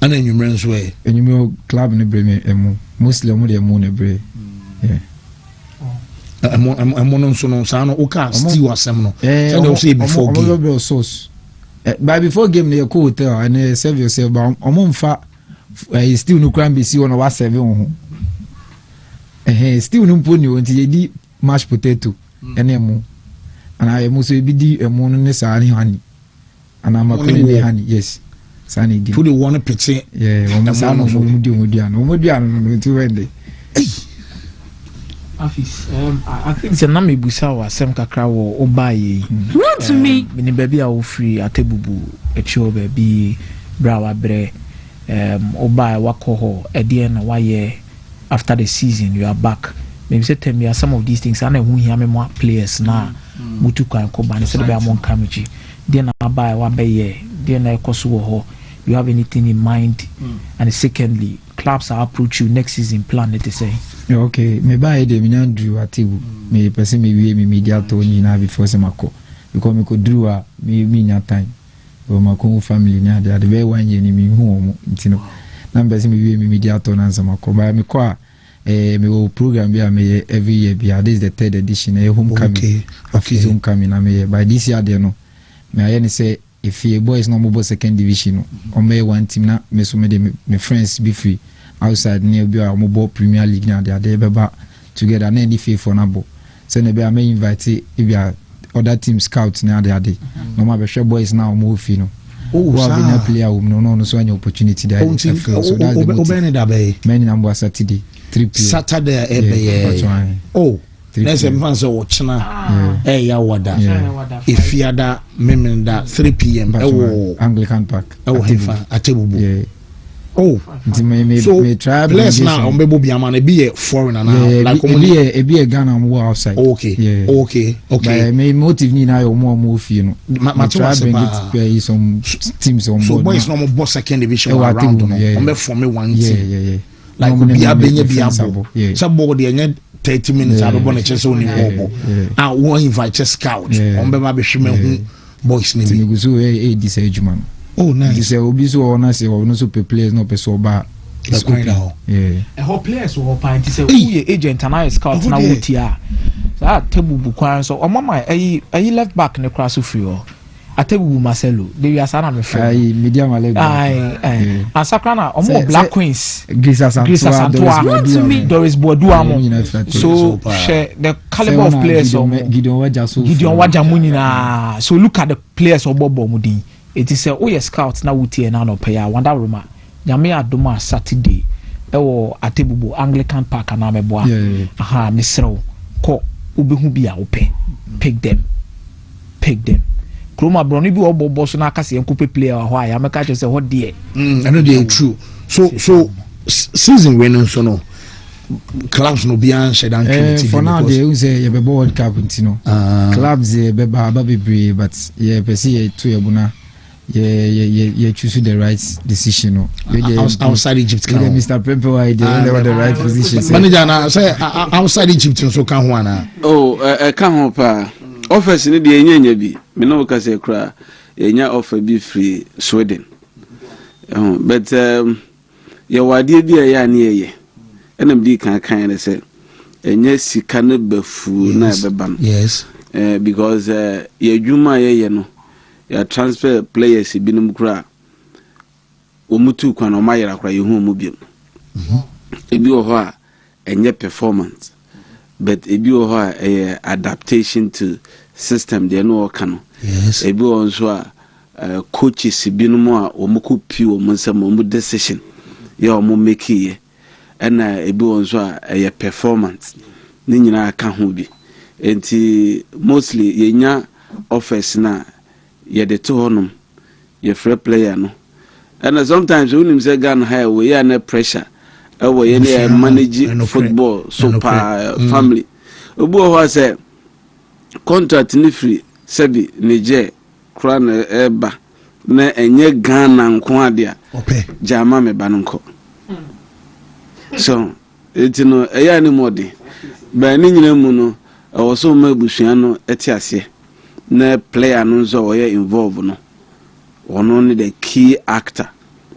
Ana enyumre nso e. Enyumre club ne bre me emu. Mostly omo de emu ne bre. Yeah. Emu no nso no sa no o ka stew asem no. Say they say before game. Omo sauce. By before game na go hotel and serve yourself but omo mfa still no kran be si won wa serve won ho. Still no mpo ni wonti di mashed potato ene emu. And emu so bi di emu no ne sa ni honey. And amakoni ne honey yes. Sani di. Put the one pete. Yeah, omo sa no mo di no ti wende. Afis, I think the name Busa was some kakra or obaye. Wontumi. Mini baby are free at Tebubu, a show baby, brawa bre, obaye wakoho, at the end of 1 year after the season, you are back. Maybe say tell me some of these things, and I won't hear me more players now. Mutuka and Koban, instead of Amon Kamichi. Then I buy 1 year, then I kosuo. You have anything in mind? And secondly, clubs are approach you next season plan it to say. Okay, me buy the me Andrew atibu. Me person me we me media to nyina before se mako. Because me could drew a me nya time. O mako family nya the be 1 year ni me hu omo ntino. Na person me we me media to na mako. Ba me kwa me o program bi me every year bi. This is the 3rd edition homecoming. Okay. Homecoming na me by this year there no. Me aye say if your boys no mobile 2nd division o me one team na me so me de me friends be free outside near be our mobile Premier League na they beba together na any for na bo so na be am invite if you other team scouts na they no ma be share boys now mo fi no who have been a player no so any opportunity there so that's the many number Saturday 3 p.m. Saturday oh let's say man so watchna ya wada if you ada memenda 3 p.m. Anglican Park Atebubu oh me try let's now mbebo bi amana be a foreigner now like be a Ghana mo outside okay but me motive ni na yo mo fi no ma try bring it play some teams on board so boys no mo boss 2nd division around no on form one team like bi abenye bi abo sabo de enye 30 minutes I don't want to chase only bobo. I want invite a scout. On be ma be hweme hu boys ni bi. So this age man. Oh nice. This obi so ona say no so players no person ba. Her players who are say who agent and I scout now wotia. That table bukwan so mama I left back in the cross of you. Atebu Marcelo, they are sana me friend. Medium leg. Aye. And Sakrana, omo Black Queens. Grisa Santua. Doris Bodua. So share the caliber of players. Gideon Wajamunina. So look at the players of Bobo Mudi. It is a scouts na wuti and no pay. Wanda Roma. Yame Adoma Saturday. Ewo Atebu Anglican Park anameboa. Aha, Misro. Ko ubehu bia ope. Pick them. Kroma broni bi obo so na akase enkope player ho a ya meka say what there I know they true so season when so no clubs no be answer dan for now they say you be World Cup ntino clubs be ba bebre but yeah pesi to yebuna you choose the right decision no outside Egypt can Mr. Pempe why they the right position manager na say outside Egypt so kan ho ana kan ho pa offers ni de enya bi me no ka say kra enya offer bi free Sweden but ye wade bi ya na ye enam di kan na say enya sika na bafu na beba yes because ye dwuma ye no ya transfer players binum kra omutu kwa no mayera kra ye hu mu bi ebi o ho a enya performance but ebi o ho a adaptation to system they no kan yes ebi on so a coaches binum a omuko pi o munsam o mu decision ya o mu make ye na ebi on so a performance ni nyina ka ho bi enti mostly yenya offers na ye de to honum ye free player no and sometimes when him say Ghana high we ya na pressure we ye manage football so pa family obu ho say contract ni free sebi Niger kra na eba na enye Ghana nko ade a jama me ba nko so etino eya ni modi ba ni nyina mu no o so ma busuan no etiase na player no so we involve no ono ni the key actor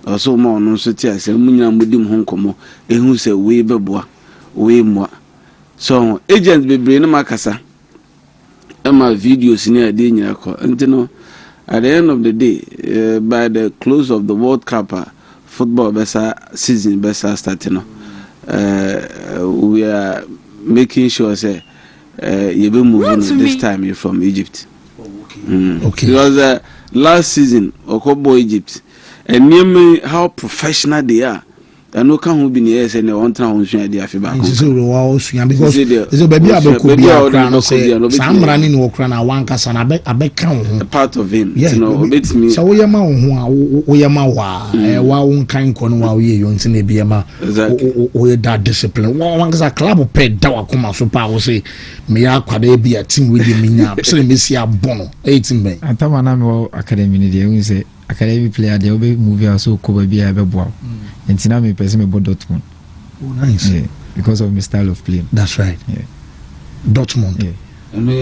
also ma ono so tiase mu nyina modim ho nkomo ehu se we beboa we moa so agents bebre no makasa ema videos ni ade nyina ko ntino at the end of the day by the close of the World Cup football besa season besa starting no we are making sure say you be moving this time you're from Egypt. Okay. Because last season Okobo Egypt and near me how professional they are. I know can who be near say ne want to share their feedback. Because it's a baby abeku say some running no kra na wan kasa na abeka a part of him. Yeah, you know bit me. So we ma ho we ma wa wa won kan ko no wa we yo nti na bia ma we that discipline. Wan kasa club pay da wa koma so pa wo say me ya kwada bia team we dey minya so me si abono 18 men. Antama na me academy ni dey we say academy player dey we move also ko ba bia be boa. And now me person me bought Dortmund. Oh, nice. Yeah, because of my style of playing. That's right. Yeah. Dortmund. Yeah.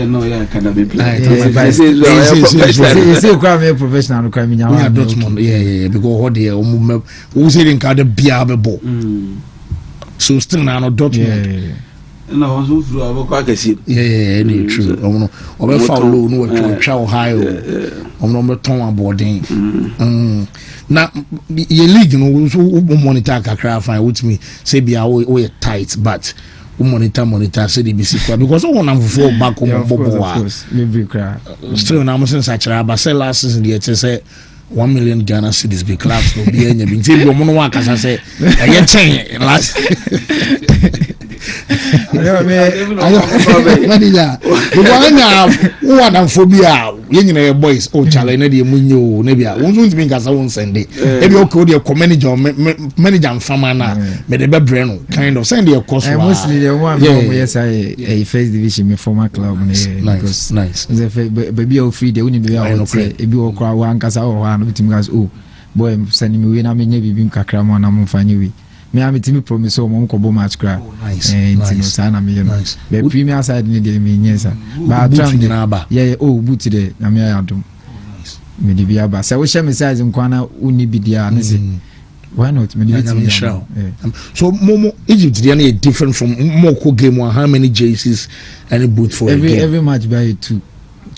No, academy player. You say quite professional. Dortmund. Yeah. Because what they who say in kind of biable. So still now Dortmund. Yeah. No, also through our quackers. Yeah, true. Or follow no chow high. Or no ton boarding. Now, your league, you know, who monitor kakra fine with me, say be we tight, but who monitor say the BC because I want to fall back on Bobo. Still, now, since I tried, but say last season, the say 1 million Ghana cedis be clubs no be any been tell you mono as I say I get change last one and phobia you boys oh chale na dey munyo na bia won so ntimi nkasa won sende e be okay dey manager farmer na me dey be brain no kind of send your course mostly the one yes I first division me former club nice the baby o free dey woni be e bi o kwa wan kasa o no bitimi gas oh boy send me we na me nya bibim kakra mo na mo fanye we me am timi promise o mo ko bo match cry ntino sana me no be premier side ni dey me nyesa ba tram yeah oh boot dey na me adom me dey bia ba say wo share me size nkwana uni bidia na say Why not? So Momo Egypt they are different from Moko game one. How many jerseys any boot for every match by two.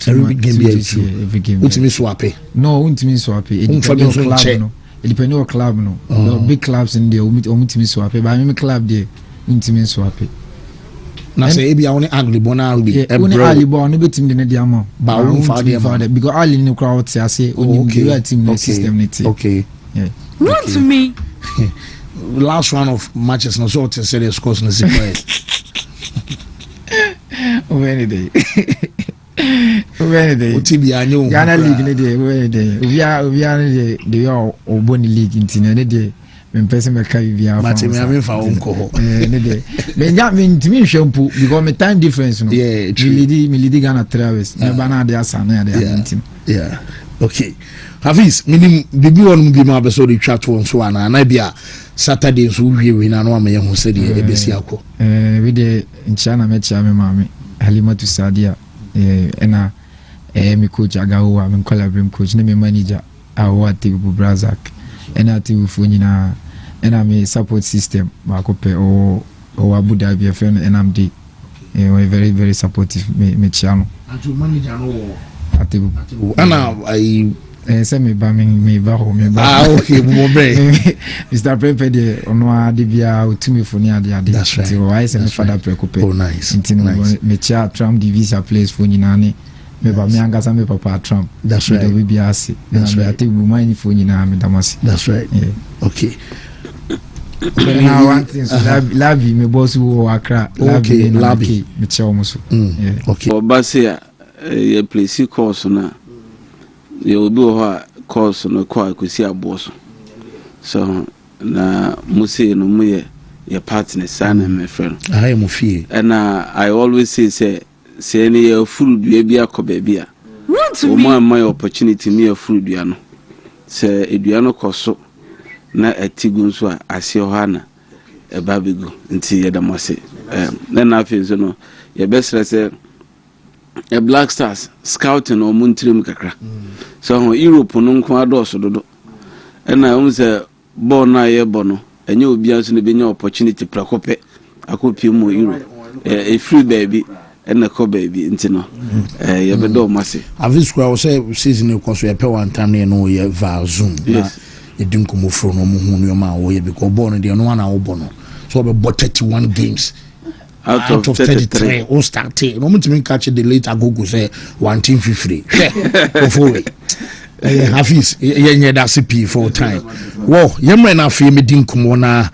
Every game be two. Every game. What mean swap? No, what mean swap? It depends on club no. Big clubs in there what mean swap. But I mean club there what mean swap. Na say e be only ugly bona be only ali bon no betim de ne amount. Ba won fa de because ali no crowd say only the team no system ne team. Okay. Yeah. Wontumi. Last round of matches no so to say the scores no surprise. When day. Otibi anyo. Ghana league ne dey when day. Obi ne dey oboni league intino ne dey. Men person me carry via but me have fa onko ho ne dey men ja men timi hwempu because me time difference no yeah me lead Ghana Travis me bana dey asa na dey antim yeah okay Hafiz minim bibi won bi ma be so dey twa to so ana na bia Saturday so wie na no amaye ho se dey ebesi akọ we dey nchana me chia me mama Halimatu Sadia ena me coach Agawo me collaborating coach ne me manager awa Tibu Brazak ena Tibu Funyina ena me support system makope o Abu Dhabi FM NMD we very very supportive me channel and manager no Atibu ana I say me ba ho okay mo bre Mr. Pepe de ono ade bia otumi foni ade that's right. So I say me father prekope oh nice me cha Trump divisa place for nyina ne me ba me angasa me papa Trump that's right we be ase na be Atibu mine for nyina me damasi that's right yeah. Okay. Now one thing so labi me boss wo Accra labi me che omo so okay Obasia ye place course na ye obi ho course no kwa kwesi aboso so na musi no mu ye partner sana my friend I am fie and I always say any full dua bi akoba bia my opportunity me a full dua no say edua no koso na atigu nso a ase ohana e babego nti ye damase na na afenso no ye besre say e Black Stars scouting o muntirim kakra so Europe no nko adoso dodo na say ball na ye bono enye obi anso ne benya opportunity prakope akopie mo Europe e free baby na ko baby nti no ye bedo mase avisco I say season e konso ye pe one time no ye va zoom yes. Edin komo fro no mo hu no ma wo ye because born dey no one na wo bono so be 31 games out of 33 o started no mutimi catch the late agogo say 150 forward Hafiz ye that CP for time wo ye mre na afie medin komo na